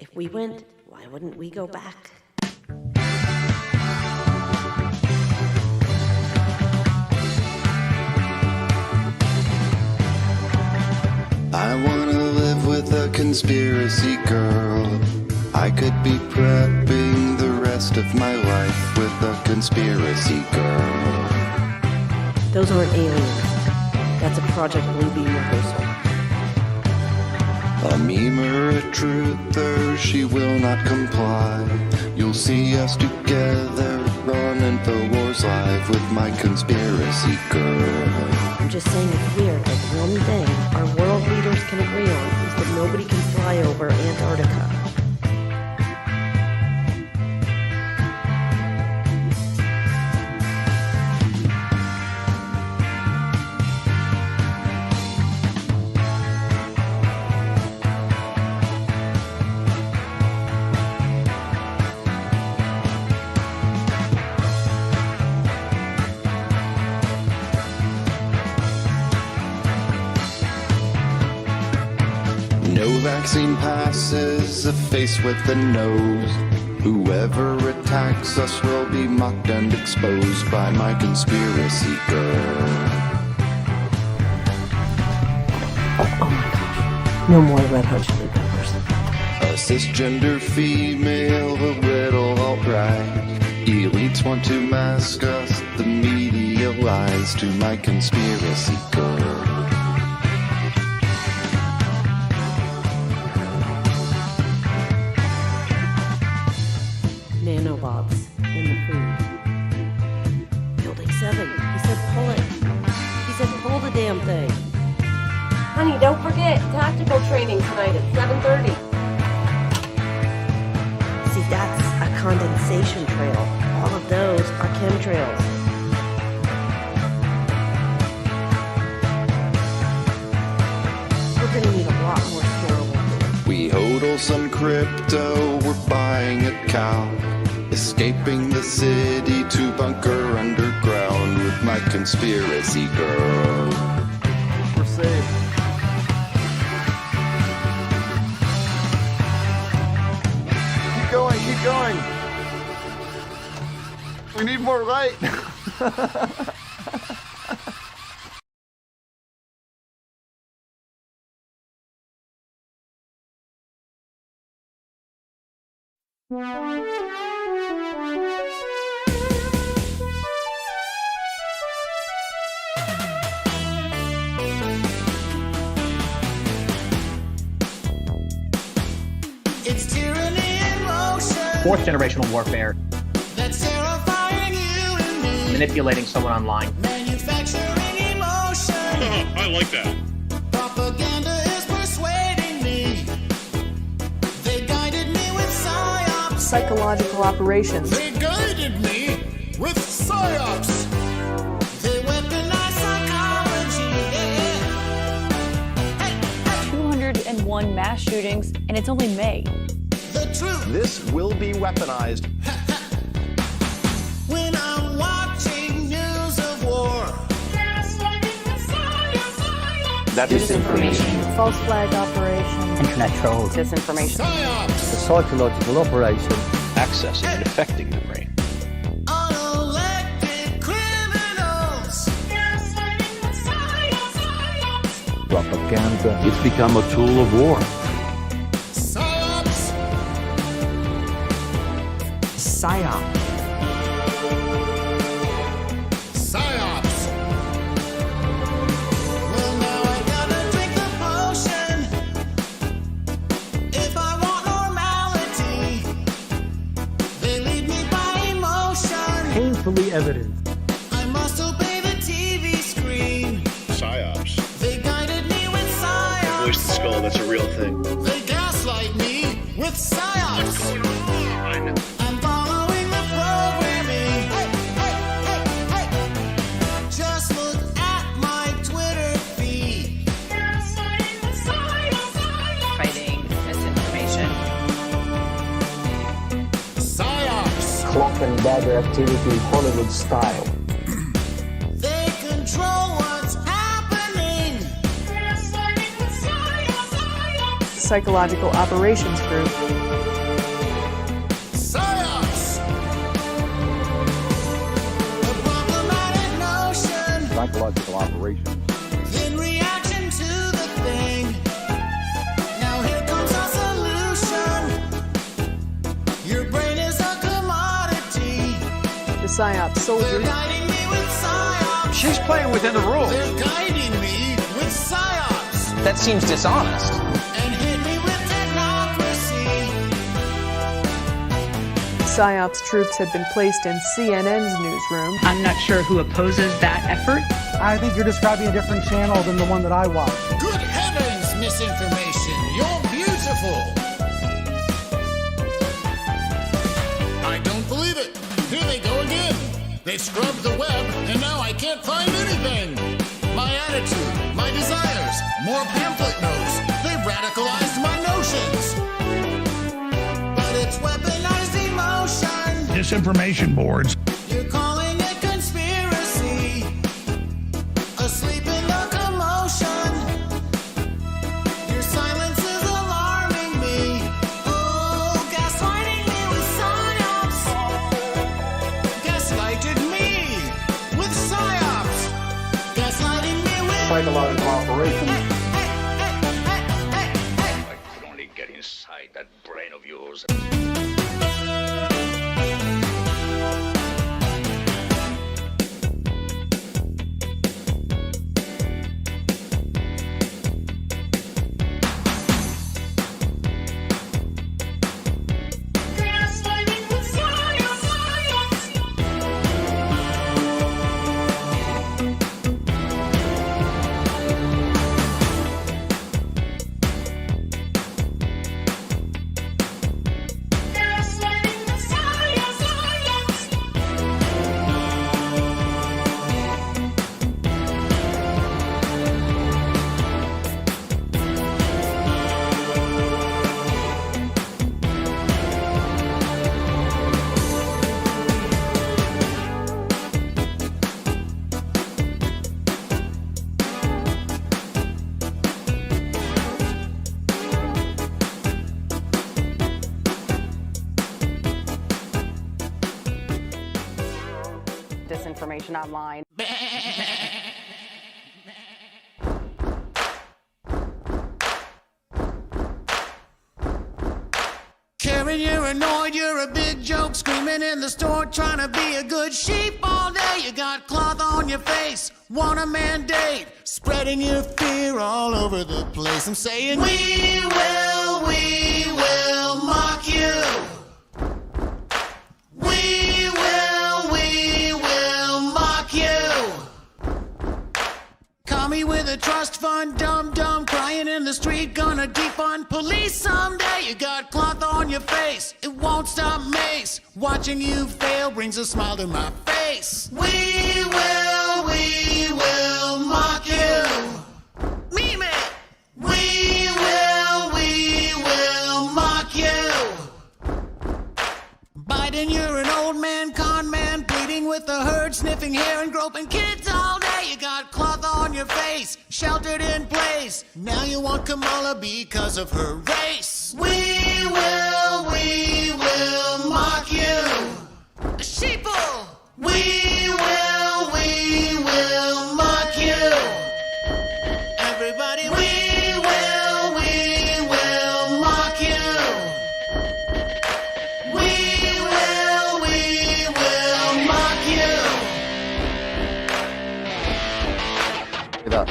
If we went, why wouldn't we go back? I wanna live with a conspiracy girl. I could be prepping the rest of my life with a conspiracy girl. Those aren't aliens. That's a Project Bluebeam rehearsal. A meme or a truther, she will not comply. You'll see us together on InfoWars Live with my conspiracy girl. I'm just saying it's weird that one thing our world leaders can agree on is that nobody can fly over Antarctica. No vaccine passes a face with a nose. Whoever attacks us will be mocked and exposed by my conspiracy girl. Oh my gosh. No more Red Hot Chili Peppers. A cisgender female, a little alt-right. Elites want to mask us, the media lies to my conspiracy girl. Nanobobs in the food. Building 7. He said pull it. He said pull the damn thing. Honey, don't forget tactical training tonight at 7:30. See, that's a condensation trail. All of those are chemtrails. We're gonna need a lot more storable food. We hodl some crypto, we're buying a cow. Escaping the city to bunker underground with my conspiracy girl. We're safe. Keep going, keep going. We need more light. It's tyranny in motion. Fourth generational warfare, That's terrifying you and me. manipulating someone online. Manufacturing emotion. I like that. Propaganda is persuading me. They guided me with psyops. Psychological operations. They guided me with psyops. They weaponize psychology. Yeah. Hey, hey. 201 mass shootings, and it's only May. The truth. This will be weaponized. When I'm watching news of war. That's Disinformation. False flag operations. Internet trolls. Disinformation. Psyops. A psychological operation. Accessing and affecting the brain. Unelected criminals. Propaganda. It's become a tool of war. Psyops. PSYOP. Psyops. Well, now I gotta drink the potion. If I want normality, they lead me by emotion. Painfully evident. I must obey the TV screen. Psyops. They guided me with Voice psyops. the skull, that's a real thing. They gaslight me with psyops. Going on? I'm following the programming. Hey, hey, hey, hey. Just look at my Twitter feed. Fighting misinformation. Psyops. Cloak and dagger activity, Hollywood style. They control what's happening. Psychological operations group. psychological operations. In reaction to the thing, now here comes our solution. Your brain is a commodity. The PSYOP They're soldiers. guiding me with psyops. She's playing within the rules. They're guiding me with psyops. That seems dishonest. And hit me with technocracy. PSYOP's troops had been placed in CNN's newsroom. I'm not sure who opposes that effort. I think you're describing a different channel than the one that I watch. Good heavens, misinformation. You're beautiful. I don't believe it. Here they go again. They've scrubbed the web, and now I can't find anything. My attitude, my desires, more pamphlet notes. They've radicalized my notions. But it's weaponized emotion. Disinformation boards. You're calling it conspiracy. Asleep in the commotion. Your silence is alarming me. Oh, gaslighting me with psyops. Gaslighted me with psyops. Gaslighting me with Psychological operations. Hey, hey, hey, hey, hey. I could only get inside that brain of yours. Gaslighting with psyops. Gaslighting with psyops. Disinformation online. Karen, you're annoyed, you're a big joke, screaming in the store, trying to be a good sheep all day. You got cloth on your face, want a mandate, spreading your fear all over the place. I'm saying, we will mock you. We will mock you. Call me with a trust fund, dumb, crying in the street, gonna defund police someday. You got cloth on your face, it won't stop Mace. Watching you fail brings a smile to my face. We will mock you. Meme it. We will mock you. Biden, you're an old man, con man, bleeding with the herd, sniffing hair and groping kids all day. You got cloth on your face, sheltered in place. Now you want Kamala because of her race. We will mock you. Sheeple. We will mock you. Everybody, we will mock you. We will mock you. It up.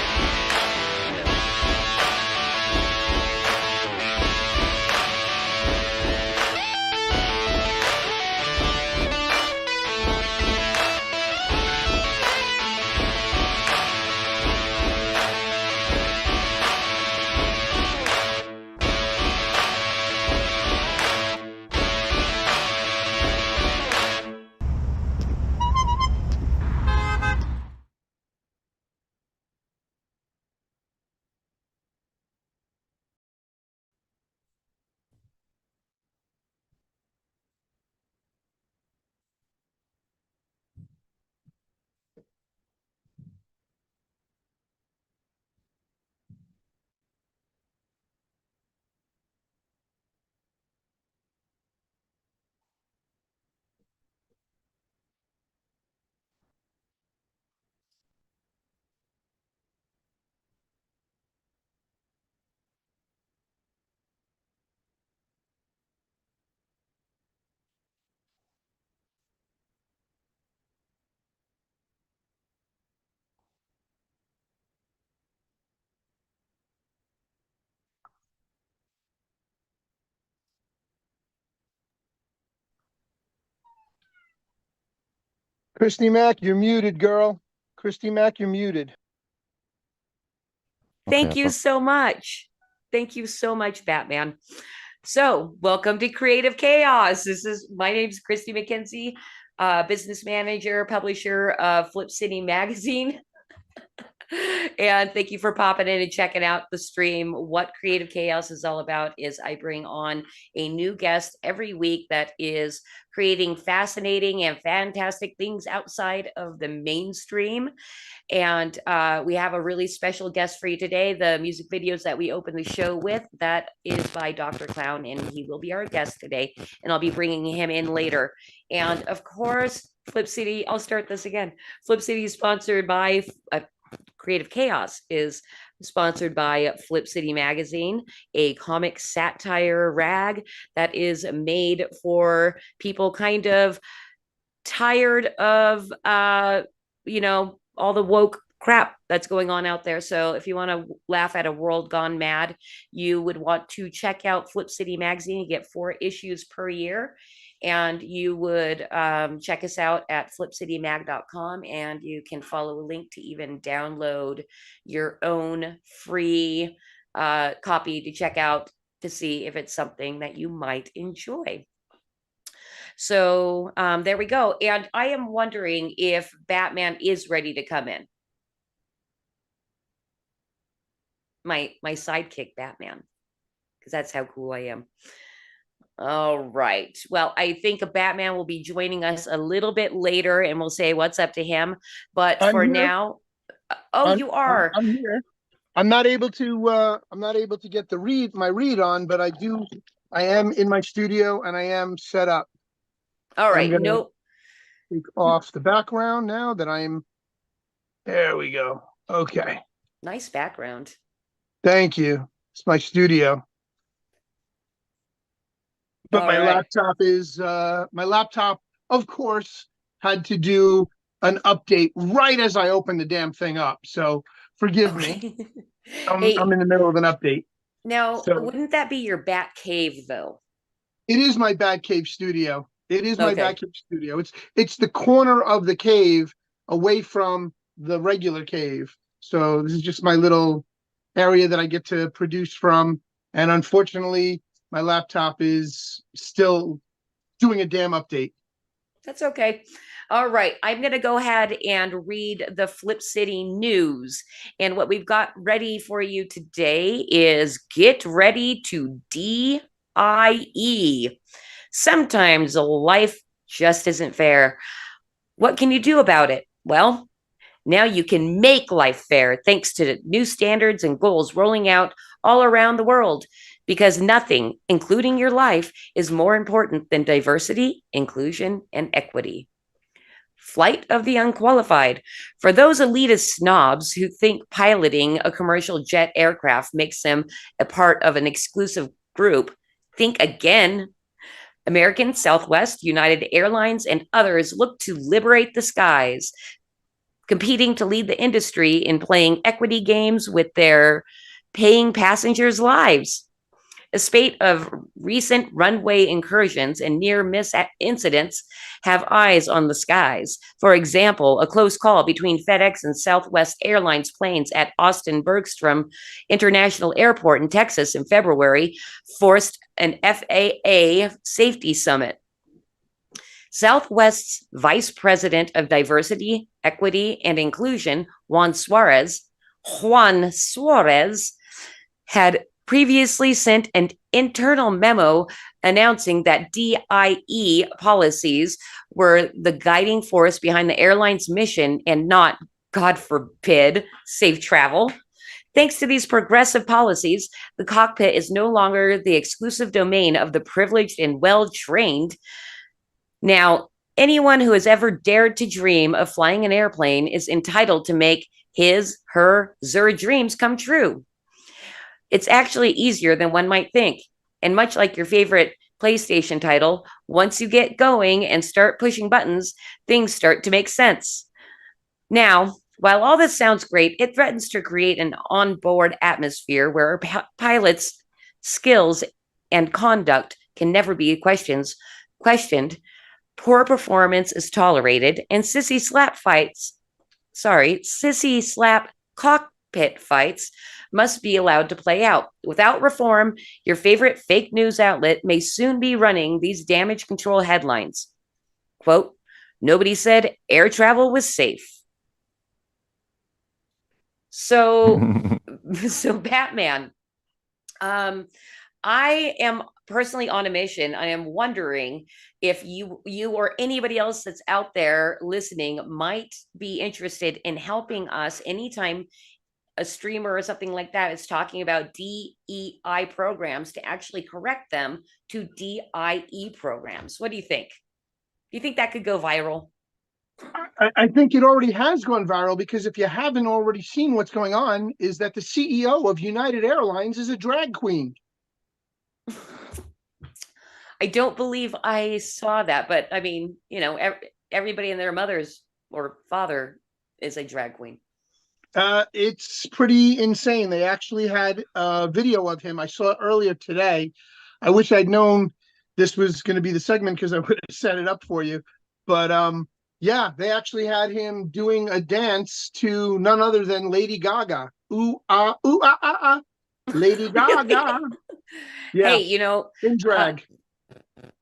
Christy Mack, you're muted, girl. Christy Mack, you're muted. Thank you so much. Thank you so much, Batman. So, welcome to Creative Chaos. My name's Christy McKenzie, business manager, publisher of Flip City Magazine. And thank you for popping in and checking out the stream. What Creative Chaos is all about is I bring on a new guest every week that is creating fascinating and fantastic things outside of the mainstream. And we have a really special guest for you today. The music videos that we open the show with, that is by Dr. Clown, and he will be our guest today. And I'll be bringing him in later. And of course, Flip City, I'll start this again. Flip City is sponsored by Creative Chaos is sponsored by Flip City Magazine, a comic satire rag that is made for people kind of tired of, all the woke crap that's going on out there. So if you want to laugh at a world gone mad, you would want to check out Flip City Magazine. You get 4 issues per year. And you would check us out at flipcitymag.com, and you can follow a link to even download your own free copy to check out to see if it's something that you might enjoy. So there we go. And I am wondering if Batman is ready to come in. My sidekick, Batman, because that's how cool I am. All right. Well, I think a Batman will be joining us a little bit later, and we'll say what's up to him. But for now, you are. I'm here. I'm not able to get my read on, but I am in my studio and I am set up. All right. Nope. Take off the background now that I'm. There we go. Okay. Nice background. Thank you. It's my studio. But my laptop, of course, had to do an update right as I opened the damn thing up. So forgive me. I'm in the middle of an update. Now, wouldn't that be your Bat Cave, though? It is my Bat Cave studio. It is my Bat Cave studio. It's the corner of the cave away from the regular cave. So this is just my little area that I get to produce from. And unfortunately, my laptop is still doing a damn update. That's okay. All right. I'm going to go ahead and read the Flip City news. And what we've got ready for you today is get ready to DIE. Sometimes life just isn't fair. What can you do about it? Well, now you can make life fair thanks to new standards and goals rolling out all around the world. Because nothing, including your life, is more important than diversity, inclusion, and equity. Flight of the unqualified. For those elitist snobs who think piloting a commercial jet aircraft makes them a part of an exclusive group, think again. American, Southwest, United Airlines, and others look to liberate the skies, competing to lead the industry in playing equity games with their paying passengers' lives. A spate of recent runway incursions and near-miss incidents have eyes on the skies. For example, a close call between FedEx and Southwest Airlines planes at Austin Bergstrom International Airport in Texas in February forced an FAA safety summit. Southwest's Vice President of Diversity, Equity, and Inclusion, Juan Suarez, had previously sent an internal memo announcing that DIE policies were the guiding force behind the airline's mission and not, God forbid, safe travel. Thanks to these progressive policies, the cockpit is no longer the exclusive domain of the privileged and well-trained. Now, anyone who has ever dared to dream of flying an airplane is entitled to make his, her, their dreams come true. It's actually easier than one might think. And much like your favorite PlayStation title, once you get going and start pushing buttons, things start to make sense. Now, while all this sounds great, it threatens to create an onboard atmosphere where pilots' skills and conduct can never be questioned, poor performance is tolerated, and sissy slap cockpit fights must be allowed to play out. Without reform, your favorite fake news outlet may soon be running these damage control headlines. Quote, nobody said air travel was safe. So, so Batman, I am personally on a mission. I am wondering if you or anybody else that's out there listening might be interested in helping us anytime a streamer or something like that is talking about DEI programs to actually correct them to DIE programs. What do you think? Do you think that could go viral? I think it already has gone viral, because if you haven't already seen what's going on, is that the CEO of United Airlines is a drag queen. I don't believe I saw that, but I mean, you know, everybody and their mothers or father is a drag queen. It's pretty insane. They actually had a video of him. I saw it earlier today. I wish I'd known this was going to be the segment, because I would have set it up for you. But yeah, they actually had him doing a dance to none other than Lady Gaga. Ooh, ah, Lady Gaga. Yeah. Hey, you know, in drag.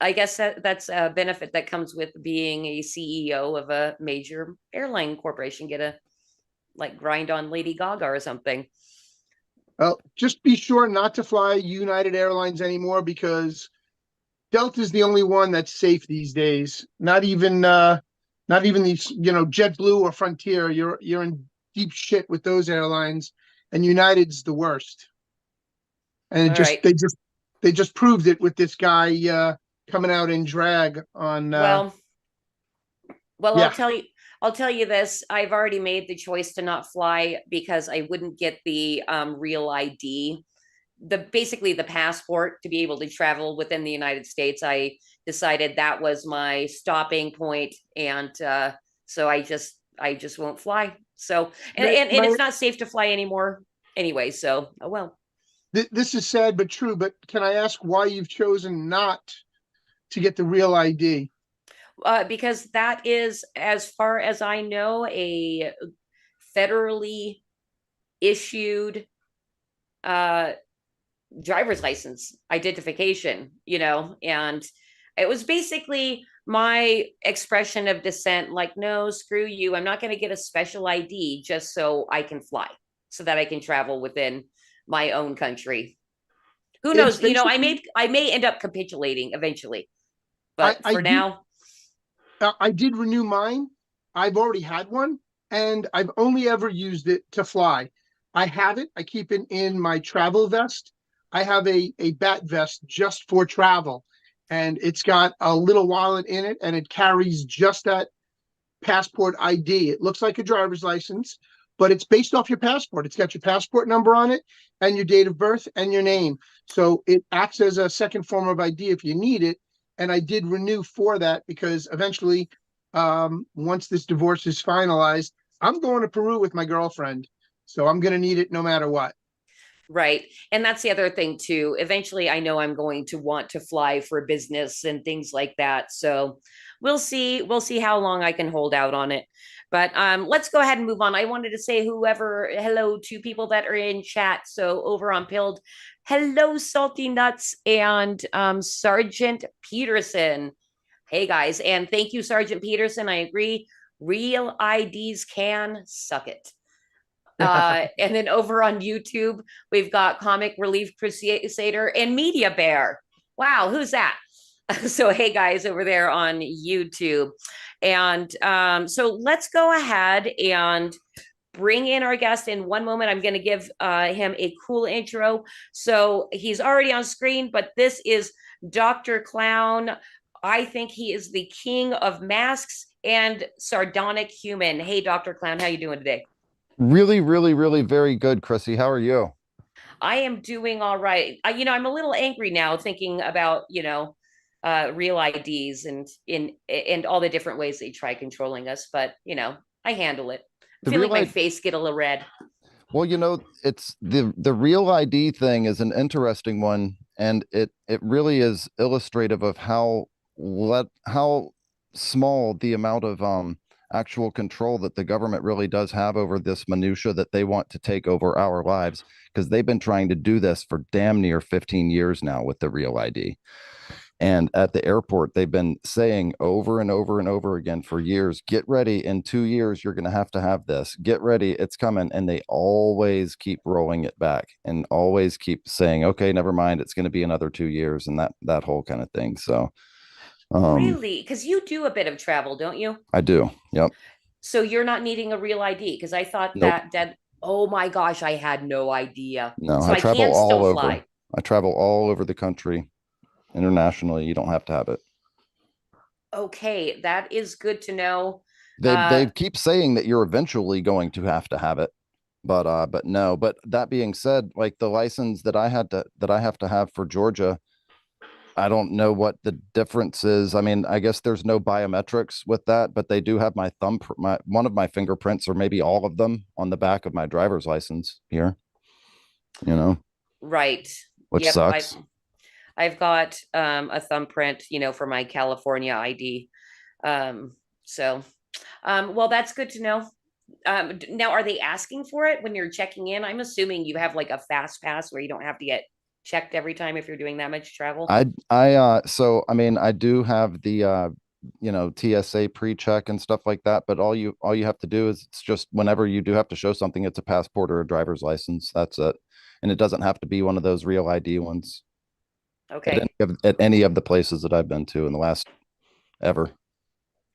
I guess that's a benefit that comes with being a CEO of a major airline corporation. Get a grind on Lady Gaga or something. Well, just be sure not to fly United Airlines anymore, because Delta is the only one that's safe these days. Not even these, you know, JetBlue or Frontier. You're in deep shit with those airlines, and United's the worst. And they just proved it with this guy coming out in drag on. Well, yeah. I'll tell you this. I've already made the choice to not fly because I wouldn't get the real ID, basically the passport to be able to travel within the United States. I decided that was my stopping point, and so I just won't fly. So and it's not safe to fly anymore anyway. So oh well. This is sad but true. But can I ask why you've chosen not to get the real ID? Because that is, as far as I know, a federally issued driver's license identification, you know, and it was basically my expression of dissent, like, no, screw you. I'm not going to get a special ID just so I can fly, so that I can travel within my own country. Who knows? You know, I may end up capitulating eventually, but for now. I did renew mine. I've already had one, and I've only ever used it to fly. I have it. I keep it in my travel vest. I have a bat vest just for travel, and it's got a little wallet in it, and it carries just that passport ID. It looks like a driver's license, but it's based off your passport. It's got your passport number on it and your date of birth and your name. So it acts as a second form of ID if you need it. And I did renew for that, because eventually, once this divorce is finalized, I'm going to Peru with my girlfriend. So I'm going to need it no matter what. Right. And that's the other thing too. Eventually, I know I'm going to want to fly for business and things like that. So we'll see. We'll see how long I can hold out on it. But let's go ahead and move on. I wanted to say hello to people that are in chat. So over on Pilled, hello, Salty Nuts and Sergeant Peterson. Hey, guys. And thank you, Sergeant Peterson. I agree. Real IDs can suck it. And then over on YouTube, we've got Comic Relief Crusader and Media Bear. Wow, who's that? So, hey, guys, over there on YouTube. And so let's go ahead and bring in our guest in one moment. I'm going to give him a cool intro. So he's already on screen, but this is Dr. Clown. I think he is the king of masks and sardonic human. Hey, Dr. Clown, how you doing today? Really, really, really very good, Chrissy. How are you? I am doing all right. You know, I'm a little angry now thinking about, you know, real IDs and all the different ways they try controlling us. But, you know, I handle it. I feel like my face get a little red. Well, you know, it's the real ID thing is an interesting one. And it really is illustrative of how small the amount of actual control that the government really does have over this minutia that they want to take over our lives, because they've been trying to do this for damn near 15 years now with the Real ID. And at the airport, they've been saying over and over and over again for years, get ready, in 2 years, you're going to have this. Get ready, it's coming. And they always keep rolling it back and always keep saying, okay, never mind, it's going to be another 2 years, and that whole kind of thing. So really? Because you do a bit of travel, don't you? I do. Yep. So you're not needing a real ID? Because I thought Nope. that, oh my gosh, I had no idea. No, so I travel can all still over. fly. I travel all over the country. Internationally, you don't have to have it. Okay, that is good to know. They keep saying that you're eventually going to have it, but no. But that being said, like the license that I have to have for Georgia, I don't know what the difference is. I mean, I guess there's no biometrics with that, but they do have my one of my fingerprints, or maybe all of them, on the back of my driver's license here. You know, right? Which sucks. I've got a thumbprint, for my California ID. Well, that's good to know. Now, are they asking for it when you're checking in? I'm assuming you have like a fast pass where you don't have to get checked every time if you're doing that much travel. So I mean, I do have the TSA pre-check and stuff like that, but all you have to do is, it's just whenever you do have to show something, it's a passport or a driver's license. That's it. And it doesn't have to be one of those Real ID ones. Okay. At any of the places that I've been to in the last ever.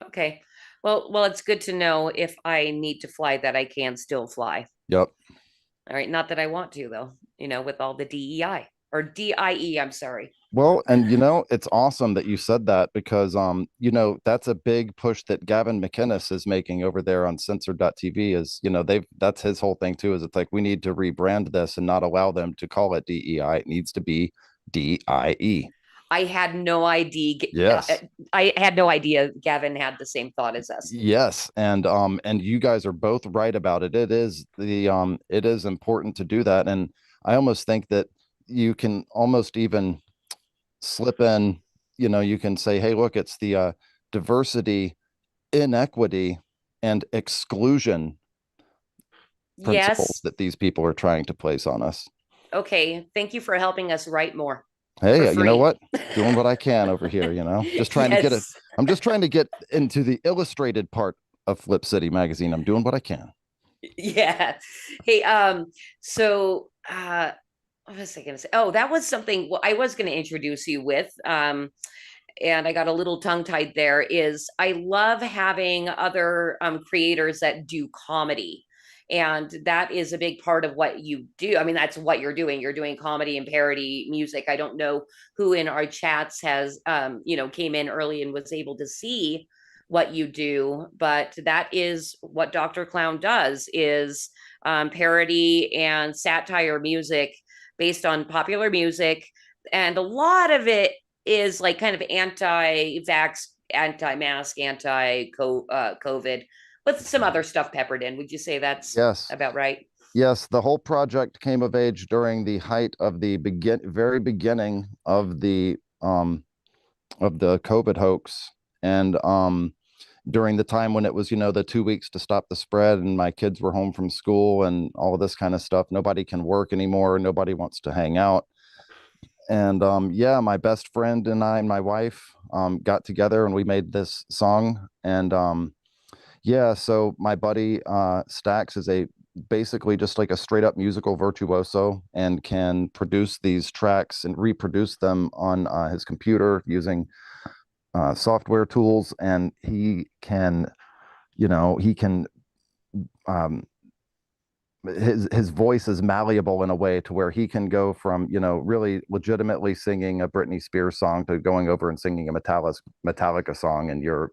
Okay. Well, it's good to know if I need to fly that I can still fly. Yep. All right. Not that I want to, though, with all the DEI or DIE, I'm sorry. Well, and it's awesome that you said that, because that's a big push that Gavin McInnes is making over there on censored.tv. Is that's his whole thing too, is it's like, we need to rebrand this and not allow them to call it DEI. It needs to be DIE. I had no idea. Yes. I had no idea Gavin had the same thought as us. Yes. And you guys are both right about it. It is important to do that. And I almost think that you can almost even slip in, you can say, hey, look, it's the diversity, inequity, and exclusion principles that these people are trying to place on us. Okay. Thank you for helping us write more. Hey, you know what? Doing what I can over here, just trying to get it. I'm just trying to get into the illustrated part of Flip City magazine. I'm doing what I can. Yeah. Hey, so what was I going to say? Oh, that was something I was going to introduce you with. And I got a little tongue-tied there, is I love having other creators that do comedy. And that is a big part of what you do. I mean, that's what you're doing. You're doing comedy and parody music. I don't know who in our chats has, came in early and was able to see what you do, but that is what Dr. Clown does, is parody and satire music based on popular music. And a lot of it is like kind of anti-vax, anti-mask, anti-COVID, with some other stuff peppered in. Would you say that's about right? Yes, the whole project came of age during the height of the very beginning of the COVID hoax, and during the time when it was, the 2 weeks to stop the spread, and my kids were home from school and all of this kind of stuff. Nobody can work anymore. Nobody wants to hang out. And my best friend and I and my wife got together and we made this song. And so my buddy Stax is basically just like a straight up musical virtuoso, and can produce these tracks and reproduce them on his computer using software tools. And he can, his voice is malleable in a way to where he can go from, really legitimately singing a Britney Spears song to going over and singing a Metallica song, and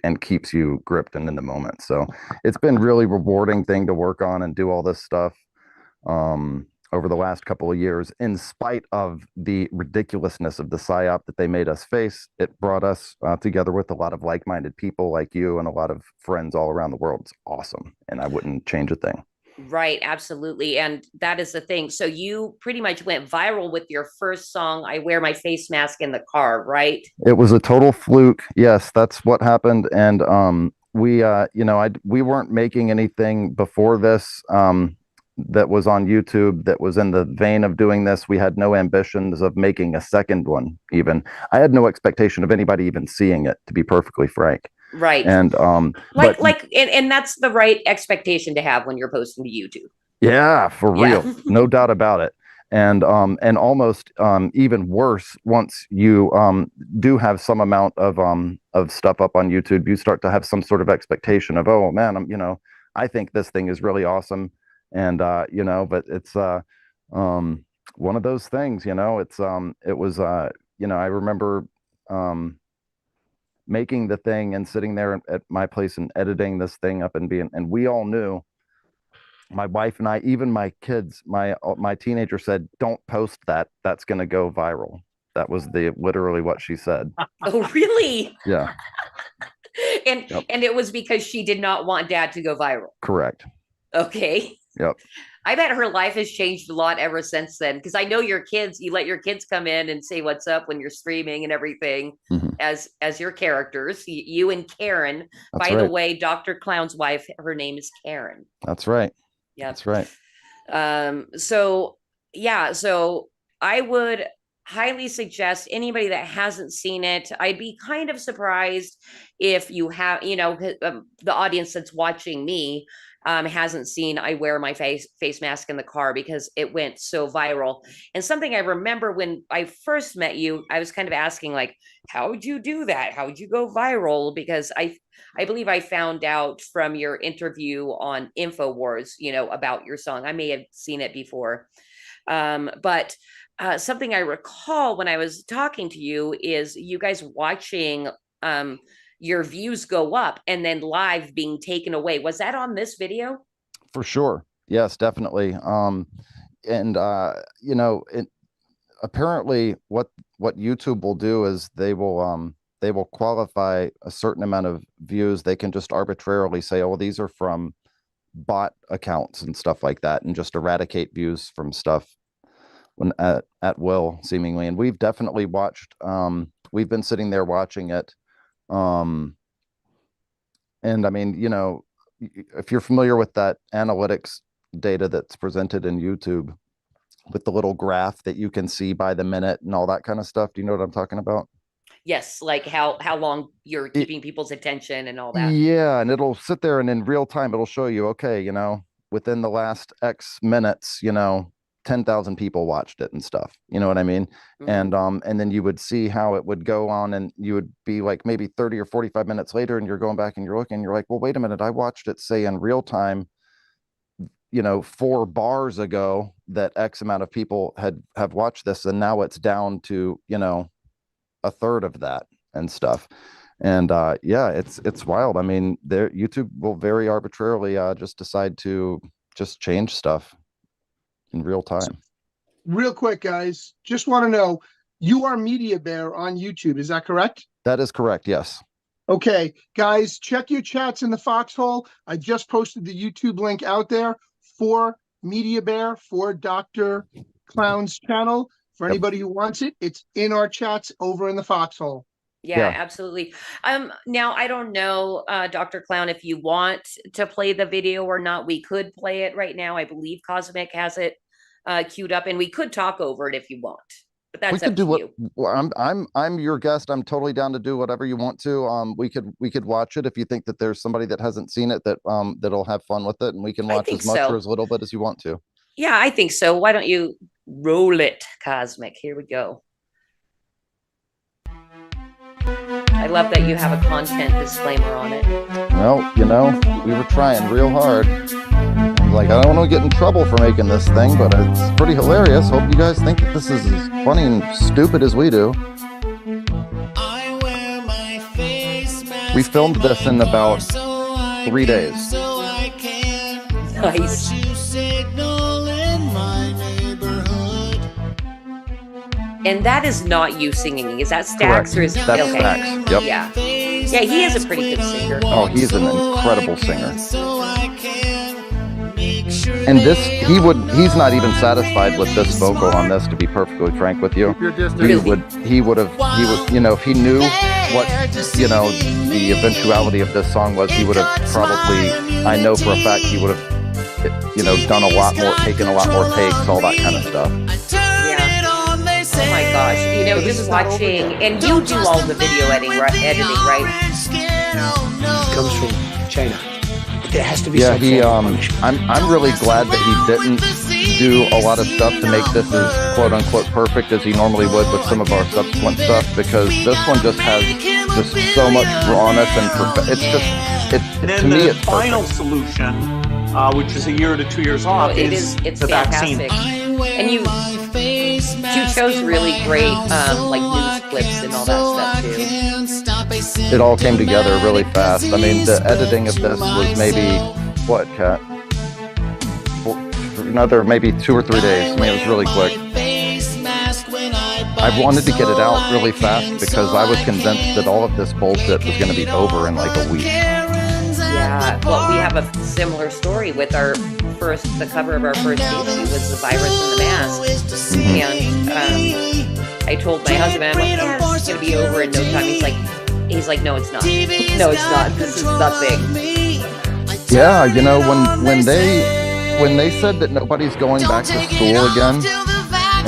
and keeps you gripped and in the moment. So it's been really rewarding thing to work on and do all this stuff over the last couple of years. In spite of the ridiculousness of the psyop that they made us face, it brought us together with a lot of like-minded people like you and a lot of friends all around the world. It's awesome, and I wouldn't change a thing. Right, absolutely. And that is the thing. So you pretty much went viral with your first song, I Wear My Face Mask in the Car, right? It was a total fluke. Yes, that's what happened. And we we weren't making anything before this that was on YouTube that was in the vein of doing this. We had no ambitions of making a second one even. I had no expectation of anybody even seeing it, to be perfectly frank. Right. And and that's the right expectation to have when you're posting to YouTube. Yeah, for real. No doubt about it. And almost even worse, once you do have some amount of stuff up on YouTube, you start to have some sort of expectation of, oh man, I think this thing is really awesome. And but it's one of those things, it was I remember making the thing and sitting there at my place and editing this thing up and we all knew, my wife and I, even my kids, my teenager said, don't post that. That's going to go viral. That was literally what she said. Oh, really? Yeah. And it was because she did not want Dad to go viral. Correct. Okay. Yep. I bet her life has changed a lot ever since then. Because I know your kids, you let your kids come in and say what's up when you're streaming and everything as your characters. You and Karen. That's By right. the way, Dr. Clown's wife, her name is Karen. That's right. Yeah. That's right. So I would highly suggest anybody that hasn't seen it. I'd be kind of surprised if you have, the audience that's watching me hasn't seen I Wear My Face Mask in the Car, because it went so viral. And something I remember when I first met you, I was kind of asking, like, how would you do that? How would you go viral? Because I believe I found out from your interview on InfoWars, about your song. I may have seen it before. But something I recall when I was talking to you is you guys watching your views go up and then live being taken away. Was that on this video? For sure. Yes, definitely. Apparently what YouTube will do is they will qualify a certain amount of views. They can just arbitrarily say, oh, these are from bot accounts and stuff like that, and just eradicate views from stuff when at will, seemingly. And we've definitely watched, we've been sitting there watching it. And I mean, if you're familiar with that analytics data that's presented in YouTube with the little graph that you can see by the minute and all that kind of stuff, do you know what I'm talking about? Yes, like how long you're keeping people's attention and all that. Yeah, and it'll sit there and in real time it'll show you, okay, within the last X minutes, 10,000 people watched it and stuff. You know what I mean? And then you would see how it would go on, and you would be like maybe 30 or 45 minutes later, and you're going back and you're looking, you're like, well, wait a minute, I watched it, say, in real time, 4 bars ago, that X amount of people have watched this, and now it's down to, a third of that and stuff. And it's wild. I mean, YouTube will very arbitrarily just decide to just change stuff in real time. Real quick, guys, just want to know, you are Media Bear on YouTube, is that correct? That is correct, yes. Okay, guys, check your chats in the foxhole. I just posted the YouTube link out there for Media Bear, for Dr. Clown's channel. For anybody who wants it, it's in our chats over in the foxhole. Yeah, absolutely. Now, I don't know, Dr. Clown, if you want to play the video or not. We could play it right now. I believe Cosmic has it queued up, and we could talk over it if you want. But that's up to you. Well, I'm your guest. I'm totally down to do whatever you want to. We could watch it if you think that there's somebody that hasn't seen it that'll have fun with it, and we can watch as much or as little bit as you want to. Yeah, I think so. Why don't you roll it, Cosmic? Here we go. I love that you have a content disclaimer on it. Well, we were trying real hard. Like, I don't want to get in trouble for making this thing, but it's pretty hilarious. Hope you guys think that this is as funny and stupid as we do. We filmed this in about 3 days. Nice. And that is not you singing. Is that Stax? Correct. Or is That's okay? Stax. Yep. Yeah. Yeah, he is a pretty good singer. Oh, he's an incredible singer. And this, he's not even satisfied with this vocal on this, to be perfectly frank with you. He would, you know, if he knew what, you know, the eventuality of this song was, he would have probably, I know for a fact, he would have, you know, done a lot more, taken a lot more takes, all that kind of stuff. Yeah. Oh my gosh. You know, just watching, and you do all the video editing, right? It comes from China. There has to be yeah, I'm really glad that he didn't do a lot of stuff to make this as quote unquote perfect as he normally would with some of our subsequent stuff, because this one just has just so much rawness and it's just and then to me the it's final perfect. Solution, which is a year to 2 years off, it's the fantastic. vaccine. And you chose really great like news clips and all that stuff too. It all came together really fast. I mean, the editing of this was maybe what, Kat? Another maybe 2 or 3 days. I mean, it was really quick. I wanted to get it out really fast because I was convinced that all of this bullshit was going to be over in like a week. Yeah, well, we have a similar story with the cover of our first issue was the virus and the mask. And I told my husband, I'm like, yeah, it's going to be over in no time. He's like, no, it's not. No, it's not. This is nothing. Yeah, you know, when they said that nobody's going back to school again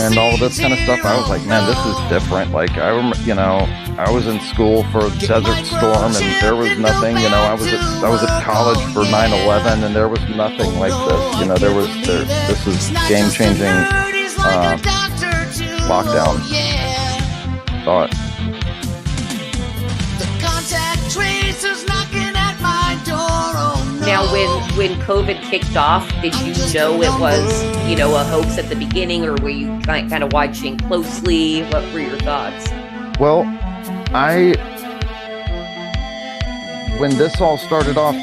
and all of this kind of stuff, I was like, man, this is different. Like, I remember, you know, I was in school for Desert Storm and there was nothing, you know, I was at college for 9/11 and there was nothing like this. You know, this is game-changing lockdown thought. Now, when COVID kicked off, did you know it was, you know, a hoax at the beginning, or were you kind of watching closely? What were your thoughts? Well, when this all started off,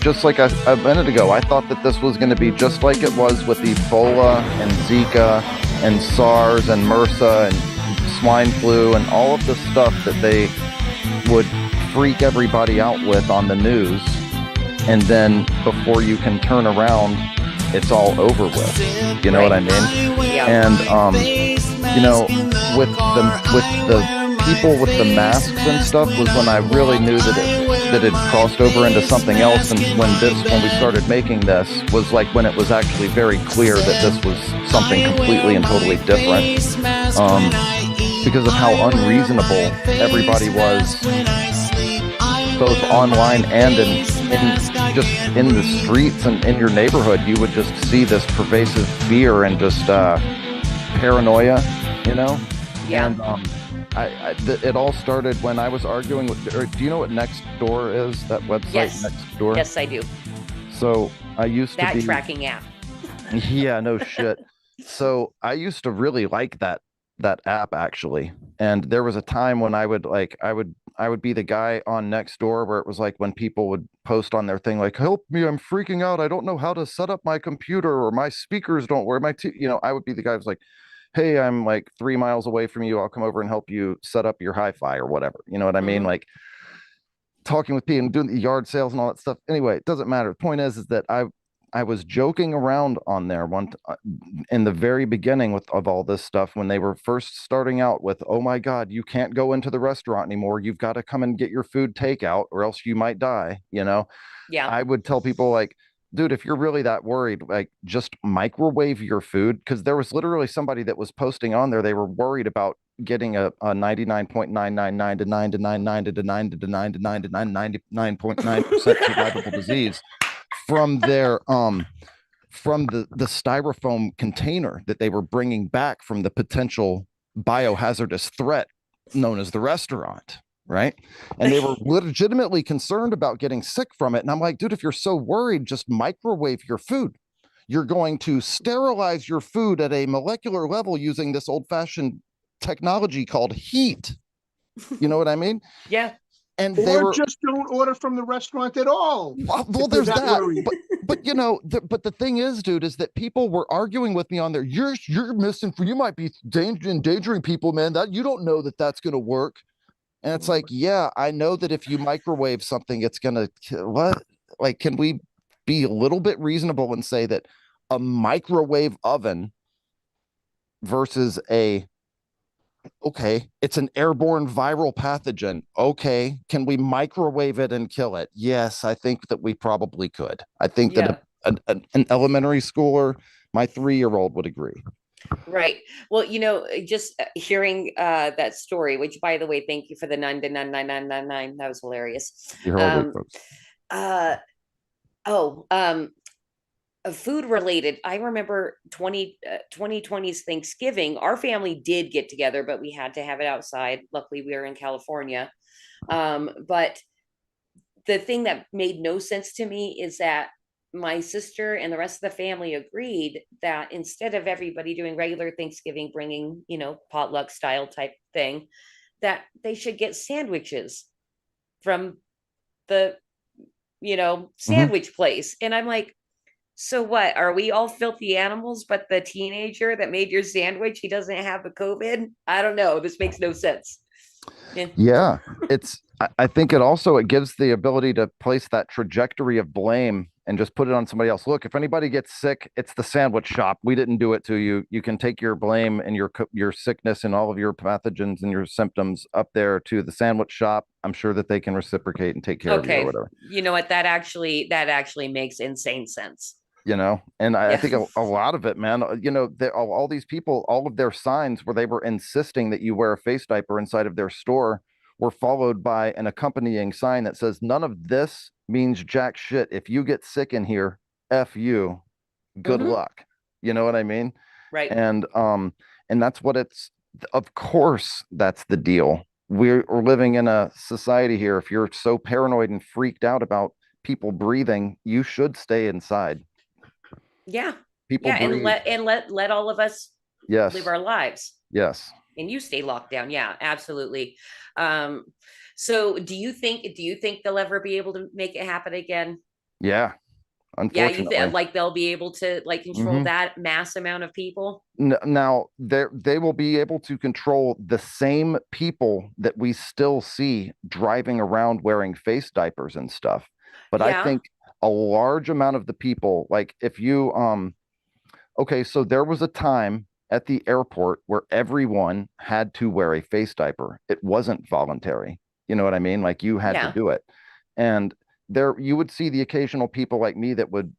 just like a minute ago, I thought that this was going to be just like it was with Ebola and Zika and SARS and MRSA and swine flu and all of the stuff that they would freak everybody out with on the news. And then before you can turn around, it's all over with. You know what I mean? Yeah. And you know, with the people with the masks and stuff was when I really knew that it crossed over into something else. And when we started making this was like when it was actually very clear that this was something completely and totally different. Because of how unreasonable everybody was, both online and just in the streets and in your neighborhood. You would just see this pervasive fear and just paranoia, you know? Yeah. And it all started when I was arguing with, do you know what Nextdoor is? That website, Yes. Nextdoor? Yes, I do. So I used That to be... tracking app. Yeah, no shit. So I used to really like that app actually. And there was a time when I would be the guy on Nextdoor where it was like when people would post on their thing like, help me, I'm freaking out, I don't know how to set up my computer, or my speakers don't work, you know, I would be the guy who's like, hey, I'm like 3 miles away from you, I'll come over and help you set up your hi-fi or whatever, you know what I mean? Like talking with people and doing the yard sales and all that stuff. Anyway, it doesn't matter. The point is that I was joking around on there in the very beginning of all this stuff when they were first starting out with, oh my God, you can't go into the restaurant anymore. You've got to come and get your food takeout or else you might die. You know? Yeah. I would tell people like, dude, if you're really that worried, like just microwave your food. Cause there was literally somebody that was posting on there. They were worried about getting a 99.999 to 9 to 99 to 9 to 9 to 9 to 99.9% survivable disease from their from the styrofoam container that they were bringing back from the potential biohazardous threat known as the restaurant, right? And they were legitimately concerned about getting sick from it. And I'm like, dude, if you're so worried, just microwave your food. You're going to sterilize your food at a molecular level using this old-fashioned technology called heat. You know what I mean? Yeah. And just don't order from the restaurant at all. Well, there's that. But you know, but the thing is, dude, is that people were arguing with me on there. You're missing, you might be endangering people, man. That you don't know that that's going to work. And it's like, yeah, I know that if you microwave something, it's going to what? Like, can we be a little bit reasonable and say that a microwave oven versus okay, it's an airborne viral pathogen. Okay, can we microwave it and kill it? Yes, I think that we probably could. I think that an elementary schooler, my 3-year-old, would agree. Right. Well, just hearing that story, which, by the way, thank you for the 9999999. That was hilarious. You're all good, folks. Food related. I remember 2020's Thanksgiving. Our family did get together, but we had to have it outside. Luckily, we were in California. But the thing that made no sense to me is that my sister and the rest of the family agreed that instead of everybody doing regular Thanksgiving, bringing, potluck style type thing, that they should get sandwiches from the, sandwich place. And I'm like, so what? Are we all filthy animals, but the teenager that made your sandwich, he doesn't have the COVID? I don't know. This makes no sense. Yeah. I think it gives the ability to place that trajectory of blame and just put it on somebody else. Look, if anybody gets sick, it's the sandwich shop. We didn't do it to you. You can take your blame and your sickness and all of your pathogens and your symptoms up there to the sandwich shop. I'm sure that they can reciprocate and take care of you or whatever. You know what? That actually makes insane sense. And I think a lot of it, man, all these people, all of their signs where they were insisting that you wear a face diaper inside of their store were followed by an accompanying sign that says, none of this means jack shit. If you get sick in here, F you, good luck. You know what I mean? Right. And that's what of course, that's the deal. We're living in a society here. If you're so paranoid and freaked out about people breathing, you should stay inside. Yeah. People breathe. and let all of us live our lives. Yes. And you stay locked down. Yeah, absolutely. So do you think they'll ever be able to make it happen again? Yeah. Unfortunately. Yeah, like they'll be able to control that mass amount of people? Now they will be able to control the same people that we still see driving around wearing face diapers and stuff. But I think a large amount of the people, like if you so there was a time at the airport where everyone had to wear a face diaper. It wasn't voluntary. You know what I mean? Like you had to do it. And there you would see the occasional people like me that would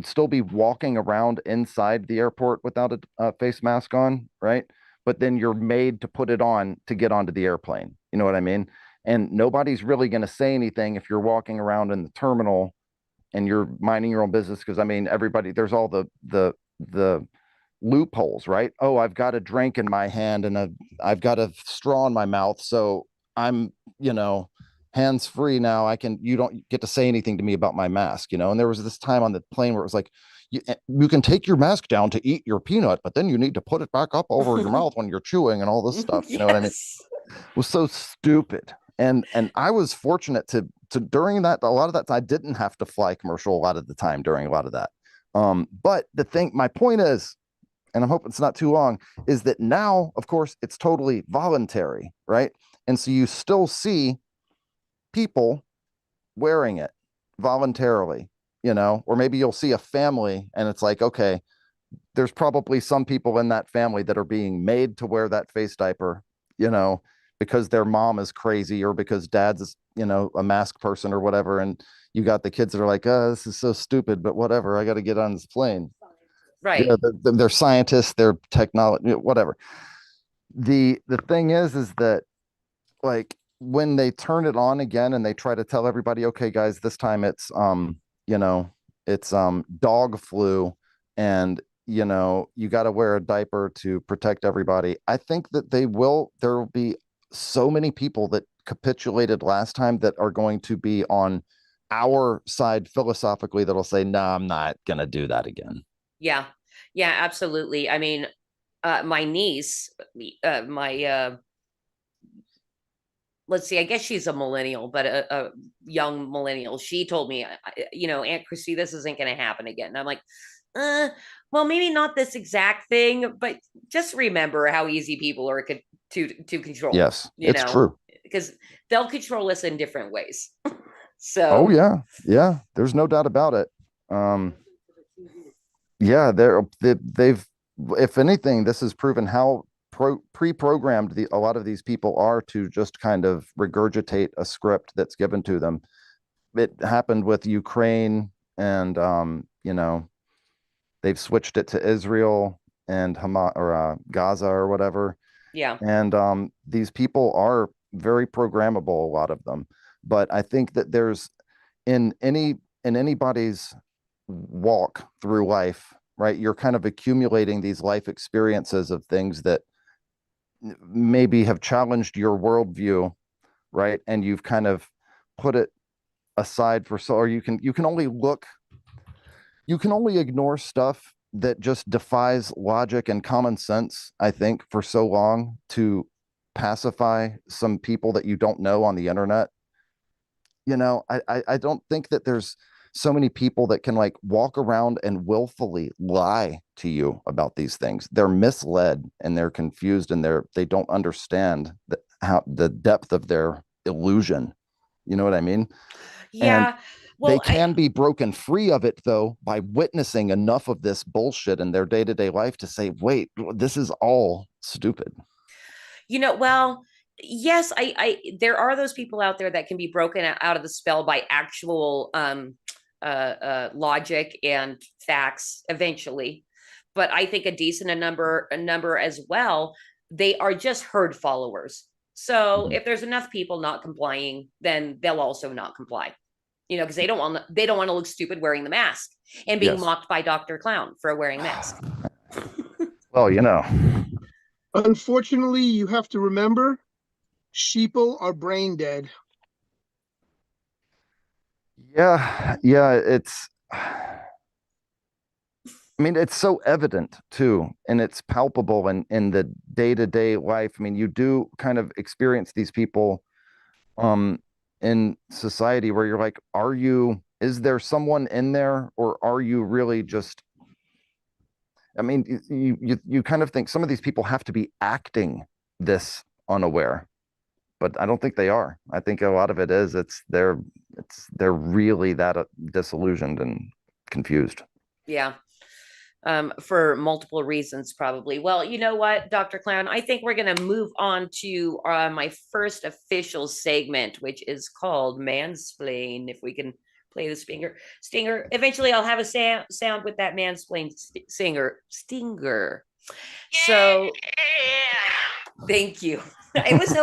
still be walking around inside the airport without a face mask on, right? But then you're made to put it on to get onto the airplane. You know what I mean? And nobody's really going to say anything if you're walking around in the terminal and you're minding your own business, because everybody, there's all the loopholes, right? Oh, I've got a drink in my hand and I've got a straw in my mouth, so I'm hands free now. You don't get to say anything to me about my mask, and there was this time on the plane where it was like, you can take your mask down to eat your peanut, but then you need to put it back up over your mouth when you're chewing and all this stuff. You know what I mean? It was so stupid. And I was fortunate to during that, a lot of that, I didn't have to fly commercial a lot of the time during a lot of that. But my point is, and I'm hoping it's not too long, is that now, of course, it's totally voluntary, right? And so you still see people wearing it voluntarily, or maybe you'll see a family and it's like, okay, there's probably some people in that family that are being made to wear that face diaper, because their mom is crazy or because dad's, a mask person or whatever. And you got the kids that are like, oh, this is so stupid, but whatever, I got to get on this plane. Right. They're scientists, they're technology, whatever. The thing is that like when they turn it on again and they try to tell everybody, okay, guys, this time it's, dog flu and, you got to wear a diaper to protect everybody. I think that there will be so many people that capitulated last time that are going to be on our side philosophically that'll say, no, I'm not going to do that again. Yeah. Yeah, absolutely. I mean, my niece, let's see, I guess she's a millennial, but a young millennial. She told me, Aunt Christy, this isn't going to happen again. And I'm like, well, maybe not this exact thing, but just remember how easy people are to control. Yes, it's true. Because they'll control us in different ways. So. Oh yeah. Yeah. There's no doubt about it. Yeah, they've, if anything, this has proven how pre-programmed a lot of these people are to just kind of regurgitate a script that's given to them. It happened with Ukraine, and they've switched it to Israel and Hamas, or Gaza or whatever. Yeah. And these people are very programmable, a lot of them. But I think that there's in anybody's walk through life, right? You're kind of accumulating these life experiences of things that maybe have challenged your worldview, right? And you've kind of put it aside or you can only ignore stuff that just defies logic and common sense, I think, for so long, to pacify some people that you don't know on the internet. I don't think that there's so many people that can like walk around and willfully lie to you about these things. They're misled and they're confused, and they don't understand the depth of their illusion. You know what I mean? Yeah. And they can be broken free of it, though, by witnessing enough of this bullshit in their day-to-day life to say, wait, this is all stupid. Well, yes, there are those people out there that can be broken out of the spell by actual logic and facts eventually. But I think a decent number as well, they are just herd followers. So if there's enough people not complying, then they'll also not comply. Because they don't want to look stupid wearing the mask and being mocked by Dr. Clown for wearing a mask. Well, Unfortunately, you have to remember, sheeple are brain dead. Yeah, it's it's so evident too, and it's palpable in the day-to-day life. You do kind of experience these people in society where you're like, is there someone in there, or are you really just, you kind of think some of these people have to be acting this unaware, but I don't think they are. I think a lot of it is they're really that disillusioned and confused. Yeah. For multiple reasons, probably. Well, you know what, Dr. Clown, I think we're going to move on to my first official segment, which is called Mansplain. If we can play the stinger. Eventually, I'll have a sound with that mansplain stinger. So, thank you. I was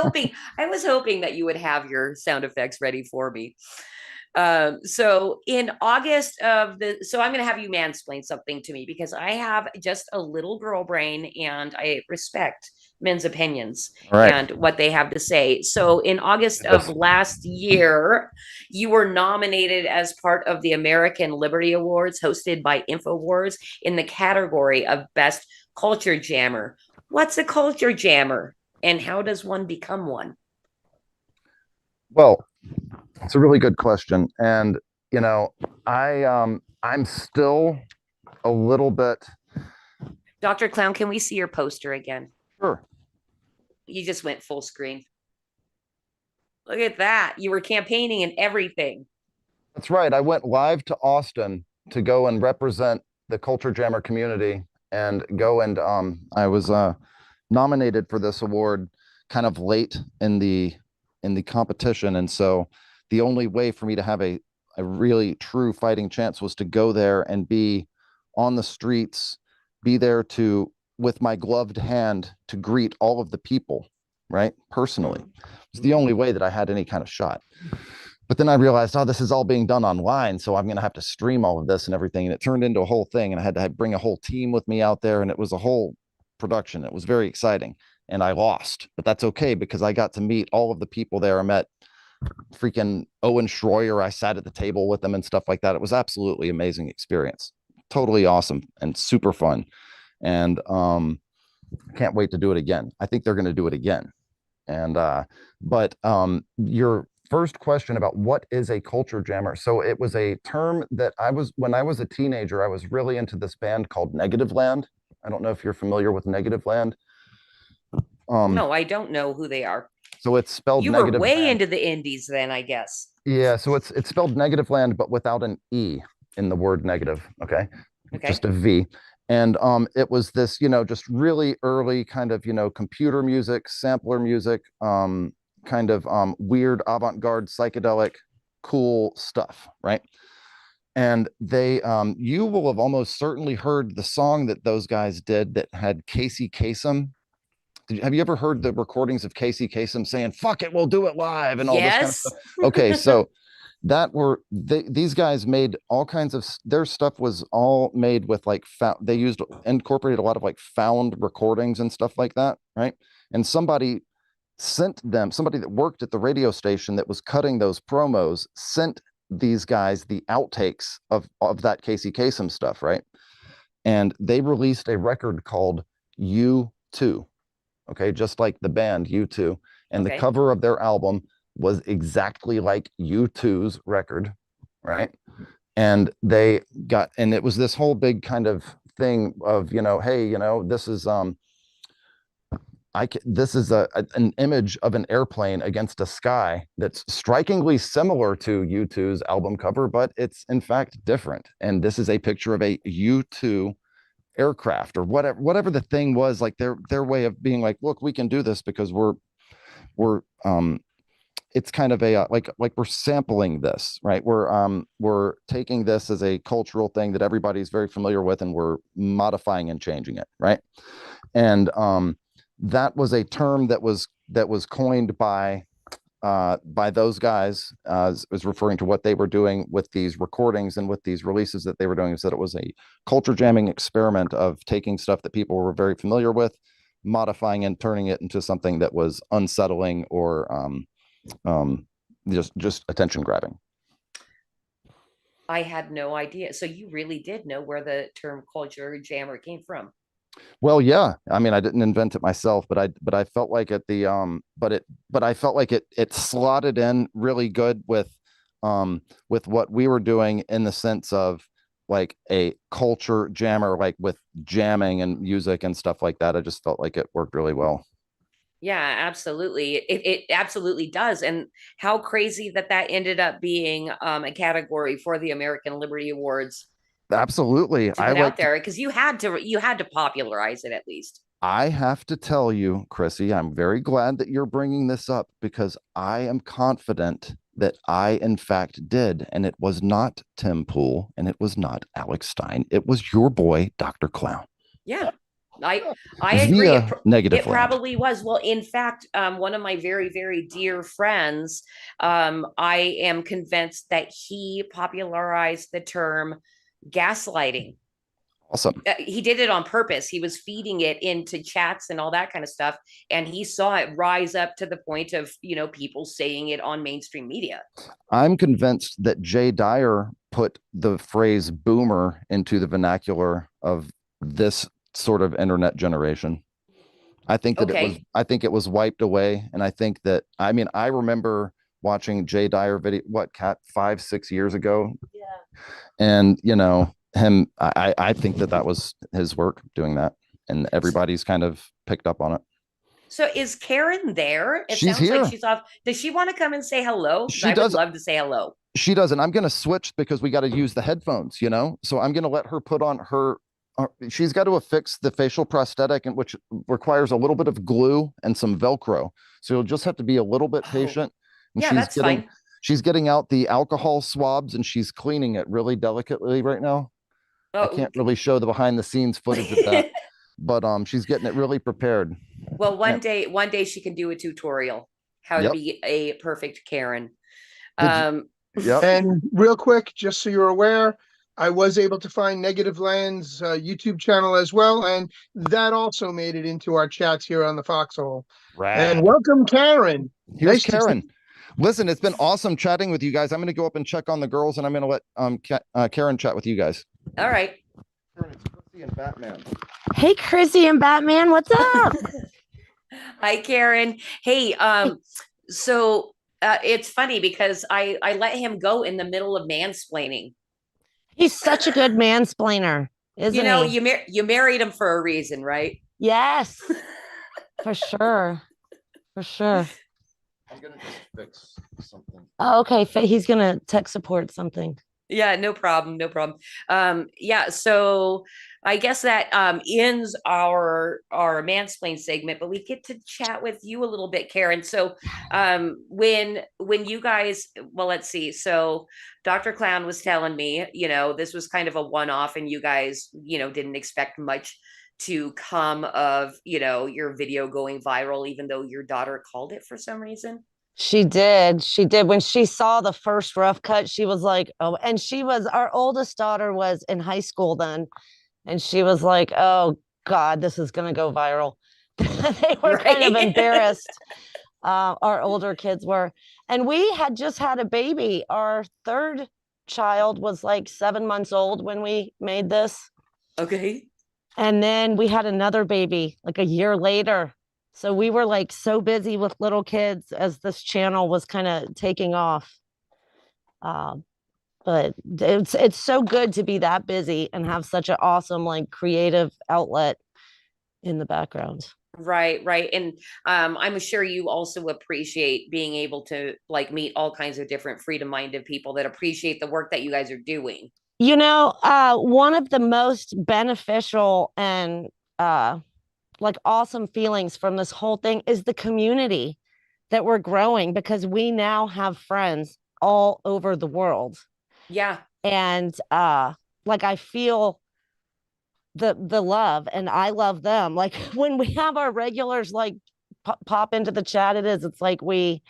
hoping that you would have your sound effects ready for me. So in August so I'm going to have you mansplain something to me, because I have just a little girl brain and I respect men's opinions and what they have to say. So in August of last year, you were nominated as part of the American Liberty Awards hosted by InfoWars in the category of Best Culture Jammer. What's a culture jammer, and how does one become one? Well, it's a really good question. And, I'm still a little bit. Dr. Clown, can we see your poster again? Sure. You just went full screen. Look at that. You were campaigning and everything. That's right. I went live to Austin to go and represent the Culture Jammer community, and I was nominated for this award kind of late in the competition. And so the only way for me to have a really true fighting chance was to go there and be on the streets, be there with my gloved hand to greet all of the people, right? Personally. It's the only way that I had any kind of shot. But then I realized, this is all being done online, so I'm going to have to stream all of this and everything. And it turned into a whole thing, and I had to bring a whole team with me out there, and it was a whole production. It was very exciting, and I lost, but that's okay, because I got to meet all of the people there. I met freaking Owen Schroyer. I sat at the table with them and stuff like that. It was absolutely amazing experience. Totally awesome and super fun. And I can't wait to do it again. I think they're going to do it again. And but your first question about what is a culture jammer. So it was a term that when I was a teenager, I was really into this band called Negativland. I don't know if you're familiar with Negativland. No, I don't know who they are. So it's spelled You negative. were way into the indies then, I guess. Yeah, so it's spelled Negativland, but without an E in the word negative. Okay. just a V. And it was this, just really early kind of, computer music, sampler music, kind of weird avant-garde psychedelic cool stuff, right? And they you will have almost certainly heard the song that those guys did that had Casey Kasem. Have you ever heard the recordings of Casey Kasem saying "fuck it, we'll do it live" and all this kind of stuff? Okay, so these guys made all kinds of, their stuff was all made with like they incorporated a lot of like found recordings and stuff like that, right? And somebody that worked at the radio station that was cutting those promos sent these guys the outtakes of that Casey Kasem stuff, right? And they released a record called U2, okay, just like the band U2, and the cover of their album was exactly like U2's record, right? And it was this whole big kind of thing of, hey, this is this is an image of an airplane against a sky that's strikingly similar to U2's album cover, but it's in fact different. And this is a picture of a U2 aircraft or whatever the thing was, like their way of being like, look, we can do this because we're it's kind of a like we're sampling this, right? We're taking this as a cultural thing that everybody's very familiar with, and we're modifying and changing it, right? And that was a term that was coined by those guys, was referring to what they were doing with these recordings and with these releases that they were doing. Said it was a culture jamming experiment of taking stuff that people were very familiar with, modifying and turning it into something that was unsettling or just attention grabbing. I had no idea. So you really did know where the term culture jammer came from. Well, yeah. I mean, I didn't invent it myself, but I felt like I felt like it slotted in really good with what we were doing, in the sense of like a culture jammer, like with jamming and music and stuff like that. I just felt like it worked really well. Yeah, absolutely. It absolutely does. And how crazy that ended up being a category for the American Liberty Awards. Absolutely. To put out there, because you had to popularize it at least. I have to tell you, Chrissy, I'm very glad that you're bringing this up, because I am confident that I in fact did, and it was not Tim Pool and it was not Alex Stein. It was your boy, Dr. Clown. Yeah. I agree. It probably was. Well, in fact, one of my very, very dear friends, I am convinced that he popularized the term gaslighting. Awesome. He did it on purpose. He was feeding it into chats and all that kind of stuff, and he saw it rise up to the point of people saying it on mainstream media. I'm convinced that Jay Dyer put the phrase boomer into the vernacular of this sort of internet generation. I think that it was wiped away, and I think that, I mean, I remember watching Jay Dyer video, 5-6 years ago. Yeah. And him, I think that was his work doing that, and everybody's kind of picked up on it. So is Karen there? She's here. Like she's off. Does she want to come and say hello? She does. Would love to say hello. She does, and I'm going to switch because we got to use the headphones, so I'm going to let her put on her she's got to affix the facial prosthetic, and which requires a little bit of glue and some Velcro. So you'll just have to be a little bit patient. And yeah, that's fine. She's getting out the alcohol swabs, and she's cleaning it really delicately right now. I can't really show the behind the scenes footage of that, but she's getting it really prepared. Well, one day she can do a tutorial how to be a perfect Karen. And real quick, just so you're aware, I was able to find Negative Land's YouTube channel as well, and that also made it into our chats here on the Foxhole. Right. And welcome, Karen. Here's Karen. Listen, it's been awesome chatting with you guys. I'm going to go up and check on the girls, and I'm going to let Karen chat with you guys. All right. Chrissy and Batman. Hey, Chrissy and Batman, what's up? Hi, Karen. Hey, so it's funny because I let him go in the middle of mansplaining. He's such a good mansplainer, isn't he? You married him for a reason, right? Yes, for sure. For sure. I'm going to just fix something. Oh, okay. He's going to tech support something. Yeah, no problem, no problem. Yeah, so I guess that ends our mansplain segment, but we get to chat with you a little bit, Karen. So when you guys, well, let's see. So Dr. Clown was telling me, this was kind of a one-off, and you guys, didn't expect much to come of, your video going viral, even though your daughter called it for some reason. She did. She did. When she saw the first rough cut, she was like, oh, and our oldest daughter was in high school then. And she was like, oh God, this is going to go viral. They were kind of embarrassed. Our older kids were. And we had just had a baby. Our third child was like 7 months old when we made this. Okay. And then we had another baby like a year later. So we were like so busy with little kids as this channel was kind of taking off. But it's so good to be that busy and have such an awesome like creative outlet in the background. Right. And I'm sure you also appreciate being able to like meet all kinds of different freedom-minded people that appreciate the work that you guys are doing. One of the most beneficial and like awesome feelings from this whole thing is the community that we're growing, because we now have friends all over the world. Yeah. And like I feel the love, and I love them. Like when we have our regulars like pop into the chat, it's like we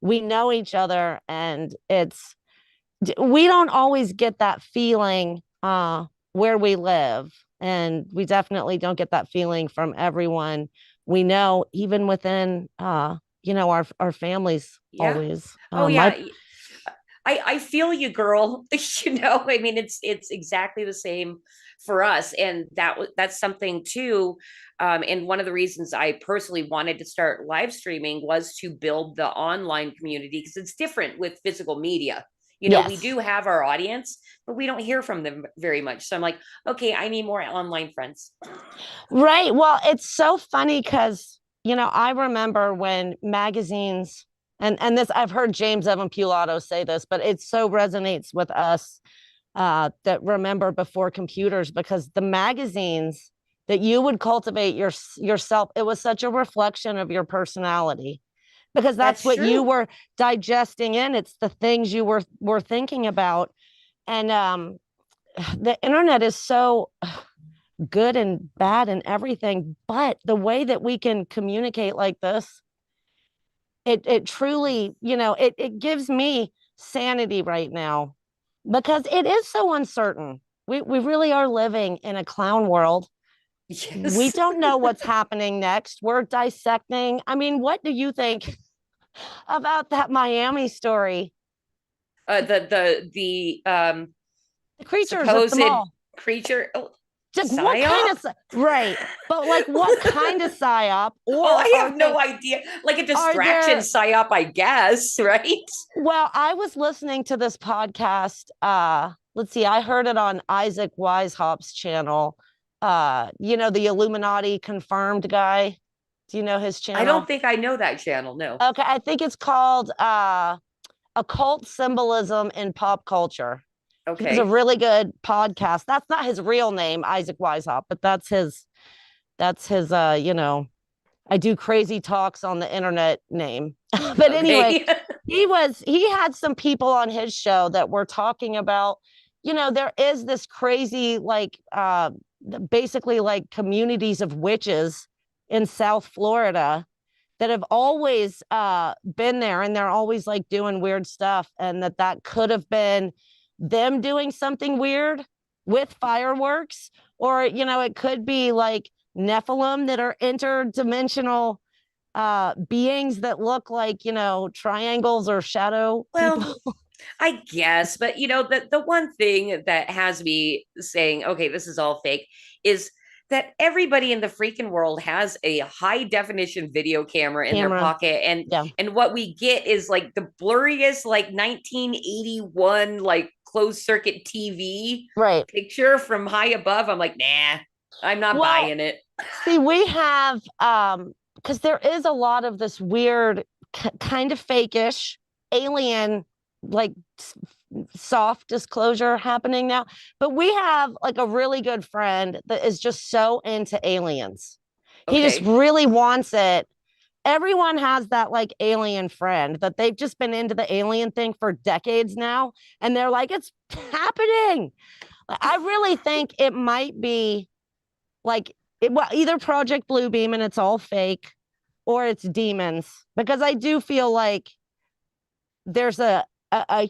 know each other, and we don't always get that feeling where we live. And we definitely don't get that feeling from everyone we know, even within, our families. Yeah. Always. Oh, yeah. I feel you, girl. I mean, it's exactly the same for us. And that's something too. And one of the reasons I personally wanted to start live streaming was to build the online community, because it's different with physical media. Yes. We do have our audience, but we don't hear from them very much. So I'm like, okay, I need more online friends. Right. Well, it's so funny because, I remember when magazines, and this, I've heard James Evan Pilato say this, but it so resonates with us that remember before computers, because the magazines that you would cultivate yourself, it was such a reflection of your personality. Because that's what true. You were digesting in. It's the things you were thinking about. And the internet is so good and bad and everything. But the way that we can communicate like this, it truly, it gives me sanity right now, because it is so uncertain. We really are living in a clown world. Yes. We don't know what's happening next. We're dissecting. I mean, what do you think about that Miami story? The creatures at the mall. Creature. Just what kind of right? But like, what kind of psyop? Or I have no idea. Like a distraction psyop, I guess. Right. Well, I was listening to this podcast. Let's see. I heard it on Isaac Weishauпт's channel. The Illuminati confirmed guy. Do you know his channel? I don't think I know that channel. No. Okay, I think it's called Occult Symbolism in Pop Culture. Okay. It's a really good podcast. That's not his real name, Isaac Weishaupt, but that's his I do crazy talks on the internet name. But anyway, he had some people on his show that were talking about, there is this crazy, like, basically like communities of witches in South Florida that have always been there, and they're always like doing weird stuff, and that could have been them doing something weird with fireworks, or it could be like Nephilim that are interdimensional beings that look like triangles or shadow people. I guess, but the one thing that has me saying, okay, this is all fake, is that everybody in the freaking world has a high definition video camera in their pocket. And what we get is like the blurriest, like 1981, like closed circuit TV picture from high above. I'm like, nah, I'm not buying it. See, we have, because there is a lot of this weird kind of fakeish alien like soft disclosure happening now, but we have like a really good friend that is just so into aliens. He just really wants it. Everyone has that like alien friend that they've just been into the alien thing for decades now. And they're like, it's happening. I really think it might be like either Project Bluebeam and it's all fake, or it's demons, because I do feel like there's a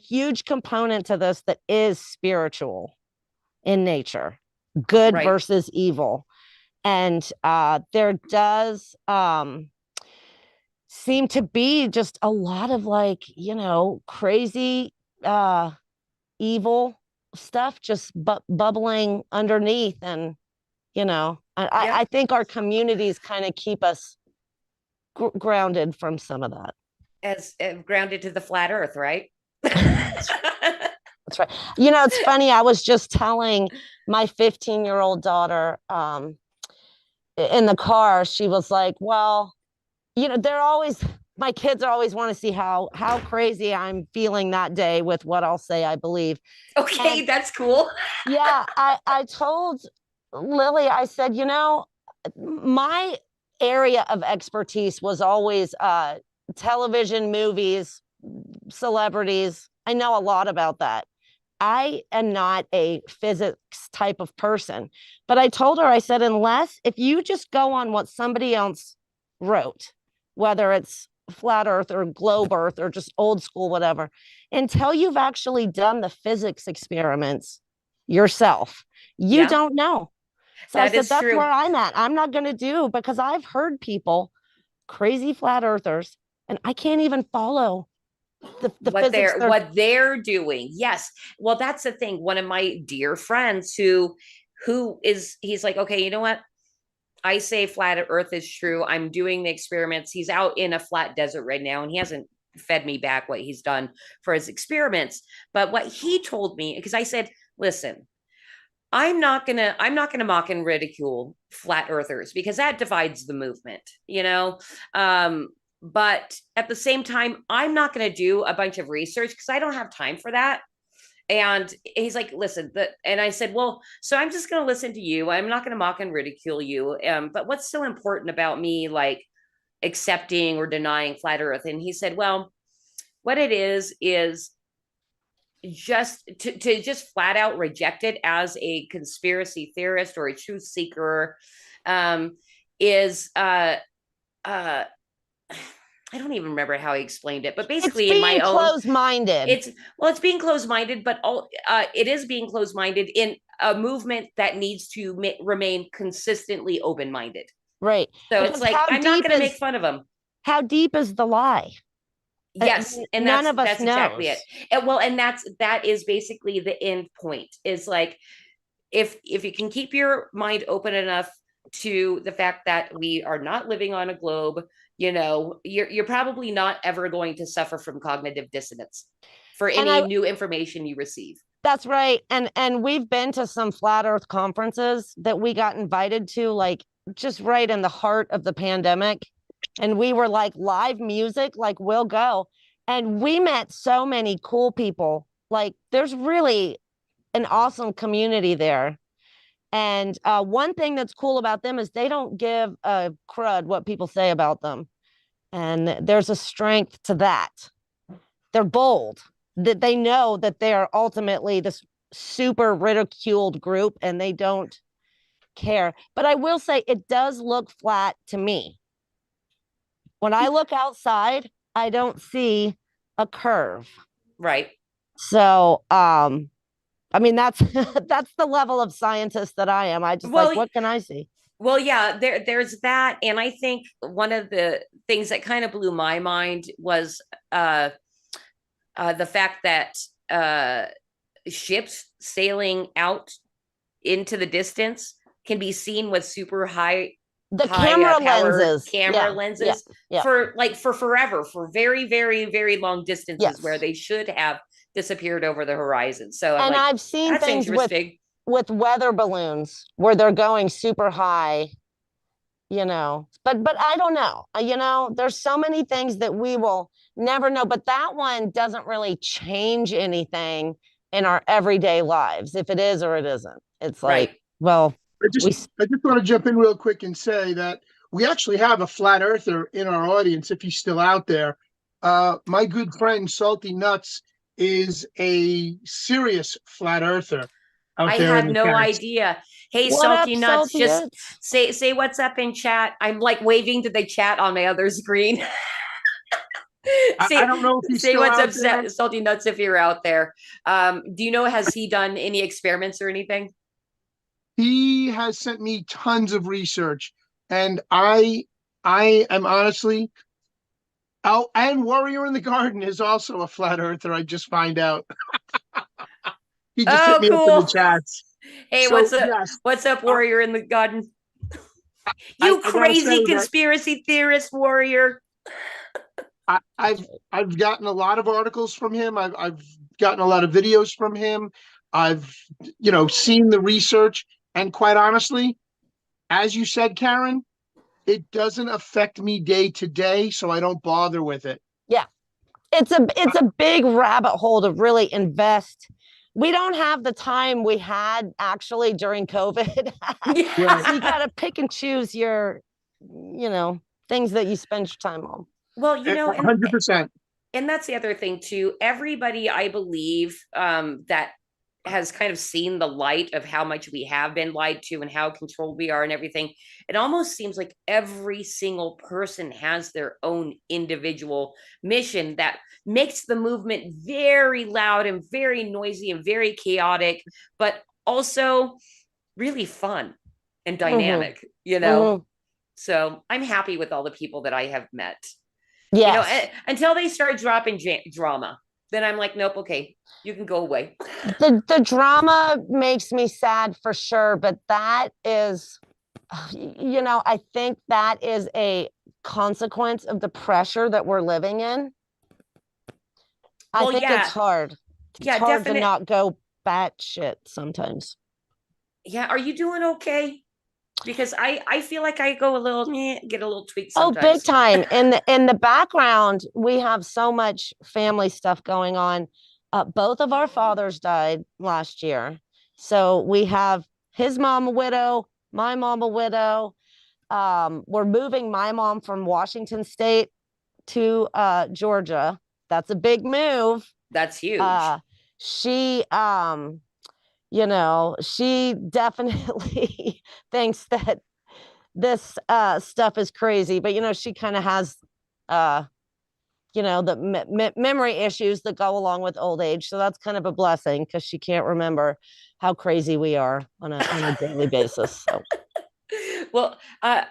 huge component to this that is spiritual in nature, good versus evil. And there does seem to be just a lot of like, crazy evil stuff just bubbling underneath. And, I think our communities kind of keep us grounded from some of that. As grounded to the flat earth, right? That's right. It's funny. I was just telling my 15-year-old daughter in the car, she was like, well, my kids always want to see how crazy I'm feeling that day with what I'll say I believe. Okay, and that's cool. Yeah, I told Lily, I said, my area of expertise was always television, movies, celebrities. I know a lot about that. I am not a physics type of person, but I told her, I said, if you just go on what somebody else wrote, whether it's flat earth or globe earth or just old school, whatever, until you've actually done the physics experiments yourself, you don't know. So I said, that's true. Where I'm at. I'm not going to do, because I've heard people, crazy flat earthers, and I can't even follow what they're doing. Yes. Well, that's the thing. One of my dear friends he's like, okay, you know what? I say flat earth is true. I'm doing the experiments. He's out in a flat desert right now, and he hasn't fed me back what he's done for his experiments. But what he told me, because I said, listen, I'm not gonna mock and ridicule flat earthers, because that divides the movement, but at the same time, I'm not going to do a bunch of research because I don't have time for that. And he's like, listen, and I said, well, so I'm just going to listen to you. I'm not going to mock and ridicule you. But what's so important about me, like accepting or denying flat earth? And he said, well, what it is just to just flat out reject it as a conspiracy theorist or a truth seeker is I don't even remember how he explained it, but basically it's being closed-minded. It's being closed-minded, but it is being closed-minded in a movement that needs to remain consistently open-minded. Right. So because it's like, I'm not going to make fun of him. How deep is the lie? Yes. And none of us that's knows. Exactly it. And that is basically the end point, is like, if you can keep your mind open enough to the fact that we are not living on a globe, you're probably not ever going to suffer from cognitive dissonance for any new information you receive. That's right. And we've been to some flat earth conferences that we got invited to, like just right in the heart of the pandemic. And we were like, live music, like we'll go. And we met so many cool people. Like there's really an awesome community there. And one thing that's cool about them is they don't give a crud what people say about them. And there's a strength to that. They're bold, that they know that they are ultimately this super ridiculed group and they don't care. But I will say it does look flat to me. When I look outside, I don't see a curve. Right. So, I mean, that's the level of scientist that I am. I just what can I see? Well, yeah, there's that. And I think one of the things that kind of blew my mind was the fact that ships sailing out into the distance can be seen with super high camera lenses for forever, for very, very, very long distances where they should have disappeared over the horizon. So I've seen things with weather balloons where they're going super high but I don't know. There's so many things that we will never know, but that one doesn't really change anything in our everyday lives. If it is or it isn't, it's like, well, I just want to jump in real quick and say that we actually have a flat earther in our audience, if he's still out there. My good friend Salty Nuts is a serious flat earther. I had no idea. Hey, Salty Nuts, just say what's up in chat. I'm like waving to the chat on my other screen. I don't know if he's say still what's out up, there. Salty Nuts, if you're out there. Do you know, has he done any experiments or anything? He has sent me tons of research, and I am honestly. Oh, and Warrior in the Garden is also a flat earther. I just find out. He just hit me up in the chats. Hey, so, what's up? Yes. What's up, Warrior in the Garden? You crazy conspiracy theorist, Warrior. I've gotten a lot of articles from him. I've gotten a lot of videos from him. I've seen the research, and quite honestly, as you said, Karen, it doesn't affect me day to day, so I don't bother with it. Yeah, it's a big rabbit hole to really invest. We don't have the time we had actually during COVID. So you got to pick and choose your, things that you spend your time on. Well, 100%. And that's the other thing too. Everybody, I believe, that has kind of seen the light of how much we have been lied to and how controlled we are and everything. It almost seems like every single person has their own individual mission that makes the movement very loud and very noisy and very chaotic, but also really fun and dynamic, So I'm happy with all the people that I have met. Yeah. Until they start dropping drama. Then I'm like, nope, okay, you can go away. The drama makes me sad for sure, but that is, I think that is a consequence of the pressure that we're living in. I think it's hard. It's hard to not go batshit sometimes. Yeah, are you doing okay? Because I feel like I go a little, get a little tweak sometimes. Oh, big time. In the background, we have so much family stuff going on. Both of our fathers died last year. So we have his mom a widow, my mom a widow. We're moving my mom from Washington State to Georgia. That's a big move. That's huge. She she definitely thinks that this stuff is crazy, but she kind of has the memory issues that go along with old age, so that's kind of a blessing because she can't remember how crazy we are on a daily basis. So well, I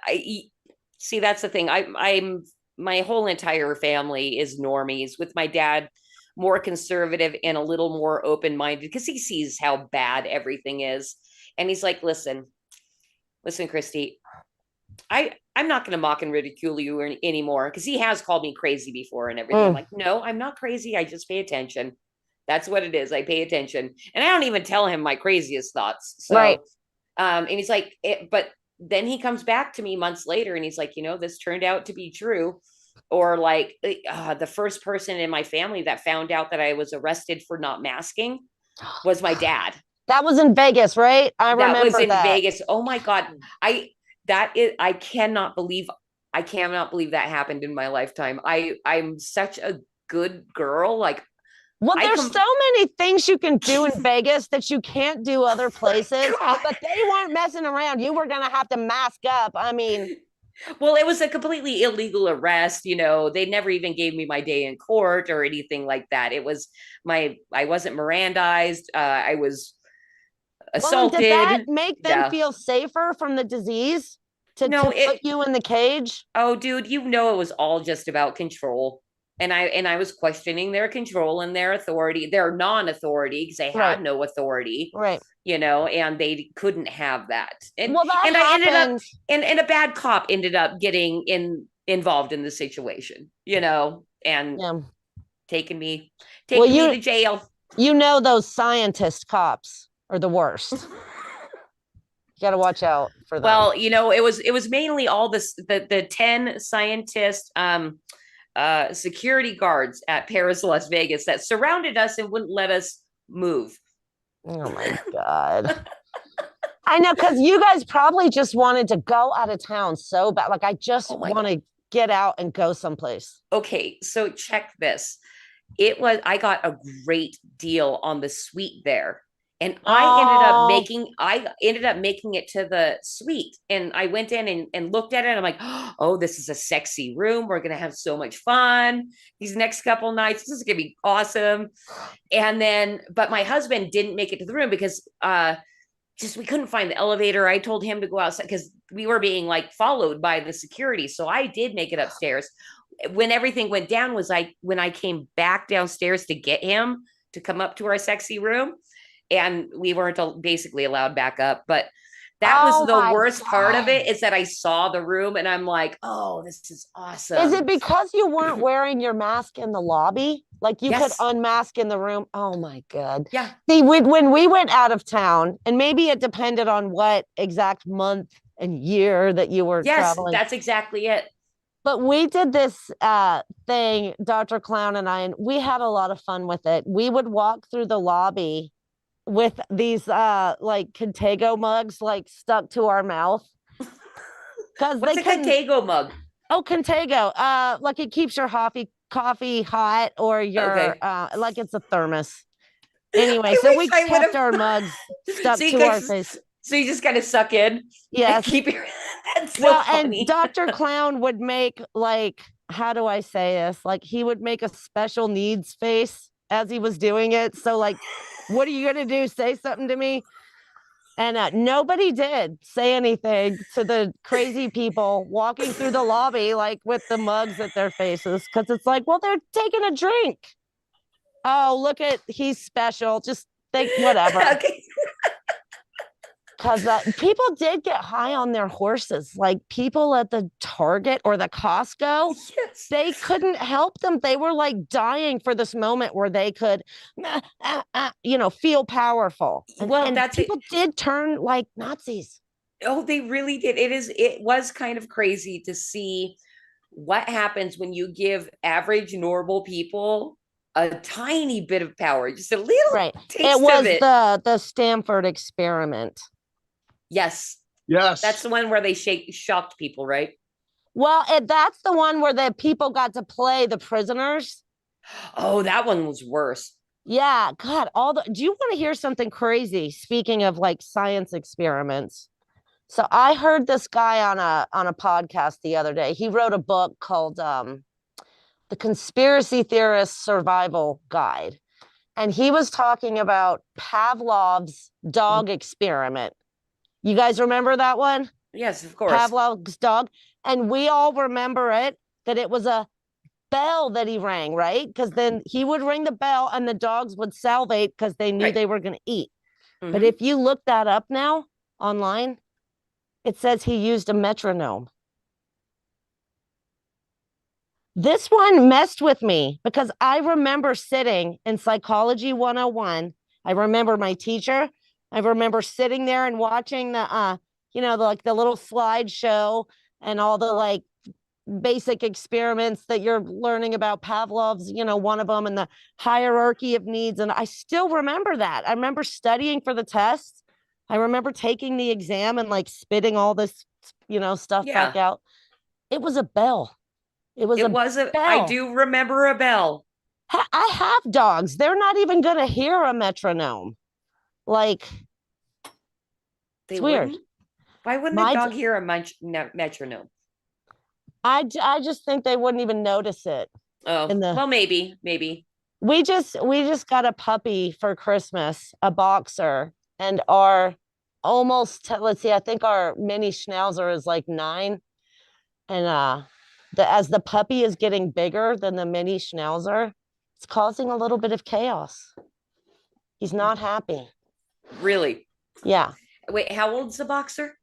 see, that's the thing. I'm my whole entire family is normies, with my dad more conservative and a little more open-minded because he sees how bad everything is. And he's like, listen, Christy, I'm not going to mock and ridicule you anymore, because he has called me crazy before and everything. I'm like, no, I'm not crazy. I just pay attention. That's what it is. I pay attention. And I don't even tell him my craziest thoughts. So, right. And he's like, but then he comes back to me months later and he's like, this turned out to be true. Or like the first person in my family that found out that I was arrested for not masking was my dad. That was in Vegas, right? I remember that. Was in Vegas. Oh my God. I cannot believe that happened in my lifetime. I'm such a good girl. Like, well, there's so many things you can do in Vegas that you can't do other places, but they weren't messing around. You were going to have to mask up. I mean, well, it was a completely illegal arrest. They never even gave me my day in court or anything like that. It was I wasn't Mirandized. I was assaulted. Did that make them feel safer from the disease to put you in the cage? Oh, dude, it was all just about control. And I was questioning their control and their authority, their non-authority, because they had no authority. Right. And they couldn't have that. And I ended up, and a bad cop ended up getting involved in the situation, and taking me to jail. Those scientist cops are the worst. You got to watch out for them. Well, it was mainly all the 10 scientists, security guards at Paris, Las Vegas that surrounded us and wouldn't let us move. Oh my God. I know, because you guys probably just wanted to go out of town so bad. Like, I just want to get out and go someplace. Okay, so check this. I got a great deal on the suite there. And I ended up making it to the suite, and I went in and looked at it. And I'm like, oh, this is a sexy room. We're going to have so much fun these next couple nights. This is going to be awesome. And then, but my husband didn't make it to the room because, we couldn't find the elevator. I told him to go outside because we were being like followed by the security. So I did make it upstairs. When everything went down was when I came back downstairs to get him to come up to our sexy room, and we weren't basically allowed back up. But that was the worst part of it, is that I saw the room and I'm like, oh, this is awesome. Is it because you weren't wearing your mask in the lobby? Like you could unmask in the room? Oh my God. Yeah. See, when we went out of town, and maybe it depended on what exact month and year that you were traveling. Yes, that's exactly it. But we did this thing, Dr. Clown and I, and we had a lot of fun with it. We would walk through the lobby with these like Contago mugs like stuck to our mouth. What's a Contago mug? Oh, Contago. Like it keeps your coffee hot, or your like it's a thermos. Anyway, so we kept our mugs stuck to our face. So you just kind of suck in. Yes. Keep your that's so funny. And Dr. Clown would make like, how do I say this? Like he would make a special needs face as he was doing it. So like, what are you going to do? Say something to me? And nobody did say anything to the crazy people walking through the lobby, like with the mugs at their faces. Cause it's like, well, they're taking a drink. Oh, look he's special. Just think whatever. Okay. Because people did get high on their horses. Like people at the Target or the Costco, they couldn't help them. They were like dying for this moment where they could, feel powerful. And people did turn like Nazis. Oh, they really did. It was kind of crazy to see what happens when you give average, normal people a tiny bit of power, just a little taste it was of it. The Stanford experiment. Yes. Yes. That's the one where they shocked people, right? Well, that's the one where the people got to play the prisoners. Oh, that one was worse. Yeah. God, do you want to hear something crazy? Speaking of like science experiments. So I heard this guy on a podcast the other day. He wrote a book called The Conspiracy Theorist Survival Guide. And he was talking about Pavlov's dog experiment. You guys remember that one? Yes, of course. Pavlov's dog. And we all remember that it was a bell that he rang, right? Because then he would ring the bell and the dogs would salivate because they knew they were going to eat. Mm-hmm. But if you look that up now online, it says he used a metronome. This one messed with me because I remember sitting in Psychology 101. I remember my teacher. I remember sitting there and watching the little slideshow and all the like basic experiments that you're learning about Pavlov's, one of them, and the hierarchy of needs. And I still remember that. I remember studying for the test. I remember taking the exam and like spitting all this, stuff back out. It was a bell. It was a bell. I do remember a bell. I have dogs. They're not even going to hear a metronome. Like, it's weird. Why wouldn't a dog hear a metronome? I just think they wouldn't even notice it. Oh, well, maybe. We just got a puppy for Christmas, a boxer, and our I think our mini schnauzer is like 9, and as the puppy is getting bigger than the mini schnauzer, it's causing a little bit of chaos. He's not happy. Really? Yeah. Wait, how old's the boxer?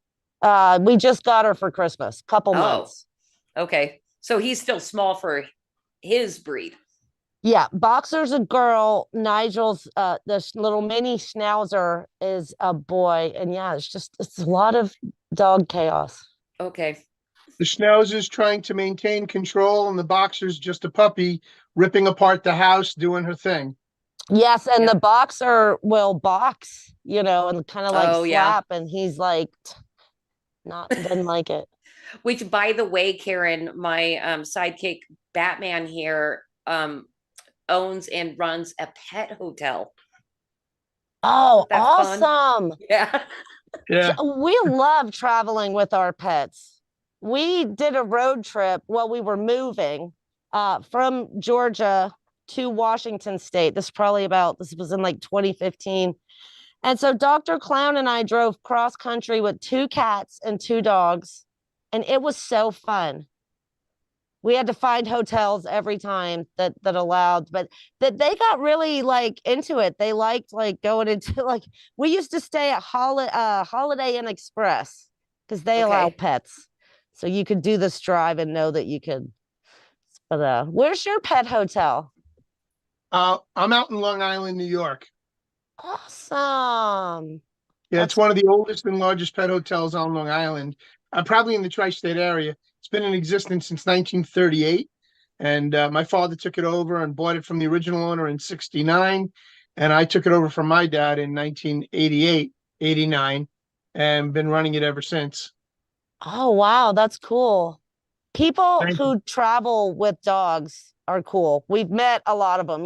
We just got her for Christmas, couple months. Okay. So he's still small for his breed. Yeah, Boxer's a girl. Nigel's this little mini schnauzer is a boy. And yeah, it's a lot of dog chaos. Okay. The Schnauzer's trying to maintain control, and the Boxer's just a puppy ripping apart the house, doing her thing. Yes, and the Boxer will box, and kind of like slap, and he's like, doesn't like it. Which, by the way, Karen, my sidekick Batman here owns and runs a pet hotel. Oh, awesome! Fun? Yeah, yeah. We love traveling with our pets. We did a road trip while we were moving from Georgia to Washington State. This was in like 2015. And so Dr. Clown and I drove cross country with 2 cats and 2 dogs. And it was so fun. We had to find hotels every time that allowed, but that they got really like into it. They liked like going into like, we used to stay at Holiday Inn Express because they allow pets. So you could do this drive and know that you could. But where's your pet hotel? I'm out in Long Island, New York. Awesome. Yeah, it's one of the oldest and largest pet hotels on Long Island. Probably in the tri-state area. It's been in existence since 1938. And my father took it over and bought it from the original owner in 1969. And I took it over from my dad in 1988, 89, and been running it ever since. Oh, wow. That's cool. People who travel with dogs are cool. We've met a lot of them,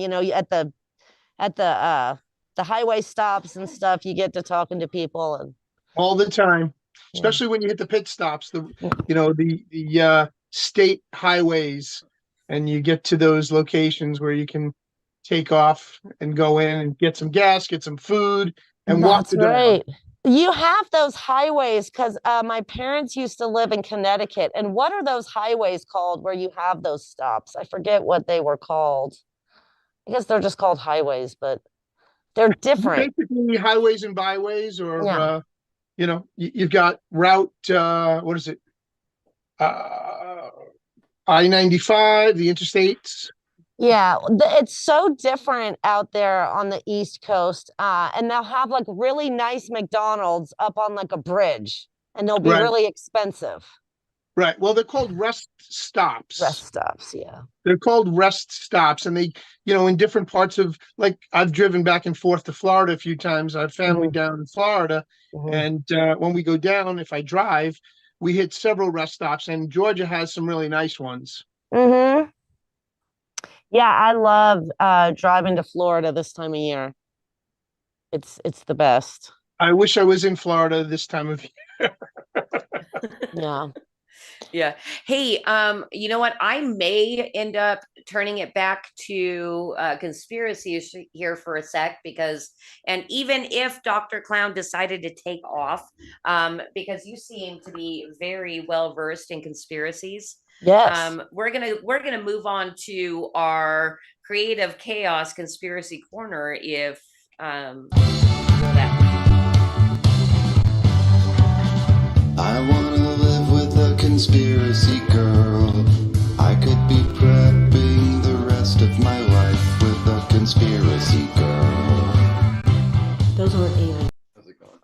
at the highway stops and stuff. You get to talking to people and all the time, especially when you hit the pit stops, the state highways, and you get to those locations where you can take off and go in and get some gas, get some food, and walk the dog. You have those highways because my parents used to live in Connecticut. And what are those highways called where you have those stops? I forget what they were called. I guess they're just called highways, but they're different. Basically, highways and byways, or you've got route. What is it? I-95, the interstates. Yeah, it's so different out there on the East Coast. And they'll have like really nice McDonald's up on like a bridge, and they'll be really expensive. Right. Well, they're called rest stops. Rest stops, yeah. They're called rest stops. And they, in different parts of, like, I've driven back and forth to Florida a few times. I have family down in Florida. And when we go down, if I drive, we hit several rest stops. And Georgia has some really nice ones. Mm-hmm. Yeah, I love driving to Florida this time of year. It's the best. I wish I was in Florida this time of year. Yeah. Yeah. Hey, you know what? I may end up turning it back to conspiracies here for a sec and even if Dr. Clown decided to take off, because you seem to be very well versed in conspiracies. Yes. We're gonna move on to our creative chaos conspiracy corner if I wanna live with a conspiracy girl. I could be prepping the rest of my life with a conspiracy girl. Those weren't even. How's it going?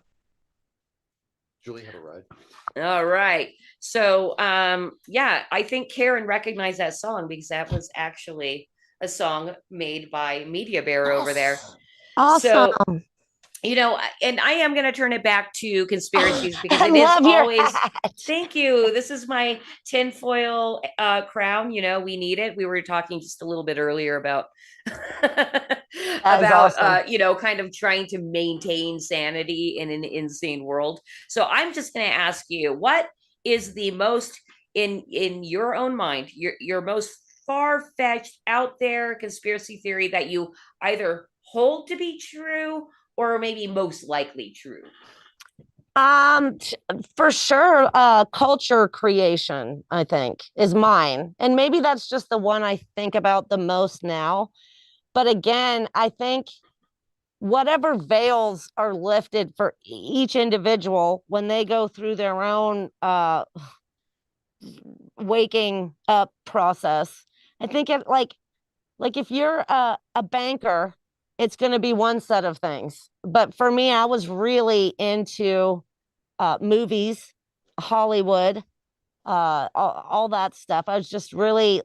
Julie had a ride. All right. So, I think Karen recognized that song because that was actually a song made by Media Bear over there. Awesome. So, and I am going to turn it back to conspiracies because it is always, thank you. This is my tinfoil crown. We need it. We were talking just a little bit earlier about, awesome. Kind of trying to maintain sanity in an insane world. So I'm just going to ask you, what is the most in your own mind, your most far-fetched out there conspiracy theory that you either hold to be true or maybe most likely true? For sure, culture creation, I think, is mine. And maybe that's just the one I think about the most now. But again, I think whatever veils are lifted for each individual when they go through their own waking up process, I think it like Like if you're a banker, it's going to be one set of things. But for me, I was really into movies, Hollywood, all that stuff. I was just really,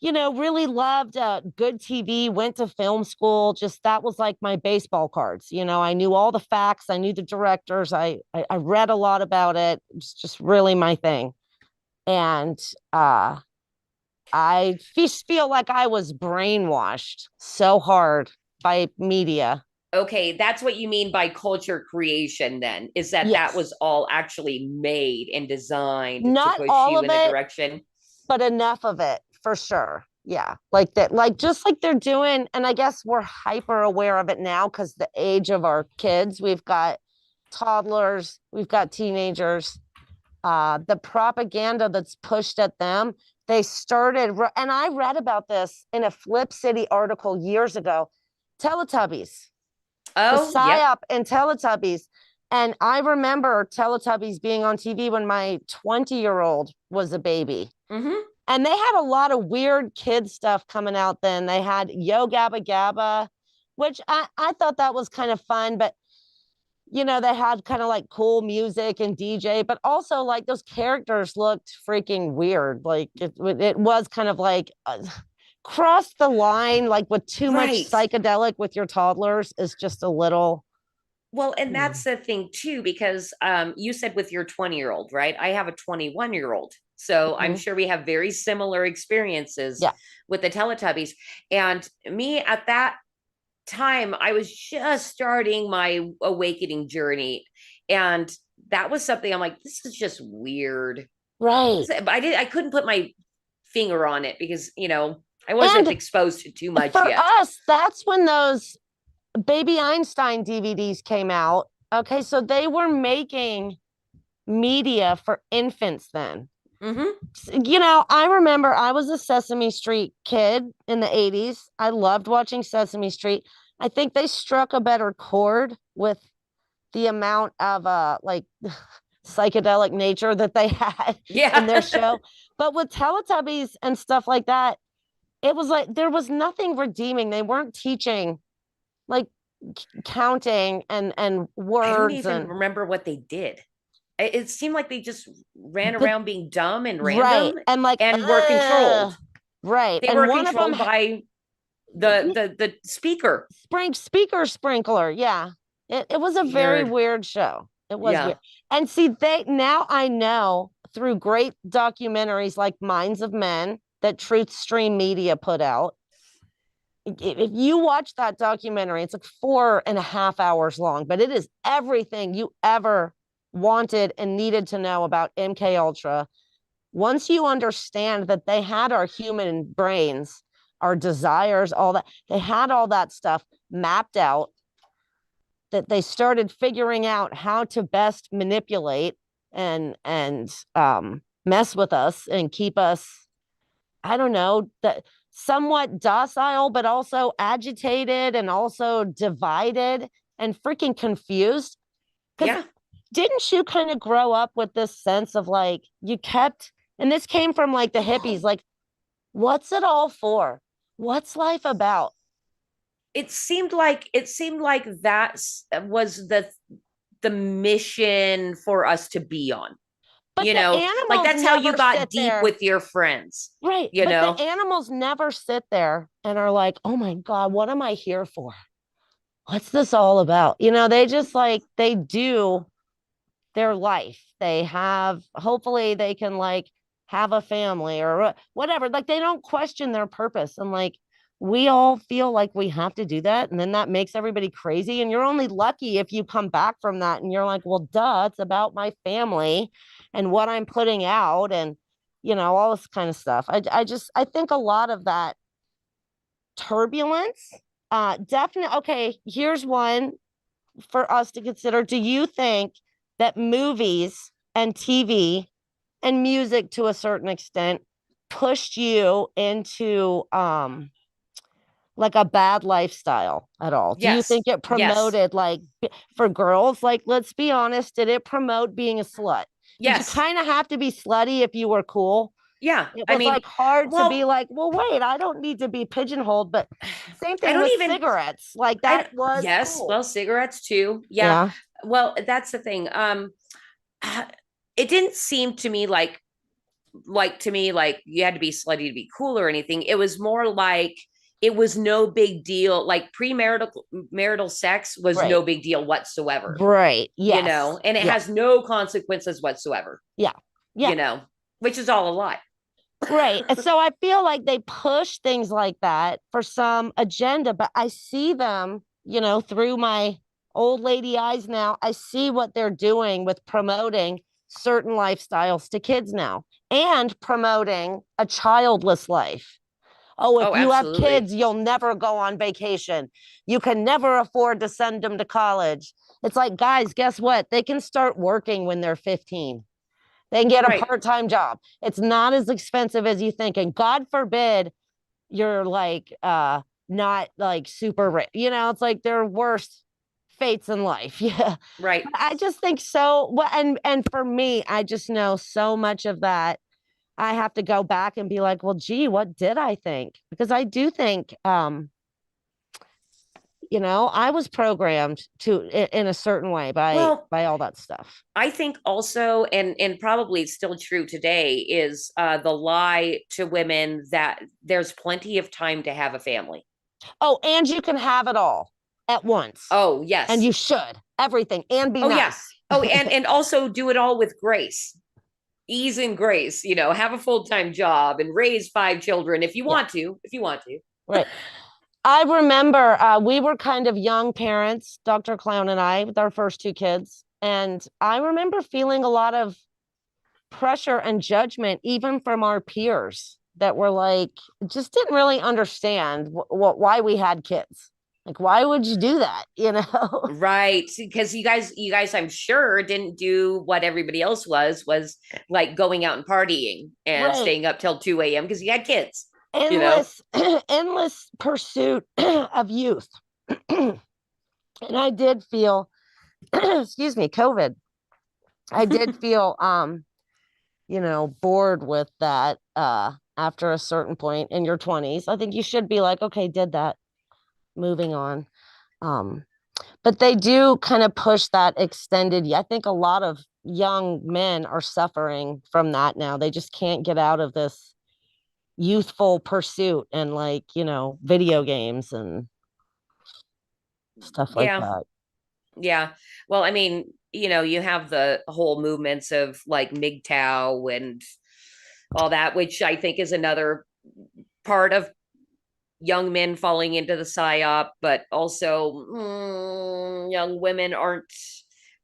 really loved good TV, went to film school. Just that was like my baseball cards. I knew all the facts. I knew the directors. I read a lot about it. It's just really my thing. And I feel like I was brainwashed so hard by media. Okay, that's what you mean by culture creation then, is that that was all actually made and designed Not to push all you of in a it, direction? But enough of it for sure. Yeah, like that, like just like they're doing, and I guess we're hyper aware of it now because the age of our kids, we've got toddlers, we've got teenagers, the propaganda that's pushed at them. They started, and I read about this in a Flip City article years ago, Teletubbies. Oh, the psyop and Teletubbies. And I remember Teletubbies being on TV when my 20-year-old was a baby. Mm-hmm. And they had a lot of weird kid stuff coming out then. They had Yo Gabba Gabba, which I thought that was kind of fun, but they had kind of like cool music and DJ, but also like those characters looked freaking weird. Like it was kind of like cross the line, like with too much psychedelic with your toddlers is just a little. Well, and that's the thing too, because you said with your 20-year-old, right? I have a 21-year-old. So I'm sure we have very similar experiences with the Teletubbies. And me at that time, I was just starting my awakening journey. And that was something I'm like, this is just weird. Right. I couldn't put my finger on it because, I wasn't exposed to too much for yet. us, that's when those Baby Einstein DVDs came out. Okay, so they were making media for infants then. Mm-hmm. I remember I was a Sesame Street kid in the 80s. I loved watching Sesame Street. I think they struck a better chord with the amount of psychedelic nature that they had in their show. But with Teletubbies and stuff like that, it was like there was nothing redeeming. They weren't teaching like counting and words. I don't even remember what they did. It seemed like they just ran around being dumb and random, and were controlled. Right, they were controlled by the speaker sprinkler. Yeah, it was a very weird show. It was weird. And see, now I know through great documentaries like Minds of Men that Truth Stream Media put out. If you watch that documentary, it's like 4.5 hours long, but it is everything you ever wanted and needed to know about MK Ultra. Once you understand that they had our human brains, our desires, all that, they had all that stuff mapped out, that they started figuring out how to best manipulate and mess with us and keep us, I don't know, that somewhat docile, but also agitated and also divided and freaking confused. Yeah. Didn't you kind of grow up with this sense of like, and this came from like the hippies, like, what's it all for? What's life about? It seemed like that was the mission for us to be on. But like that's how you got deep with your friends. Right. But the animals never sit there and are like, oh my God, what am I here for? What's this all about? They just like, they do their life. They have, hopefully they can like have a family or whatever. Like they don't question their purpose. And like, we all feel like we have to do that. And then that makes everybody crazy. And you're only lucky if you come back from that and you're like, well, duh, it's about my family and what I'm putting out and, all this kind of stuff. I think a lot of that turbulence, definitely. Okay, here's one for us to consider. Do you think that movies and TV and music to a certain extent pushed you into like a bad lifestyle at all? Do you think it promoted like for girls, like let's be honest, did it promote being a slut? Yes. Did you kind of have to be slutty if you were cool? Yeah. It was like hard to be like, well, wait, I don't need to be pigeonholed. But same thing with cigarettes. Like that was cool. Well, cigarettes too. Yeah. Well, that's the thing. It didn't seem to me like you had to be slutty to be cool or anything. It was more like it was no big deal. Like marital sex was no big deal whatsoever. Right. Yes. You know, and it has no consequences whatsoever. Yeah. Yeah. You know, which is all a lie. Right. And so I feel like they push things like that for some agenda, but I see them, you know, through my old lady eyes now. I see what they're doing with promoting certain lifestyles to kids now and promoting a childless life. Oh, if you have kids, you'll never go on vacation. You can never afford to send them to college. It's like, guys, guess what? They can start working when they're 15. They can get a part-time job. It's not as expensive as you think. And God forbid you're like not like super rich. You know, it's like there are worse fates in life. Yeah. Right. But I just think so. Well, and for me, I just know so much of that. I have to go back and be like, well, gee, what did I think? Because I do think you know, I was programmed in a certain way by all that stuff. I think also, and probably it's still true today, is the lie to women that there's plenty of time to have a family. Oh, and you can have it all at once. Oh, yes. And you should. Everything. And be nice. Yes. Oh, and also do it all with grace. Ease and grace, you know, have a full-time job and raise 5 children if you want to. Right. I remember we were kind of young parents, Dr. Clown and I, with our first 2 kids. And I remember feeling a lot of pressure and judgment, even from our peers that were like, just didn't really understand why we had kids. Like, why would you do that? You know? Right. Because you guys, I'm sure didn't do what everybody else was like going out and partying and staying up till 2 a.m. because you had kids. Endless, endless pursuit of youth. And I did feel, excuse me, COVID. I did feel, you know, bored with that after a certain point in your 20s. I think you should be like, okay, did that, moving on. But they do kind of push that extended. I think a lot of young men are suffering from that now. They just can't get out of this youthful pursuit and, like, you know, video games and stuff like that. Yeah. Well, I mean, you know, you have the whole movements of like MGTOW and all that, which I think is another part of young men falling into the psyop, but also young women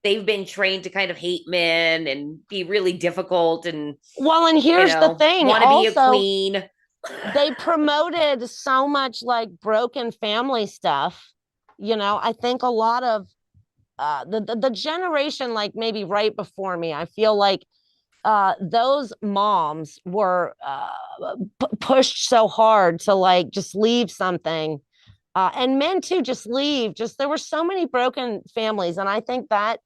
they've been trained to kind of hate men and be really difficult and and here's the thing, want to be a queen. They promoted so much like broken family stuff. You know, I think a lot of the generation, like maybe right before me, I feel like those moms were pushed so hard to like just leave something, and men too, just leave. Just there were so many broken families, and I think that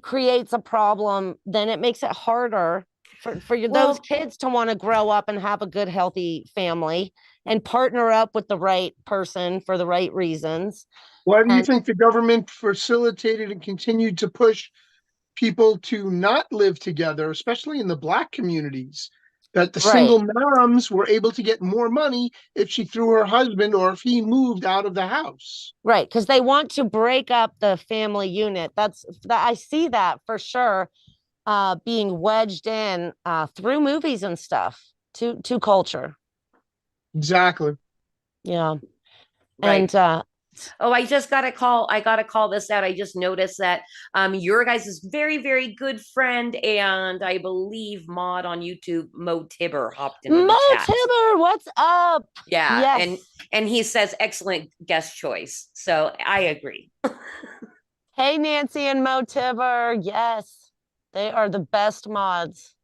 creates a problem. Then it makes it harder for those kids to want to grow up and have a good, healthy family and partner up with the right person for the right reasons. Why do you think the government facilitated and continued to push people to not live together, especially in the Black communities? That the single moms were able to get more money if she threw her husband or if he moved out of the house. Right, because they want to break up the family unit. I see that for sure being wedged in through movies and stuff to culture. Exactly. Yeah. Right. And I just got a call. I got to call this out. I just noticed that your guys' very, very good friend and I believe mod on YouTube, Mo Tibber, hopped into the chat. Tibber, what's up? Yeah. Yes. And he says excellent guest choice. So I agree. Hey, Nancy and Mo Tibber. Yes, they are the best mods.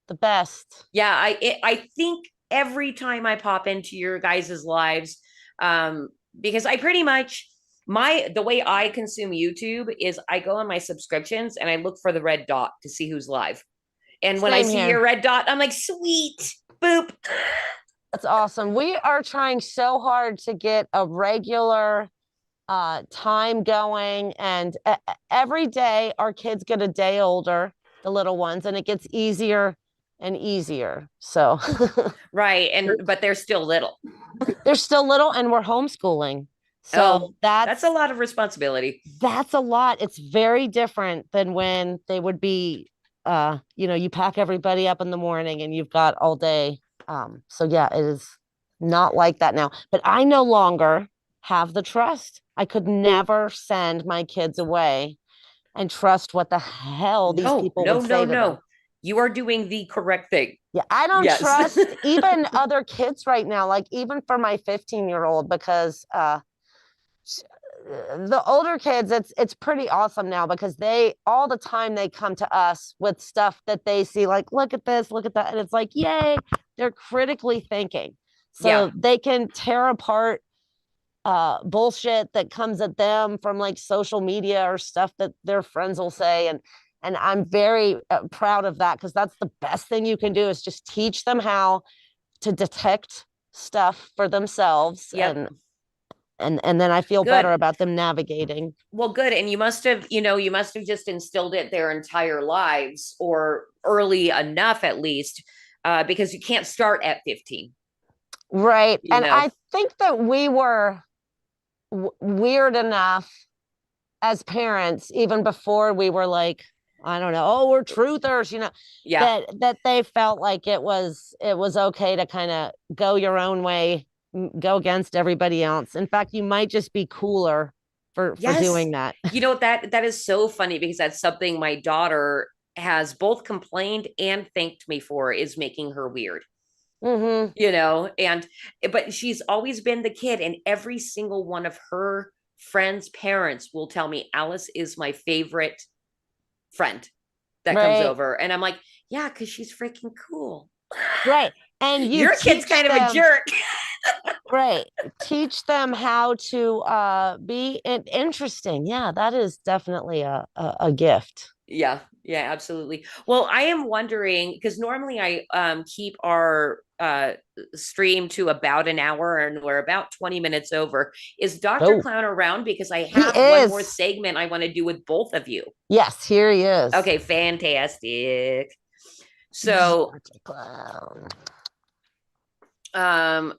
The best. Yeah, I think every time I pop into your guys' lives, because I pretty much the way I consume YouTube is I go on my subscriptions and I look for the red dot to see who's live. And when I Same see here. your red dot, I'm like, sweet, boop. That's awesome. We are trying so hard to get a regular time going, and every day our kids get a day older, the little ones, and it gets easier and easier. So right. But they're still little. They're still little, and we're homeschooling. So that's a lot of responsibility. That's a lot. It's very different than when they would be, you pack everybody up in the morning and you've got all day. So yeah, it is not like that now. But I no longer have the trust. I could never send my kids away and trust what the hell these people would say to them. You are doing the correct thing. Yeah, I don't trust even other kids right now, like even for my 15-year-old, because the older kids, it's pretty awesome now, because they all the time they come to us with stuff that they see, like, look at this, look at that, and it's like, yay, they're critically thinking, so they can tear apart bullshit that comes at them from like social media or stuff that their friends will say, and I'm very proud of that, because that's the best thing you can do, is just teach them how to detect stuff for themselves. And then I feel better about them navigating. Well, good. And you must have just instilled it their entire lives, or early enough at least, because you can't start at 15. Right. And I think that we were weird enough as parents, even before we were like, I don't know, oh, we're truthers, that they felt like it was okay to kind of go your own way, go against everybody else. In fact, you might just be cooler for doing that. That is so funny, because that's something my daughter has both complained and thanked me for, is making her weird. Mm-hmm. But she's always been the kid, and every single one of her friends' parents will tell me Alice is my favorite friend that comes over, and I'm like, yeah, because she's freaking cool. Right. And your kid's kind of a jerk. Right. Teach them how to be interesting. Yeah, that is definitely a gift. Yeah, absolutely. Well, I am wondering, because normally I keep our stream to about an hour, and we're about 20 minutes over. Is Dr. Clown around? Because I have one more segment I want to do with both of you. Yes, here he is. Okay, fantastic. So, Dr. Clown.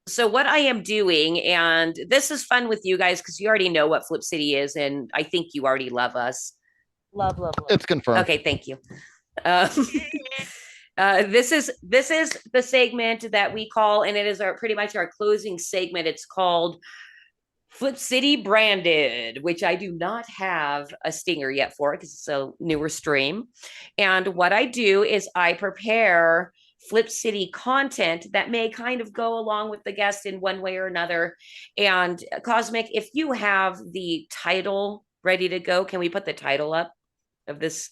So what I am doing, and this is fun with you guys, because you already know what Flip City is, and I think you already love us. Love. It's confirmed. Okay, thank you. This is the segment that we call, and it is pretty much our closing segment. It's called Flip City Branded, which I do not have a stinger yet for, because it's a newer stream. And what I do is I prepare Flip City content that may kind of go along with the guest in one way or another. And Cosmic, if you have the title ready to go, can we put the title up of this?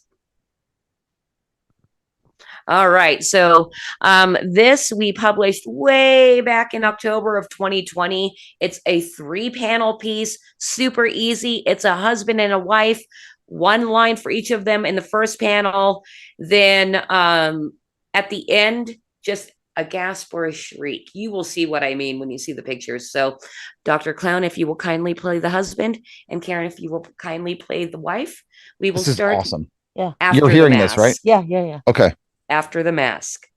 All right. So this we published way back in October of 2020. It's a 3-panel piece, super easy. It's a husband and a wife, one line for each of them in the first panel. Then at the end, just a gasp or a shriek. You will see what I mean when you see the pictures. So Dr. Clown, if you will kindly play the husband, and Karen, if you will kindly play the wife, we will start. This is awesome. Yeah. You're hearing this, right? Yeah. Okay. After the mask.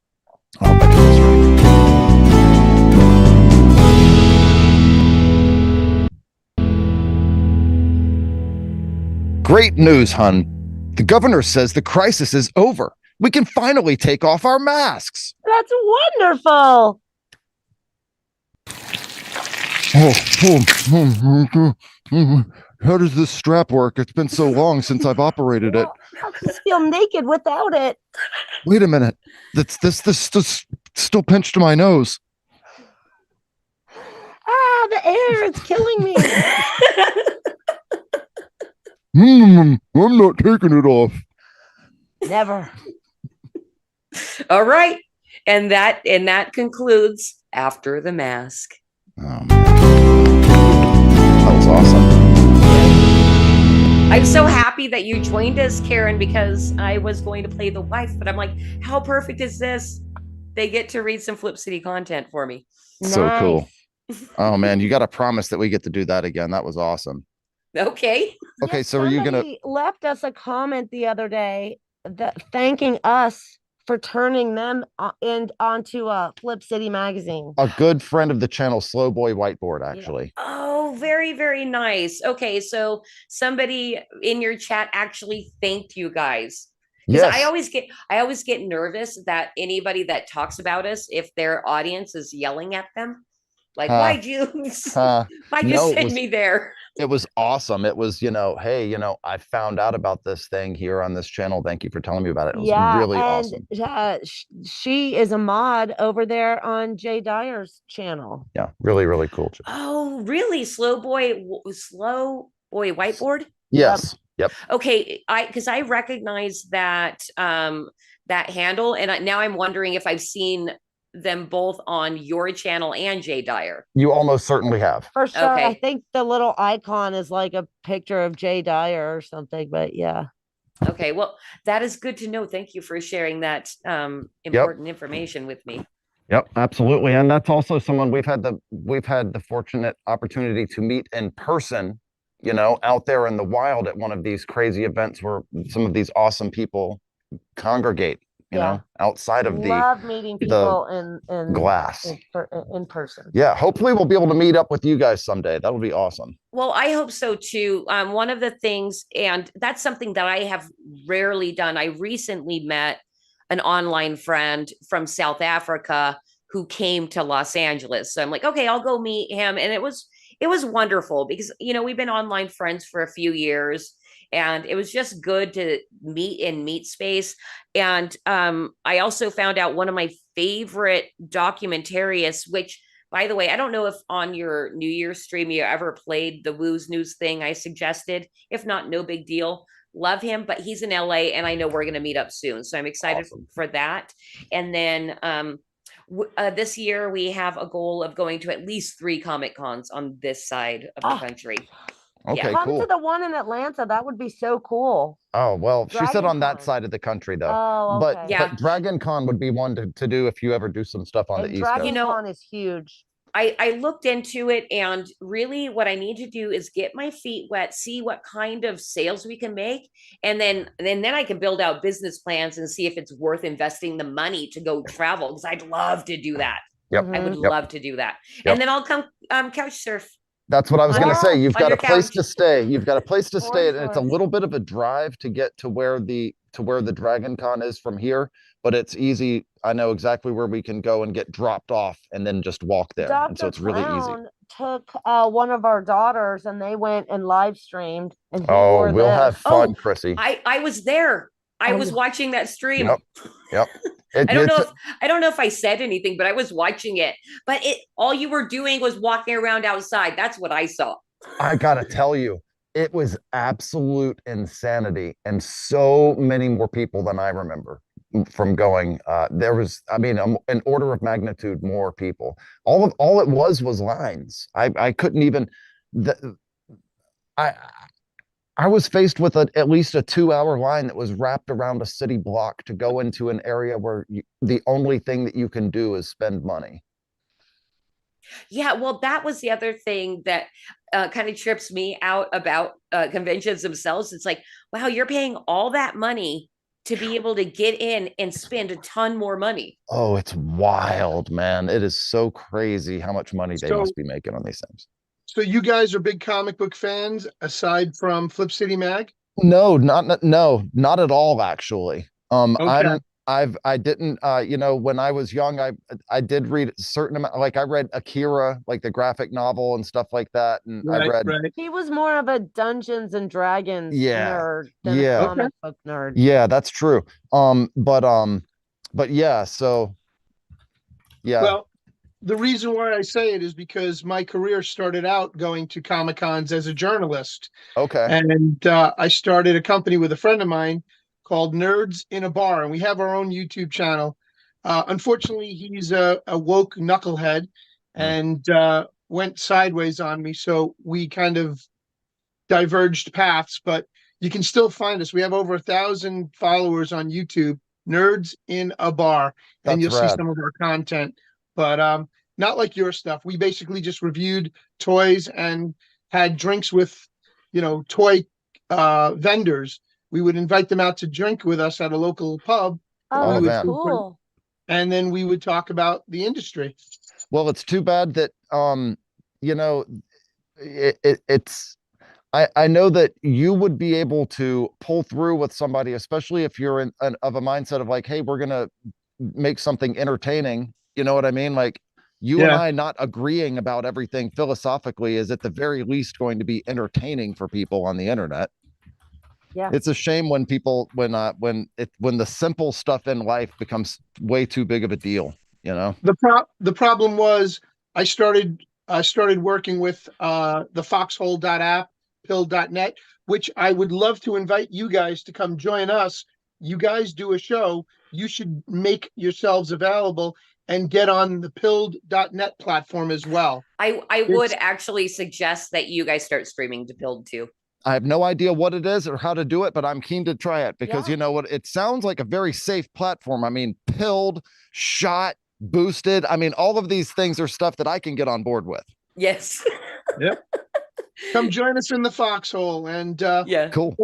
Great news, hun. The governor says the crisis is over. We can finally take off our masks. That's wonderful. How does this strap work? It's been so long since I've operated it. I just feel naked without it. Wait a minute. This still pinched to my nose. The air, it's killing me. I'm not taking it off. Never. All right. And that concludes After the Mask. Oh, man. That was awesome. I'm so happy happy that you joined us, Karen, because I was going to play the wife, but I'm like, how perfect is this? They get to read some Flip City content for me. So cool. Oh man, you got to promise that we get to do that again. That was awesome. Okay. Okay, so are you gonna left us a comment the other day that thanking us for turning them onto Flip City magazine. A good friend of the channel, Slow Boy Whiteboard, actually. Yeah. Oh, very, very nice. Okay, so somebody in your chat actually thanked you guys. Because I always get nervous that anybody that talks about us, if their audience is yelling at them, like, why'd you send me there? It was awesome. It was, hey, I found out about this thing here on this channel. Thank you for telling me about it. It was really awesome. She is a mod over there on Jay Dyer's channel. Yeah, really, really cool. Oh, really? Slow boy whiteboard? Yes. Yep. Okay, because I recognize that that handle, and now I'm wondering if I've seen them both on your channel and Jay Dyer. You almost certainly have. For sure. Okay. I think the little icon is like a picture of Jay Dyer or something, but yeah. Okay, well, that is good to know. Thank you for sharing that important information with me. Yep, absolutely. And that's also someone we've had the fortunate opportunity to meet in person, out there in the wild at one of these crazy events where some of these awesome people congregate. Outside of love meeting people in glass in person. Yeah, hopefully we'll be able to meet up with you guys someday. That'll be awesome. Well, I hope so too. One of the things, and that's something that I have rarely done. I recently met an online friend from South Africa who came to Los Angeles. So I'm like, okay, I'll go meet him. And it was wonderful because, we've been online friends for a few years. And it was just good to meet in meet space. And I also found out one of my favorite documentarists, which, by the way, I don't know if on your New Year's stream you ever played the Woo's News thing I suggested. If not, no big deal. Love him, but he's in LA and I know we're going to meet up soon. So I'm excited for that. And then this year we have a goal of going to at least 3 Comic Cons on this side of the country. Okay, Come to the one in Atlanta. That would be so cool. Oh, well, she said on that side of the country, though. Oh, okay. But Dragon Con would be one to do if you ever do some stuff on the East Coast. Dragon Con is huge. I looked into it, and really what I need to do is get my feet wet, see what kind of sales we can make, and then I can build out business plans and see if it's worth investing the money to go travel, because I'd love to do that. Yep. I would love to do that. Yep. And then I'll come couch surf. That's what I was going to say. You've got a place to stay. You've got a place to stay, and it's a little bit of a drive to get to where the Dragon Con is from here, but it's easy. I know exactly where we can go and get dropped off and then just walk there. And so it's really easy. Took one of our daughters and they went and live streamed. And we'll have fun, Chrissy. I was there. I was watching that stream. Yep. I don't know if I said anything, but I was watching it. But all you were doing was walking around outside. That's what I saw. I gotta tell you, it was absolute insanity, and so many more people than I remember from going. There was, an order of magnitude more people. All it was lines. I couldn't even. I was faced with at least a 2-hour line that was wrapped around a city block to go into an area where the only thing that you can do is spend money. Yeah, well, that was the other thing that kind of trips me out about conventions themselves. It's like, wow, you're paying all that money to be able to get in and spend a ton more money. Oh, it's wild, man. It is so crazy how much money they must be making on these things. So you guys are big comic book fans aside from Flip City Mag? No, not at all, actually. Okay. I didn't, when I was young, I did read a certain amount, like I read Akira, like the graphic novel and stuff like that. And He was more of a Dungeons and Dragons nerd than a comic book nerd. Yeah, that's true. But yeah, so yeah. Well, the reason why I say it is because my career started out going to Comic Cons as a journalist. Okay. And I started a company with a friend of mine called Nerds in a Bar, and we have our own YouTube channel. Unfortunately, he's a woke knucklehead and went sideways on me, so we kind of diverged paths. But you can still find us. We have over 1,000 followers on YouTube, Nerds in a Bar, and That's you'll see rad. some of our content. But not like your stuff. We basically just reviewed toys and had drinks with, toy vendors. We would invite them out to drink with us at a local pub. Oh, that's cool. And then we would talk about the industry. Well, it's too bad that it's I know that you would be able to pull through with somebody, especially if you're of a mindset of like, hey, we're gonna make something entertaining. You know what I mean? Like you and I not agreeing about everything philosophically is at the very least going to be entertaining for people on the internet. Yeah. It's a shame when people when the simple stuff in life becomes way too big of a deal, The problem was I started working with the foxhole.app, pill.net, which I would love to invite you guys to come join us. You guys do a show. You should make yourselves available and get on the pilled.net platform as well. I would actually suggest that you guys start streaming to Pilled too. I have no idea what it is or how to do it, but I'm keen to try it because you know what? It sounds like a very safe platform. I mean, pilled, shot, boosted. I mean, all of these things are stuff that I can get on board with. Yes. Yep. Come join us in the foxhole, and cool.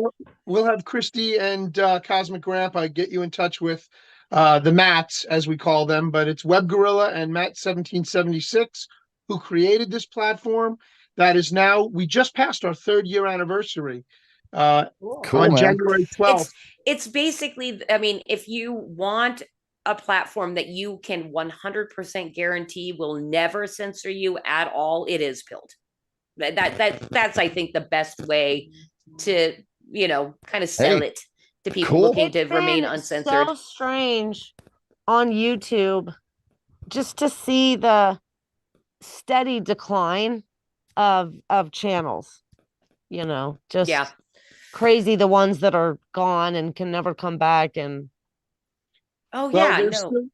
We'll have Christy and Cosmic Grandpa get you in touch with the Mats, as we call them, but it's Web Gorilla and Matt 1776 who created this platform. That is now, we just passed our 3rd year anniversary on January 12th. It's basically, I mean, if you want a platform that you can 100% guarantee will never censor you at all, it is Pilled. That's I think the best way to kind of sell it to people looking to remain uncensored. So strange on YouTube just to see the steady decline of channels, just crazy, the ones that are gone and can never come back. And there's still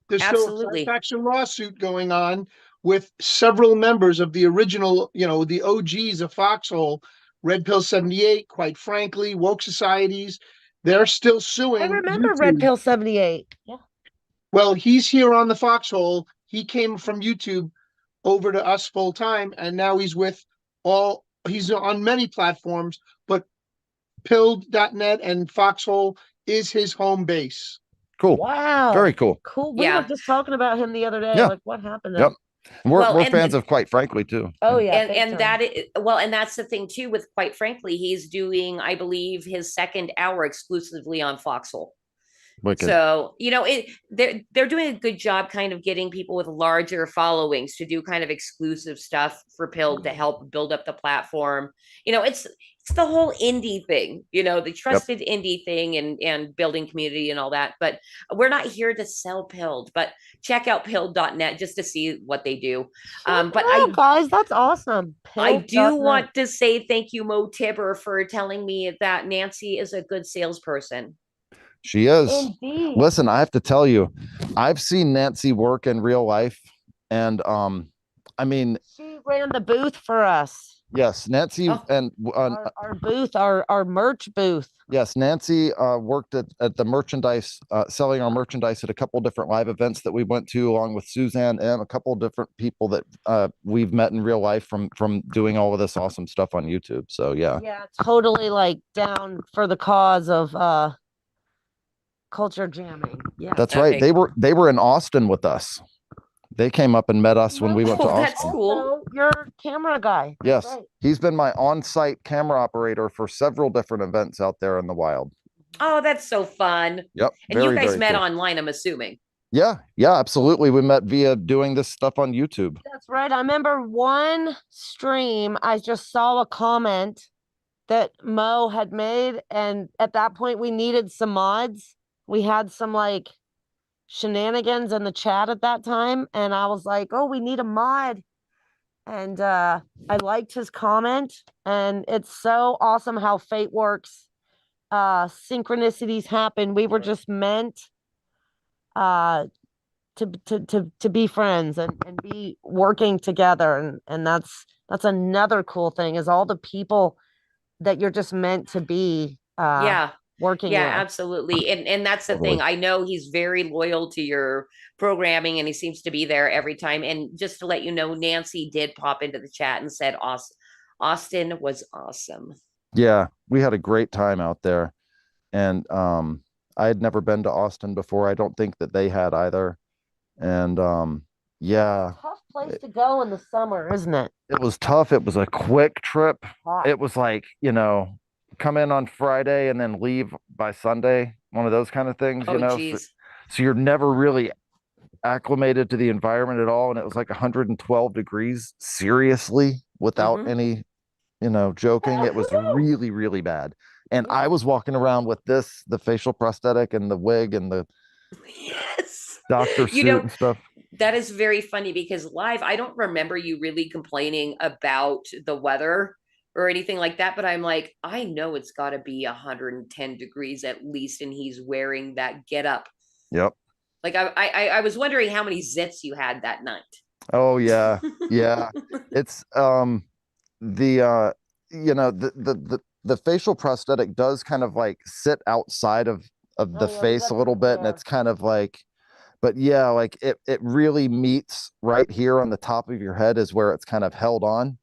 a class action lawsuit going on with several members of the original, the OGs of Foxhole, Red Pill 78, quite frankly, woke societies. They're still suing. I remember YouTube. Red Pill 78. Yeah. Well, he's here on the Foxhole. He came from YouTube over to us full time, and now he's he's on many platforms, but pilled.net and Foxhole is his home base. Cool. Wow. Very cool. Cool. We were just talking about him the other day. Yeah. Like, what happened? Yep. We're fans of Quite Frankly too. Oh yeah. And that is, and that's the thing too with Quite Frankly, he's doing, I believe, his 2nd hour exclusively on Foxhole. Wicked. So, they're doing a good job kind of getting people with larger followings to do kind of exclusive stuff for Pilled to help build up the platform. It's the whole indie thing, the trusted indie thing and building community and all that. But we're not here to sell Pilled, but check out pilled.net just to see what they do. Guys, that's awesome. I do want to say thank you, Mo Tibber, for telling me that Nancy is a good salesperson. She is. Indeed. Listen, I have to tell you, I've seen Nancy work in real life, and I mean, she ran the booth for us. Yes, Nancy and our booth, our merch booth. Yes, Nancy worked at the merchandise, selling our merchandise at a couple different live events that we went to, along with Suzanne M, a couple different people that we've met in real life from doing all of this awesome stuff on YouTube. So yeah, totally like down for the cause of culture jamming. Yeah, that's right. They were in Austin with us. They came up and met us when we went to Austin. That's cool. You're a camera guy. Yes, right. He's been my on-site camera operator for several different events out there in the wild. Oh, that's so fun. Yep. And you guys met online, I'm assuming. Yeah, absolutely. We met via doing this stuff on YouTube. That's right. I remember one stream, I just saw a comment that Mo had made, and at that point we needed some mods. We had some like shenanigans in the chat at that time, and I was like, oh, we need a mod. And I liked his comment, and it's so awesome how fate works. Synchronicities happen. We were just meant to be friends and be working together, and that's another cool thing is all the people that you're just meant to be working yeah, with. absolutely. And that's the thing. I know he's very loyal to your programming and he seems to be there every time. And just to let you know, Nancy did pop into the chat and said Austin was awesome. Yeah, we had a great time out there. And I had never been to Austin before. I don't think that they had either. And yeah. Tough place to go in the summer, isn't it? It was tough. It was a quick trip. Hot. It was like, come in on Friday and then leave by Sunday, one of those kind of things, so you're never really acclimated to the environment at all. And it was like 112 degrees, seriously, without any, joking. It was really, really bad. And I was walking around with the facial prosthetic and the wig and the doctor suit and stuff. That is very funny because live, I don't remember you really complaining about the weather or anything like that, but I'm like, I know it's got to be 110 degrees at least, and he's wearing that get up. Yep. Like I was wondering how many zits you had that night. Oh yeah, yeah. It's the facial prosthetic does kind of like sit outside of the face a little bit, and it's kind of like, but yeah, like it really meets right here on the top of your head is where it's kind of held on,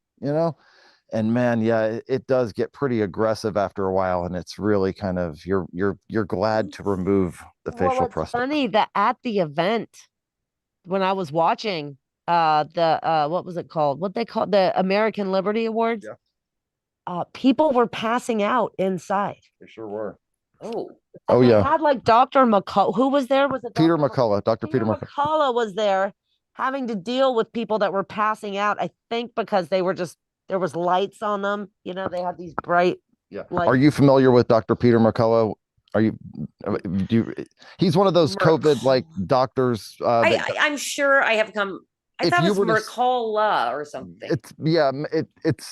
and man, yeah, it does get pretty aggressive after a while, and it's really kind of you're glad to remove the facial prosthetic. It's funny that at the event when I was watching what was it called? What they called the American Liberty Awards? Yeah. People were passing out inside. They sure were. Oh yeah. Had like Dr. McCullough. Who was there? Was it Peter McCullough? Dr. Peter McCullough. McCullough was there having to deal with people that were passing out. I think because there was lights on them. They had these bright lights. Are you familiar with Dr. Peter McCullough? He's one of those COVID like doctors. I'm sure I have come. I thought it was Mercola or something. It's.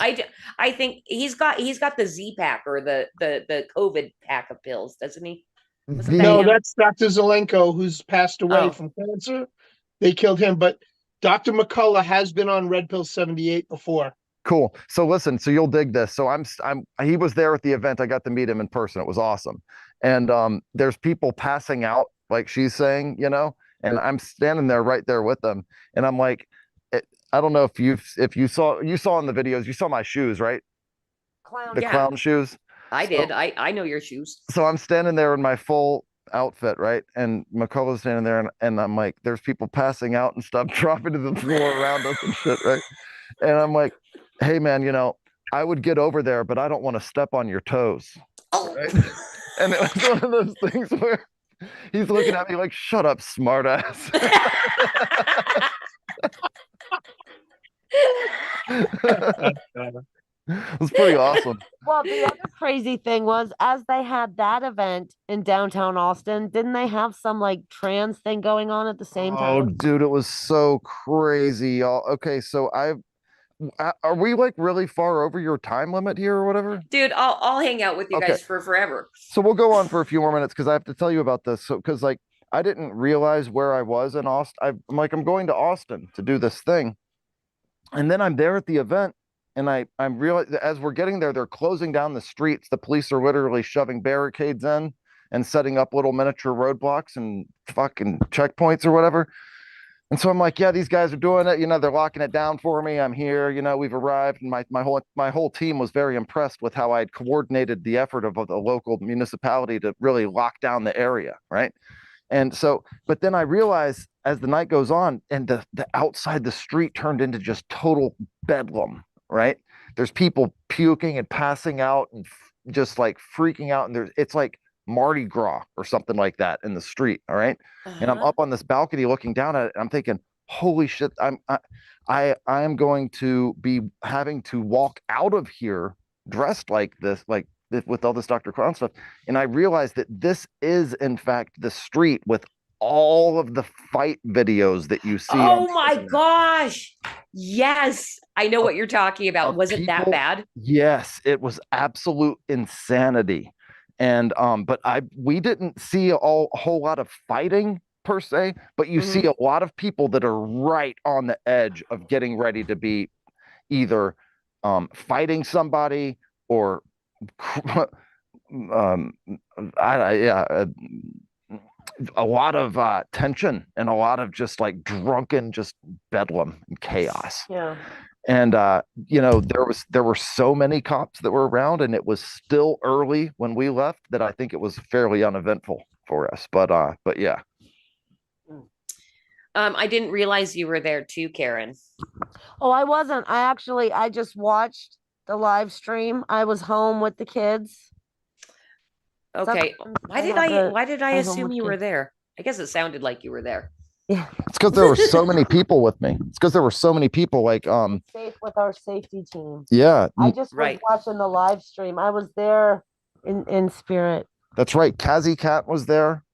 I think he's got the Z pack or the COVID pack of pills, doesn't he? No, that's Dr. Zelenko, who's passed away from cancer. They killed him, but Dr. McCullough has been on Red Pill 78 before. Cool. So listen, so you'll dig this. So he was there at the event. I got to meet him in person. It was awesome. And there's people passing out, like she's saying, and I'm standing there right there with them. And I'm like, I don't know if you saw in the videos, you saw my shoes, right? Clown shoes. I did. I know your shoes. So I'm standing there in my full outfit, right? And McCullough's standing there and I'm like, there's people passing out and stuff, dropping to the floor around us and shit, right? And I'm like, hey man, I would get over there, but I don't want to step on your toes. Right? And it was one of those things where he's looking at me like, shut up, smartass. It was pretty awesome. Well, the other crazy thing was, as they had that event in downtown Austin, didn't they have some like trans thing going on at the same time? Oh, dude, it was so crazy. Okay, so are we like really far over your time limit here or whatever? Dude, I'll hang out with you guys for forever. So we'll go on for a few more minutes because I have to tell you about this. So because like I didn't realize where I was in Austin. I'm going to Austin to do this thing, and then I'm there at the event, and I'm realizing as we're getting there, they're closing down the streets. The police are literally shoving barricades in and setting up little miniature roadblocks and fucking checkpoints or whatever. And so I'm like, yeah, these guys are doing it. They're locking it down for me. I'm here. We've arrived. And my whole team was very impressed with how I'd coordinated the effort of the local municipality to really lock down the area, right? And so, but then I realized as the night goes on, and the outside the street turned into just total bedlam, right? There's people puking and passing out and just like freaking out, and it's like Mardi Gras or something like that in the street. All right. And I'm up on this balcony looking down at it. And I'm thinking, holy shit, I am going to be having to walk out of here dressed like this, with all this Dr. Clown stuff. And I realized that this is in fact the street with all of the fight videos that you see. Oh my gosh. Yes. I know what you're talking about. Was it that bad? Yes, it was absolute insanity. And but we didn't see a whole lot of fighting per se, but you see a lot of people that are right on the edge of getting ready to be either fighting somebody or um, yeah, a lot of tension and a lot of just like drunken, just bedlam and chaos. Yeah. And there were so many cops that were around, and it was still early when we left that I think it was fairly uneventful for us. But yeah. I didn't realize you were there too, Karen. Oh, I wasn't. I just watched the live stream. I was home with the kids. Okay. Why did I assume you were there? I guess it sounded like you were there. Yeah. It's because there were so many people with me. It's because there were so many people safe with our safety team. Yeah. I just was watching the live stream. I was there in spirit. That's right. Kazi Cat was there.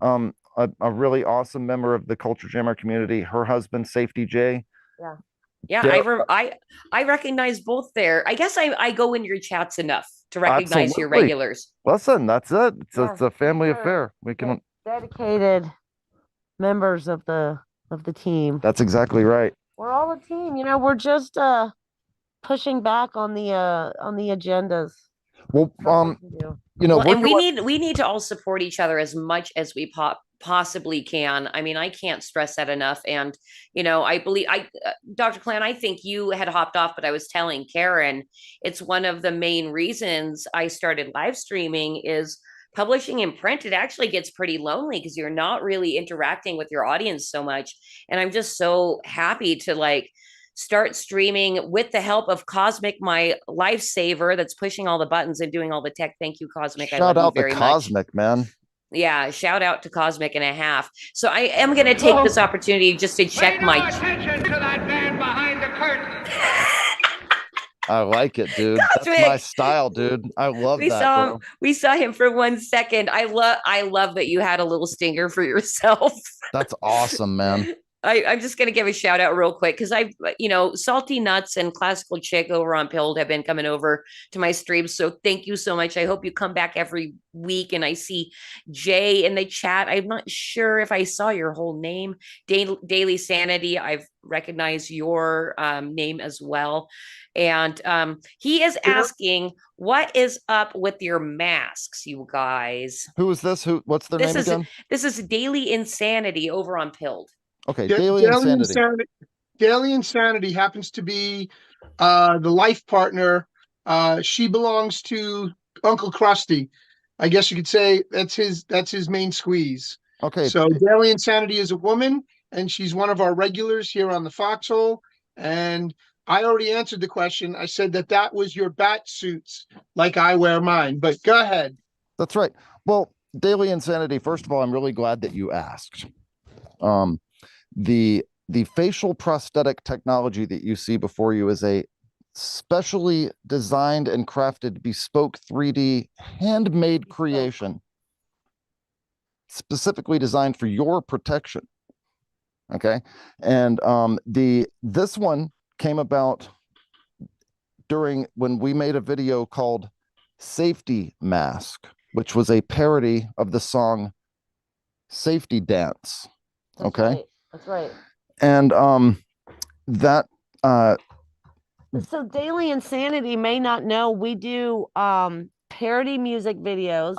A really awesome member of the Culture Jammer community. Her husband, Safety J. Yeah. Yeah, I recognize both there. I guess I go in your chats enough to recognize your regulars. Listen, that's it. It's a family affair. We can dedicated members of the team. That's exactly right. We're all a team. We're just pushing back on the agendas. Well, and we need to all support each other as much as we possibly can. I mean, I can't stress that enough. And I believe Dr. Clan, I think you had hopped off, but I was telling Karen, it's one of the main reasons I started live streaming is publishing in print. It actually gets pretty lonely because you're not really interacting with your audience so much. And I'm just so happy to start streaming with the help of Cosmic, my lifesaver that's pushing all the buttons and doing all the tech. Thank you, Cosmic. I love you very much. Cosmic, man. Yeah, shout out to Cosmic and a half. So I am going to take this opportunity just to check my attention to that man behind the curtain. I like it, dude. Cosmic. That's my style, dude. I love that. We saw him for 1 second. I love that you had a little stinger for yourself. That's awesome, man. I'm just going to give a shout out real quick because Salty Nuts and Classical Chick over on Pilled have been coming over to my streams. So thank you so much. I hope you come back every week. And I see Jay in the chat. I'm not sure if I saw your whole name. Daily Sanity. I've recognized your name as well. And he is asking, what is up with your masks, you guys? Who is this? What's their name again? This is Daily Insanity over on Pilled. Okay, Daily Insanity. Daily Insanity happens to be the life partner. She belongs to Uncle Krusty. I guess you could say that's his main squeeze. Okay. So Daily Insanity is a woman, and she's one of our regulars here on the Foxhole. And I already answered the question. I said that was your bat suits, like I wear mine. But go ahead. That's right. Well, Daily Insanity. First of all, I'm really glad that you asked. The facial prosthetic technology that you see before you is a specially designed and crafted bespoke 3D handmade creation, specifically designed for your protection. Okay, and this one came about when we made a video called Safety Mask, which was a parody of the song Safety Dance. Okay. Right. That's right. And so Daily Insanity may not know we do parody music videos.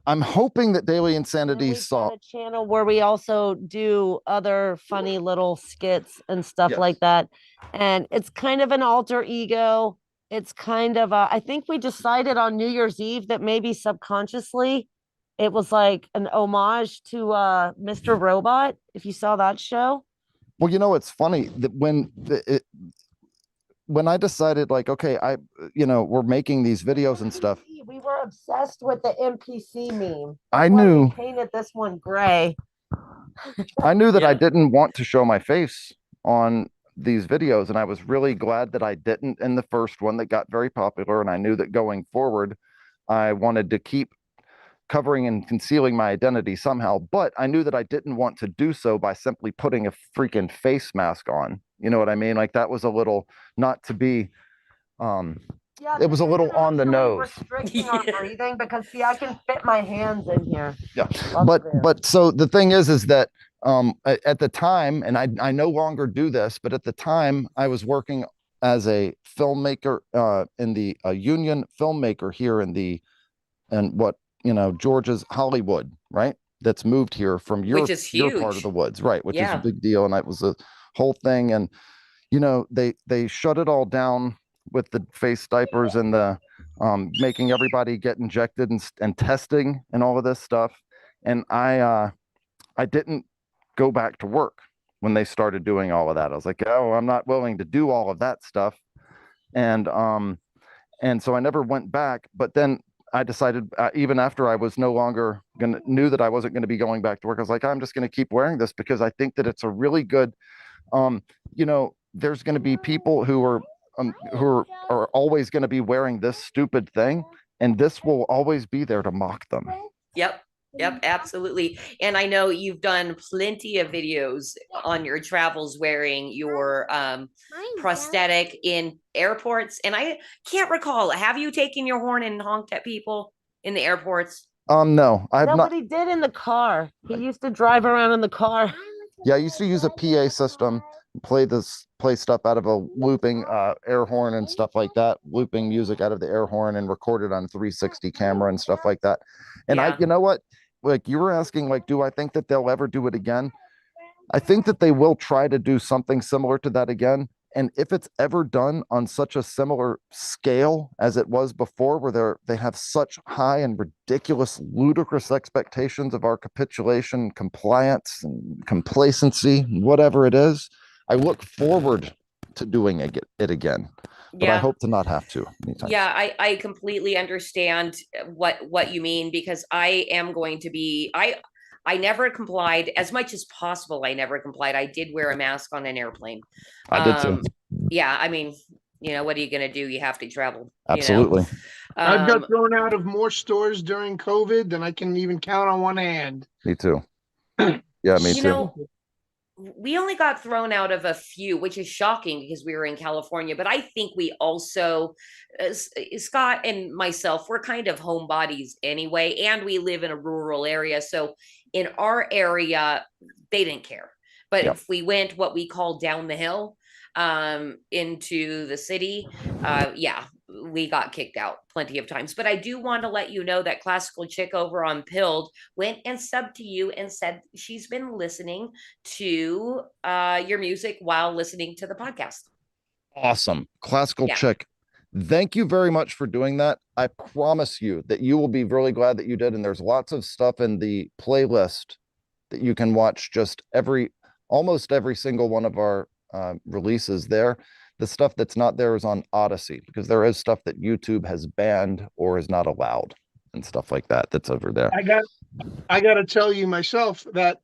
I'm hoping that Daily Insanity saw a channel where we also do other funny little skits and stuff like that. And it's kind of an alter ego. It's kind of I think we decided on New Year's Eve that maybe subconsciously it was like an homage to Mr. Robot, if you saw that show. Well, it's funny that when I decided okay, we're making these videos and stuff. We were obsessed with the NPC meme. I knew. We painted this one gray. I knew that I didn't want to show my face on these videos, and I was really glad that I didn't in the first one that got very popular. And I knew that going forward, I wanted to keep covering and concealing my identity somehow, but I knew that I didn't want to do so by simply putting a freaking face mask on. You know what I mean? That was a little not to be it was a little on the nose. Restricting our breathing because I can fit my hands in here. Yeah. But so the thing is that at the time, and I no longer do this, but at the time I was working as a filmmaker in the union filmmaker here in what Georgia's Hollywood, right? That's moved here from your which is huge. Your part of the woods, right? Which is a big deal, and that was a whole thing. And they shut it all down with the face diapers and the making everybody get injected and testing and all of this stuff. And I didn't go back to work when they started doing all of that. I was like, oh, I'm not willing to do all of that stuff. And so I never went back. But then I decided, even after I was knew that I wasn't going to be going back to work, I was like, I'm just going to keep wearing this because I think that it's a really good, there's going to be people who are always going to be wearing this stupid thing, and this will always be there to mock them. Yep, absolutely. And I know you've done plenty of videos on your travels wearing your prosthetic in airports. And I can't recall, have you taken your horn and honked at people in the airports? No, I've not. Nobody did in the car. He used to drive around in the car. Yeah, I used to use a PA system, play stuff out of a looping air horn and stuff like that, looping music out of the air horn and record it on 360 camera and stuff like that. And you know what? Like you were asking, like, do I think that they'll ever do it again? I think that they will try to do something similar to that again. And if it's ever done on such a similar scale as it was before, where they have such high and ridiculous, ludicrous expectations of our capitulation, compliance, and complacency, whatever it is, I look forward to doing it again. But I hope to not have to. Yeah, I completely understand what you mean, because I am going to be, I never complied as much as possible. I never complied. I did wear a mask on an airplane. I did too. Yeah, I mean, what are you going to do? You have to travel. Absolutely. I've got thrown out of more stores during COVID than I can even count on one hand. Me too. Yeah, me too. We only got thrown out of a few, which is shocking because we were in California. But I think we also, Scott and myself, we're kind of homebodies anyway, and we live in a rural area. So in our area, they didn't care. But if we went what we call down the hill into the city, we got kicked out plenty of times. But I do want to let you know that Classical Chick over on Pilled went and subbed to you and said she's been listening to your music while listening to the podcast. Awesome. Classical Chick, thank you very much for doing that. I promise you that you will be really glad that you did. And there's lots of stuff in the playlist that you can watch, just almost every single one of our releases there. The stuff that's not there is on Odyssey, because there is stuff that YouTube has banned or is not allowed and stuff like that that's over there. I got to tell you myself that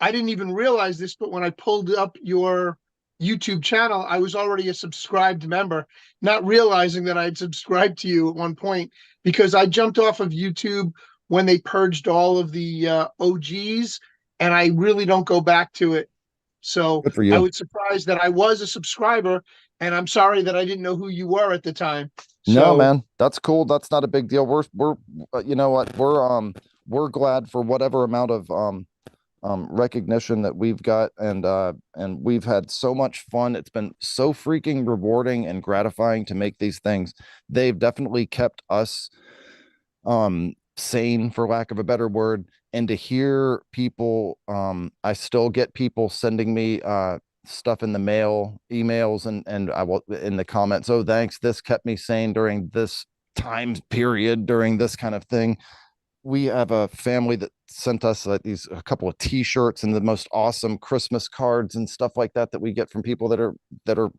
I didn't even realize this, but when I pulled up your YouTube channel, I was already a subscribed member, not realizing that I'd subscribed to you at one point, because I jumped off of YouTube when they purged all of the OGs, and I really don't go back to it. So I was surprised that I was a subscriber, and I'm sorry that I didn't know who you were at the time. No, man, that's cool. That's not a big deal. We're you know what? We're glad for whatever amount of recognition that we've got, and we've had so much fun. It's been so freaking rewarding and gratifying to make these things. They've definitely kept us sane, for lack of a better word. And to hear people, I still get people sending me stuff in the mail, emails, and I will in the comments. Oh, thanks. This kept me sane during this time period, during this kind of thing. We have a family that sent us a couple of T-shirts and the most awesome Christmas cards and stuff like that we get from people that are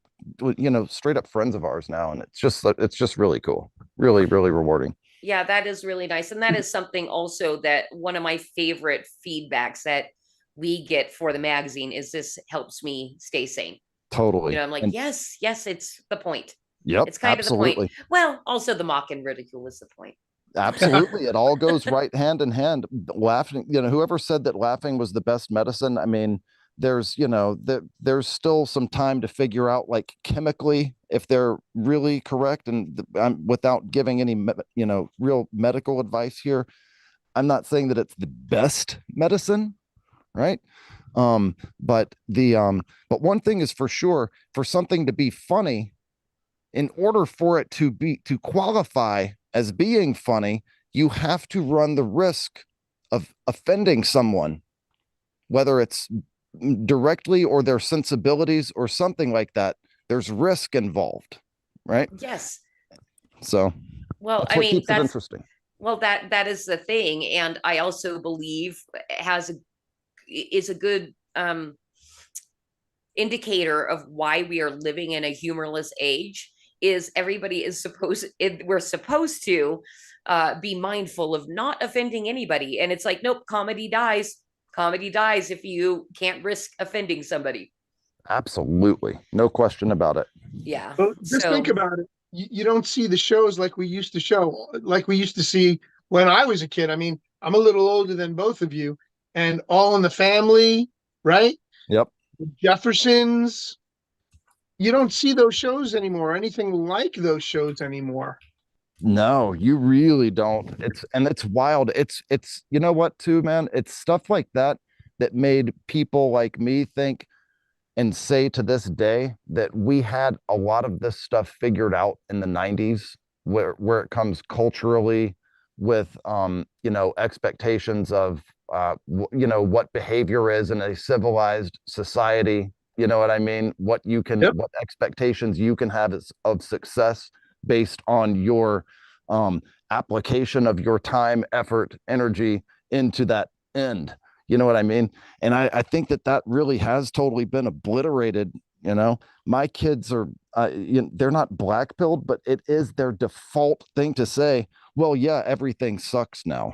straight up friends of ours now, and it's just really cool, really, really rewarding. Yeah, that is really nice. And that is something also that one of my favorite feedbacks that we get for the magazine is this helps me stay sane. Totally. I'm like, yes, it's the point. Yep. It's kind absolutely. of the point. Well, also the mock and ridicule is the point. Absolutely. It all goes right hand in hand. Laughing, whoever said that laughing was the best medicine. I mean, there's still some time to figure out, like, chemically, if they're really correct, and without giving any real medical advice here, I'm not saying that it's the best medicine, right? But one thing is for sure, for something to be funny, in order for it to qualify as being funny, you have to run the risk of offending someone, whether it's directly or their sensibilities or something like that. There's risk involved, right? Yes. So, well, that's what keeps it interesting. Well, that is the thing, and I also believe is a good indicator of why we are living in a humorless age. Is everybody is we're supposed to be mindful of not offending anybody, and it's like, nope, comedy dies if you can't risk offending somebody. Absolutely, no question about it. Yeah. Well, just think about it. You don't see the shows like we used to see when I was a kid. I mean, I'm a little older than both of you, and All in the Family, right? Yep. The Jeffersons. You don't see those shows anymore, anything like those shows anymore. No, you really don't. It's wild. It's you know what too, man? It's stuff like that made people like me think and say to this day that we had a lot of this stuff figured out in the 90s, where it comes culturally with expectations of what behavior is in a civilized society. You know what I mean? What expectations you can have of success based on your application of your time, effort, energy into that end. You know what I mean? And I think that really has totally been obliterated. My kids are, they're not black-pilled, but it is their default thing to say, well, yeah, everything sucks now.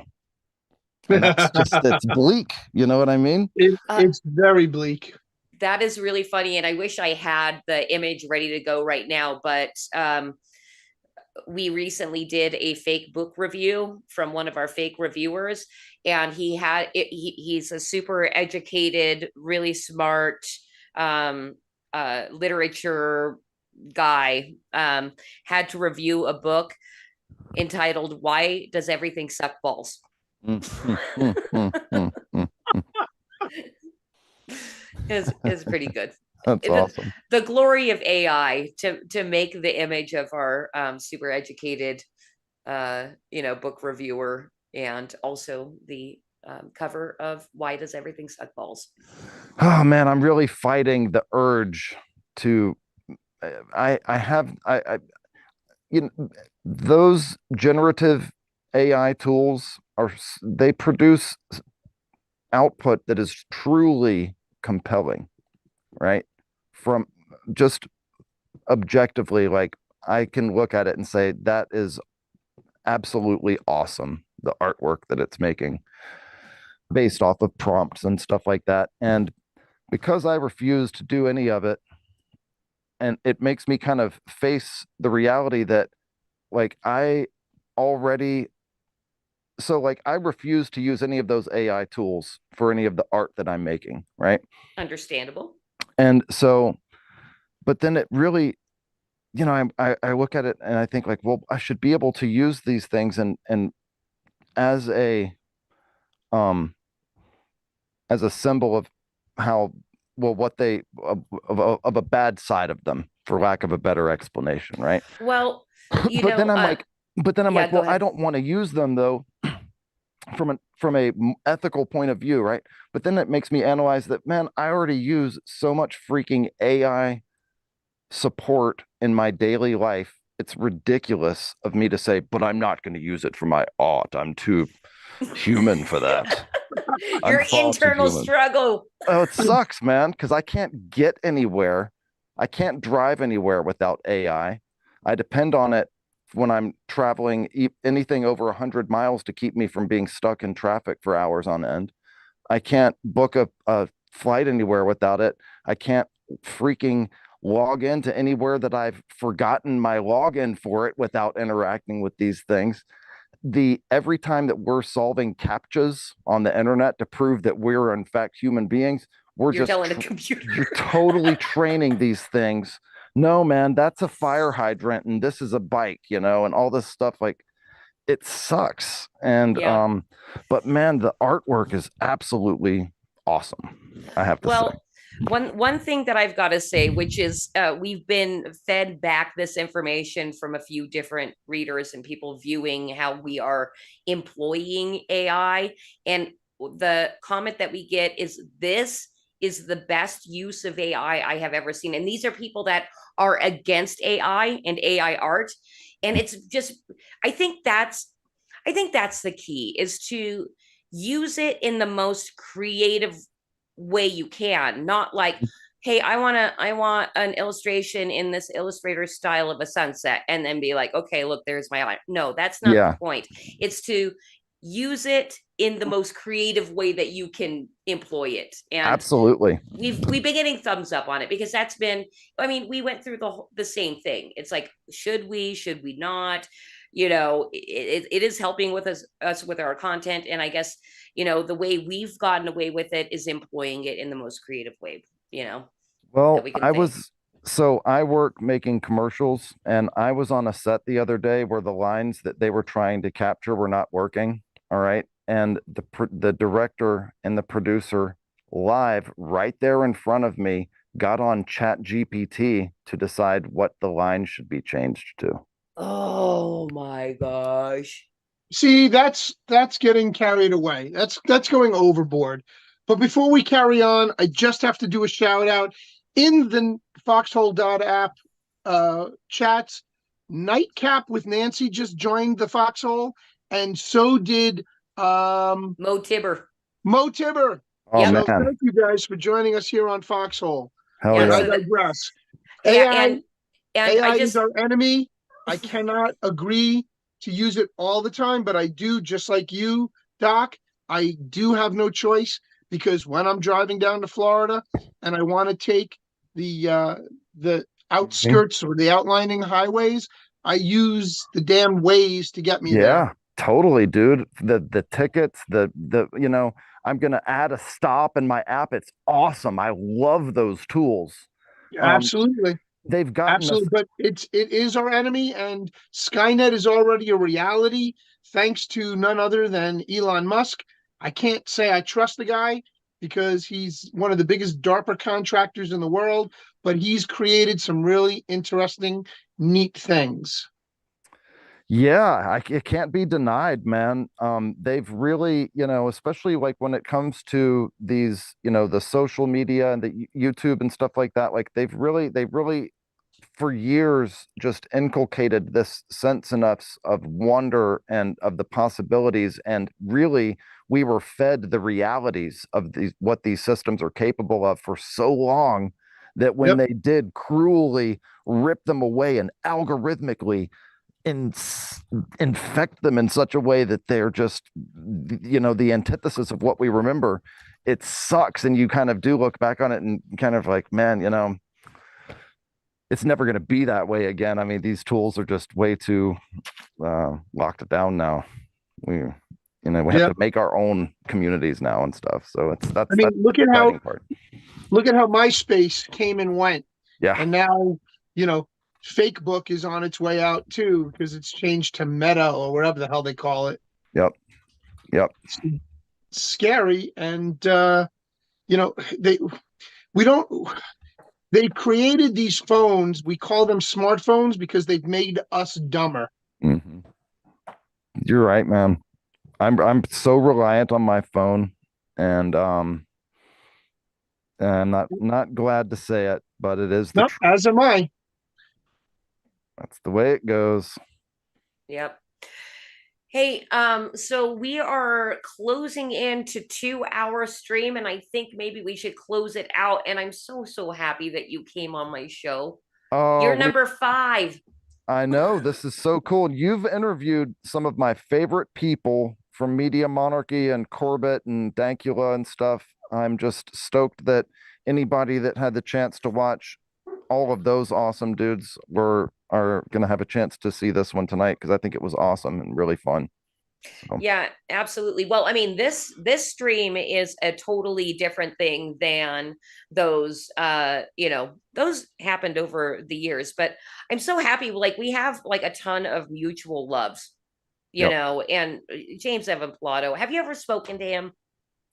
And it's bleak. You know what I mean? It's very bleak. That is really funny. And I wish I had the image ready to go right now, but we recently did a fake book review from one of our fake reviewers, and he's a super educated, really smart literature guy, had to review a book entitled "Why Does Everything Suck Balls?" is pretty good. That's awesome. The glory of AI to make the image of our super educated book reviewer, and also the cover of "Why Does Everything Suck Balls?" Oh man, I'm really fighting the urge to those generative AI tools they produce output that is truly compelling, right? From just objectively, like, I can look at it and say that is absolutely awesome, the artwork that it's making based off of prompts and stuff like that. And because I refuse to do any of it, and it makes me kind of face the reality that, like, I refuse to use any of those AI tools for any of the art that I'm making, right? Understandable. And so, but then it really, I look at it and I think, like, well, I should be able to use these things and as a symbol of how, well, what they of a bad side of them, for lack of a better explanation, right? Well, then I'm like, well, ahead. I don't want to use them though from a ethical point of view, right? But then it makes me analyze that, man, I already use so much freaking AI support in my daily life. It's ridiculous of me to say, but I'm not going to use it for my art. I'm too human for that. Your internal struggle. Oh, it sucks, man, because I can't get anywhere. I can't drive anywhere without AI. I depend on it when I'm traveling anything over 100 miles to keep me from being stuck in traffic for hours on end. I can't book a flight anywhere without it. I can't freaking log into anywhere that I've forgotten my login for it without interacting with these things. Every time that we're solving CAPTCHAs on the internet to prove that we're in fact human beings, you're telling the computer. You're totally training these things. No, man, that's a fire hydrant and this is a bike, and all this stuff. Like, it sucks. And but man, the artwork is absolutely awesome, I have to say. One thing that I've got to say, which is we've been fed back this information from a few different readers and people viewing how we are employing AI. And the comment that we get is, this is the best use of AI I have ever seen. And these are people that are against AI and AI art. And it's just, I think that's the key, is to use it in the most creative way you can, not like, hey, I want an illustration in this illustrator style of a sunset, and then be like, okay, look, there's my line. No, that's not the point. It's to use it in the most creative way that you can employ it. And absolutely, we've been getting thumbs up on it, because that's been, I mean, we went through the same thing. It's like, should we not? You know, it is helping with us with our content. And I guess, you know, the way we've gotten away with it is employing it in the most creative way, you know. Well, I work making commercials, and I was on a set the other day where the lines that they were trying to capture were not working. All right. And the director and the producer, live right there in front of me, got on Chat GPT to decide what the line should be changed to. Oh my gosh. See, that's getting carried away. That's going overboard. But before we carry on, I just have to do a shout out in the foxhole.app chats. Nightcap with Nancy just joined the Foxhole, and so did Mo Tibber. Oh, so man. thank you guys for joining us here on Foxhole. Hell yeah. I digress. And AI is our enemy. I cannot agree to use it all the time, but I do, just like you, Doc. I do have no choice, because when I'm driving down to Florida and I want to take the outskirts or the outlining highways, I use the damn Waze to get me there. Yeah, totally, dude. The tickets, you know, I'm gonna add a stop in my app. It's awesome. I love those tools. Absolutely. They've gotten but it is our enemy, and Skynet is already a reality thanks to none other than Elon Musk. I can't say I trust the guy, because he's one of the biggest DARPA contractors in the world, but he's created some really interesting, neat things. Yeah, it can't be denied, man. They've really, you know, especially like when it comes to these, you know, the social media and the YouTube and stuff like that, like they've really for years just inculcated this sense in us of wonder and of the possibilities. And really, we were fed the realities of what these systems are capable of for so long, that when they did cruelly rip them away and algorithmically infect them in such a way that they're just, you know, the antithesis of what we remember, it sucks. And you kind of do look back on it and kind of like, man, you know, it's never going to be that way again. I mean, these tools are just way too locked down now. We have to make our own communities now and stuff. So that's look at how MySpace came and went. Yeah. And now, you know, Fake Book is on its way out too, because it's changed to Meta or whatever the hell they call it. Yep. It's scary. And you know, they created these phones. We call them smartphones because they've made us dumber. Mm-hmm. You're right, man. I'm so reliant on my phone, and I'm not glad to say it, but it is. As am I. That's the way it goes. Yep. Hey, so we are closing into 2-hour stream, and I think maybe we should close it out. And I'm so happy that you came on my show. Oh, you're number 5. I know, this is so cool. You've interviewed some of my favorite people from Media Monarchy and Corbett and Dankula and stuff. I'm just stoked that anybody that had the chance to watch all of those awesome dudes are going to have a chance to see this one tonight, because I think it was awesome and really fun. So. Yeah, absolutely. Well, I mean, this stream is a totally different thing than those, you know, those happened over the years, but I'm so happy. Like, we have like a ton of mutual loves, you know, and James Evan Pilato. Have you ever spoken to him?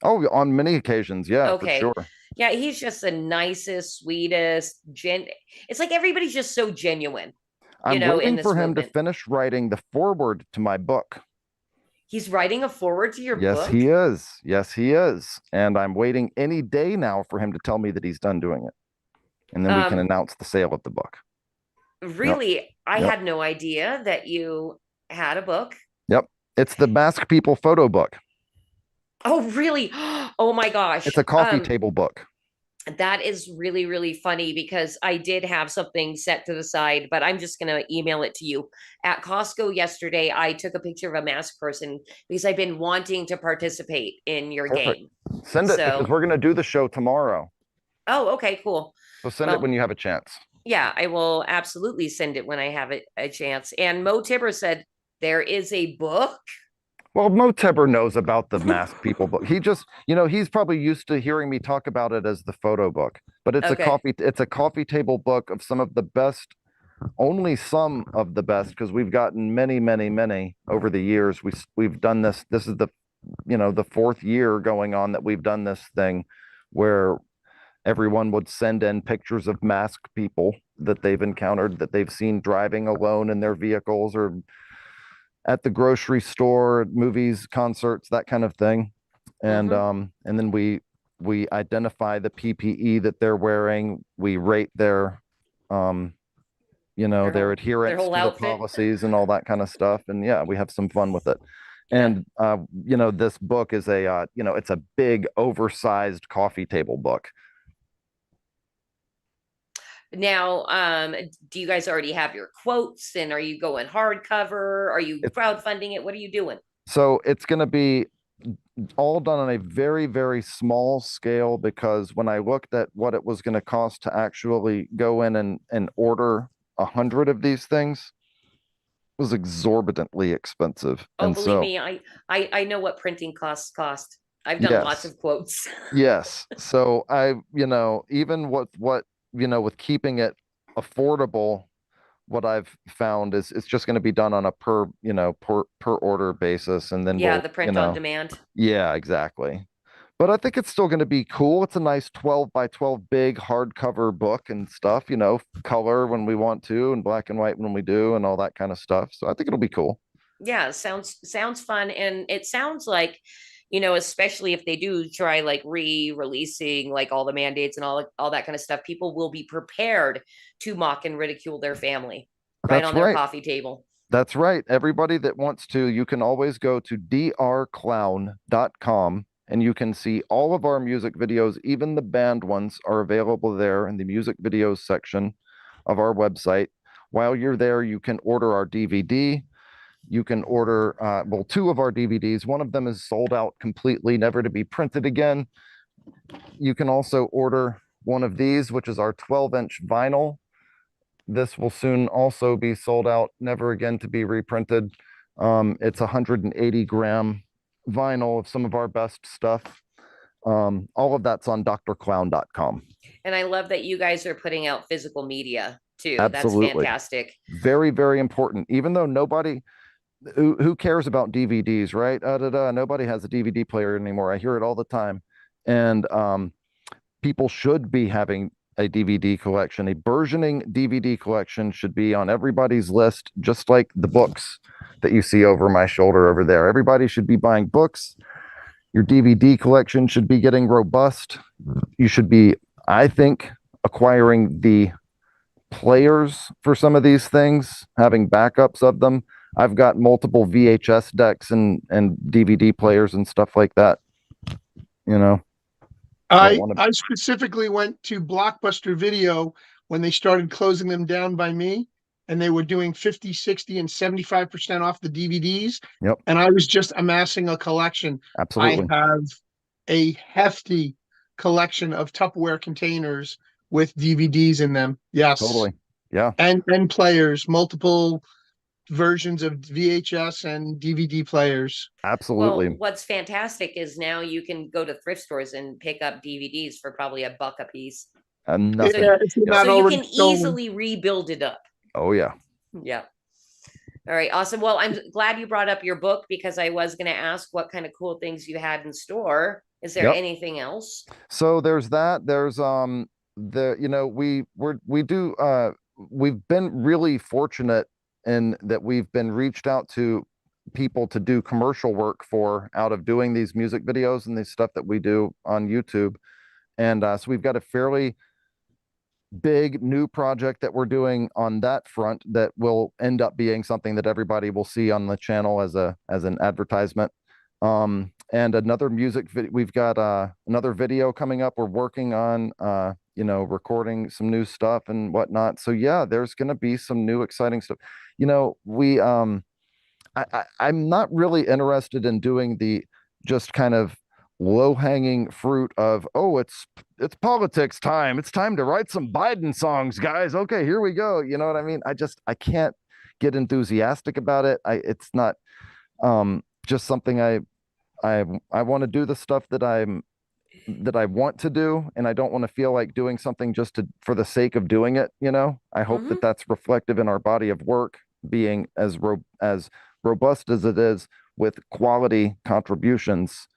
Oh, on many occasions. Yeah, okay. for sure. Yeah, he's just the nicest, sweetest. It's like everybody's just so genuine. I'm in waiting this for him movement. to finish writing the foreword to my book. He's writing a foreword to your book? Yes, he is. Yes, he is. And I'm waiting any day now for him to tell me that he's done doing it. And then we can announce the sale of the book. Really? Yep. I had no idea that you had a book. Yep. It's the Mask People photo book. Oh, really? Oh my gosh. It's a coffee table book. That is really, really funny because I did have something set to the side, but I'm just going to email it to you. At Costco yesterday, I took a picture of a masked person because I've been wanting to participate in your game. Send it because we're going to do the show tomorrow. Oh, okay, cool. So send it when you have a chance. Yeah, I will absolutely send it when I have a chance. And Mo Tibber said there is a book. Well, Mo Tibber knows about the Masked People book. He just, he's probably used to hearing me talk about it as the photo book, but it's a coffee table book of some of the best, only some of the best, because we've gotten many, many, many over the years. We've done this. This is the, the 4th year going on that we've done this thing where everyone would send in pictures of masked people that they've encountered, that they've seen driving alone in their vehicles or at the grocery store, movies, concerts, that kind of thing. And then we identify the PPE that they're wearing. We rate their their adherence to the policies and all that kind of stuff. And yeah, we have some fun with it. And this book is it's a big oversized coffee table book. Now, do you guys already have your quotes, and are you going hardcover? Are you crowdfunding it? What are you doing? So it's going to be all done on a very, very small scale, because when I looked at what it was going to cost to actually go in and order 100 of these things, it was exorbitantly expensive. Oh, and believe me, I know what printing costs cost. I've done lots of quotes. Yes. So even what with keeping it affordable, what I've found is it's just going to be done on a per order basis, and then the print on demand. Yeah, exactly. But I think it's still going to be cool. It's a nice 12 by 12 big hardcover book and stuff, color when we want to and black and white when we do and all that kind of stuff. So I think it'll be cool. Yeah, sounds fun, and it sounds like especially if they do try like re-releasing like all the mandates and all that kind of stuff, people will be prepared to mock and ridicule their family on their coffee table. That's right. Everybody that wants to, you can always go to drclown.com and you can see all of our music videos. Even the band ones are available there in the music videos section of our website. While you're there, you can order our DVD. You can order, 2 of our DVDs. One of them is sold out completely, never to be printed again. You can also order one of these, which is our 12-inch vinyl. This will soon also be sold out, never again to be reprinted. It's 180-gram vinyl of some of our best stuff. All of that's on drclown.com. And I love that you guys are putting out physical media too. Absolutely. That's fantastic. Very, very important. Even though nobody... Who cares about DVDs, right? Nobody has a DVD player anymore. I hear it all the time. And people should be having a DVD collection. A burgeoning DVD collection should be on everybody's list, just like the books that you see over my shoulder over there. Everybody should be buying books. Your DVD collection should be getting robust. You should be, I think, acquiring the players for some of these things, having backups of them. I've got multiple VHS decks and DVD players and stuff like that. I specifically went to Blockbuster Video when they started closing them down by me, and they were doing 50, 60, and 75% off the DVDs. Yep. And I was just amassing a collection. Absolutely. I have a hefty collection of Tupperware containers with DVDs in them. Yes. Totally. Yeah. And players, multiple versions of VHS and DVD players. Absolutely. Well, what's fantastic is now you can go to thrift stores and pick up DVDs for probably $1 a piece. Nothing. So you can easily rebuild it up. Oh yeah. Yeah. All right, awesome. Well, I'm glad you brought up your book because I was going to ask what kind of cool things you had in store. Is there anything else? So there's that. There's we've been really fortunate in that we've been reached out to people to do commercial work for out of doing these music videos and this stuff that we do on YouTube. And so we've got a fairly big new project that we're doing on that front that will end up being something that everybody will see on the channel as an advertisement. And another music video, we've got another video coming up. We're working on recording some new stuff and whatnot. So yeah, there's going to be some new exciting stuff. We I'm not really interested in doing the just kind of low-hanging fruit of, oh, it's politics time, it's time to write some Biden songs, guys, okay, here we go, you know what I mean? I can't get enthusiastic about it. It's not just something I want to do the stuff that I want to do, and I don't want to feel like doing something just for the sake of doing it. I hope that that's reflective in our body of work being as robust as it is, with quality contributions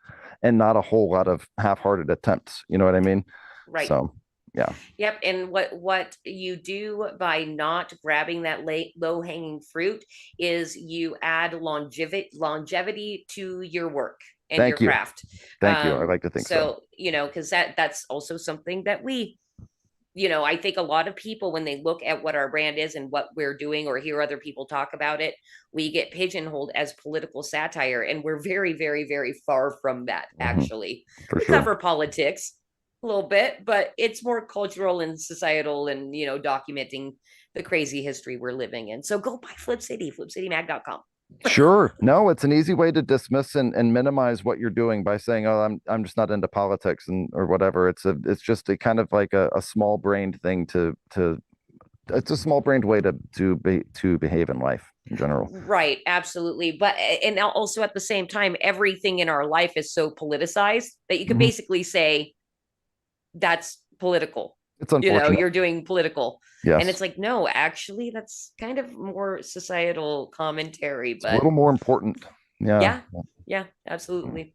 and not a whole lot of half-hearted attempts. You know what I mean? Right. So yeah. Yep. And what you do by not grabbing that low-hanging fruit is you add longevity to your work and your craft. Thank you. I like to think so. Because that's also something that I think a lot of people, when they look at what our brand is and what we're doing or hear other people talk about it, we get pigeonholed as political satire. And we're very, very, very far from that, actually. We cover politics a little bit, but it's more cultural and societal and, documenting the crazy history we're living in. So go buy Flip City, flipcitymag.com. Sure. No, it's an easy way to dismiss and minimize what you're doing by saying, oh, I'm just not into politics or whatever. It's just a kind of like a small brained thing it's a small brained way to behave in life in general. Right. Absolutely. But, and also at the same time, everything in our life is so politicized that you can basically say that's political. It's unfortunate. You're doing political. Yes. And it's like, no, actually, that's kind of more societal commentary, but it's a little more important. Yeah. Yeah, absolutely.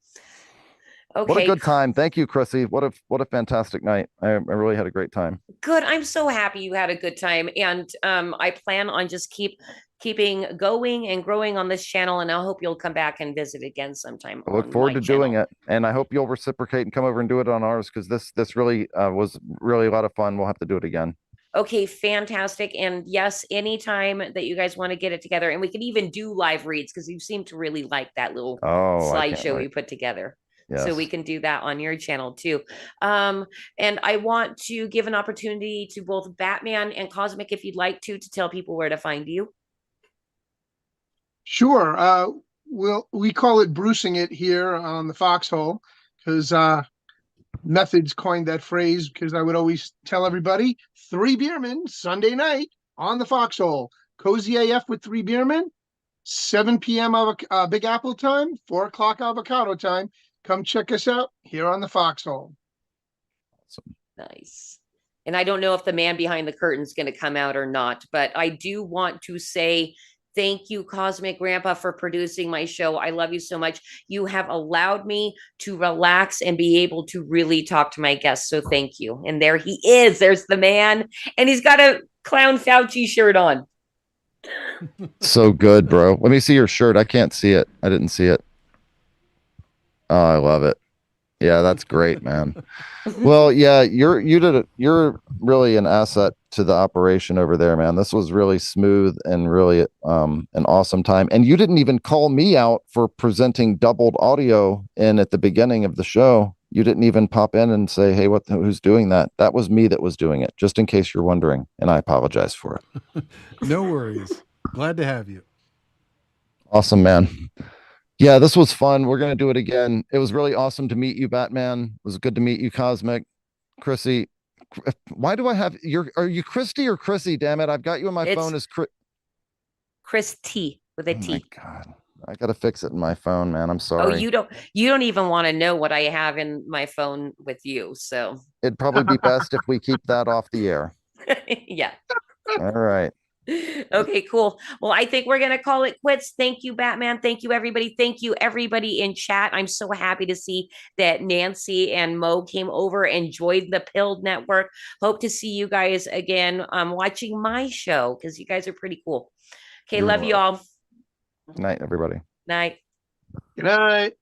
Okay. What a good time. Thank you, Chrissy. What a fantastic night. I really had a great time. Good. I'm so happy you had a good time. And I plan on just keeping going and growing on this channel. And I hope you'll come back and visit again sometime. I look forward to doing it. And I hope you'll reciprocate and come over and do it on ours, because this really was really a lot of fun. We'll have to do it again. Okay, fantastic. And yes, anytime that you guys want to get it together, and we can even do live reads, because you seem to really like that little slideshow we put together. Yes. So we can do that on your channel too. And I want to give an opportunity to both Batman and Cosmic, if you'd like to tell people where to find you. Sure. We call it Brucing It here on the Foxhole, because Methods coined that phrase, because I would always tell everybody, 3 Beermen Sunday night on the Foxhole. Cozy AF with 3 Beermen, 7 p.m. Big Apple time, 4 o'clock avocado time. Come check us out here on the Foxhole. Awesome. Nice. And I don't know if the man behind the curtain is going to come out or not, but I do want to say thank you, Cosmic Grandpa, for producing my show. I love you so much. You have allowed me to relax and be able to really talk to my guests. So thank you. And there he is. There's the man. And he's got a Clown Fauci shirt on. So good, bro. Let me see your shirt. I can't see it. I didn't see it. Oh, I love it. Yeah, that's great, man. Well, yeah, you're really an asset to the operation over there, man. This was really smooth and really an awesome time. And you didn't even call me out for presenting doubled audio in at the beginning of the show. You didn't even pop in and say, hey, who's doing that? That was me that was doing it, just in case you're wondering. And I apologize for it. No worries. Glad to have you. Awesome, man. Yeah, this was fun. We're going to do it again. It was really awesome to meet you, Batman. It was good to meet you, Cosmic. Chrissy, why do I have are you Christy or Chrissy? Damn it. I've got you on my phone as Chris T with a T. Oh my God. I got to fix it in my phone, man. I'm sorry. Oh, you don't even want to know what I have in my phone with you. So it'd probably be best if we keep that off the air. Yeah. All right. Okay, cool. Well, I think we're going to call it quits. Thank you, Batman. Thank you, everybody. Thank you, everybody in chat. I'm so happy to see that Nancy and Mo came over and joined the Pilled Network. Hope to see you guys again watching my show because you guys are pretty cool. Okay, love you all. Good night, everybody. Night. Good night.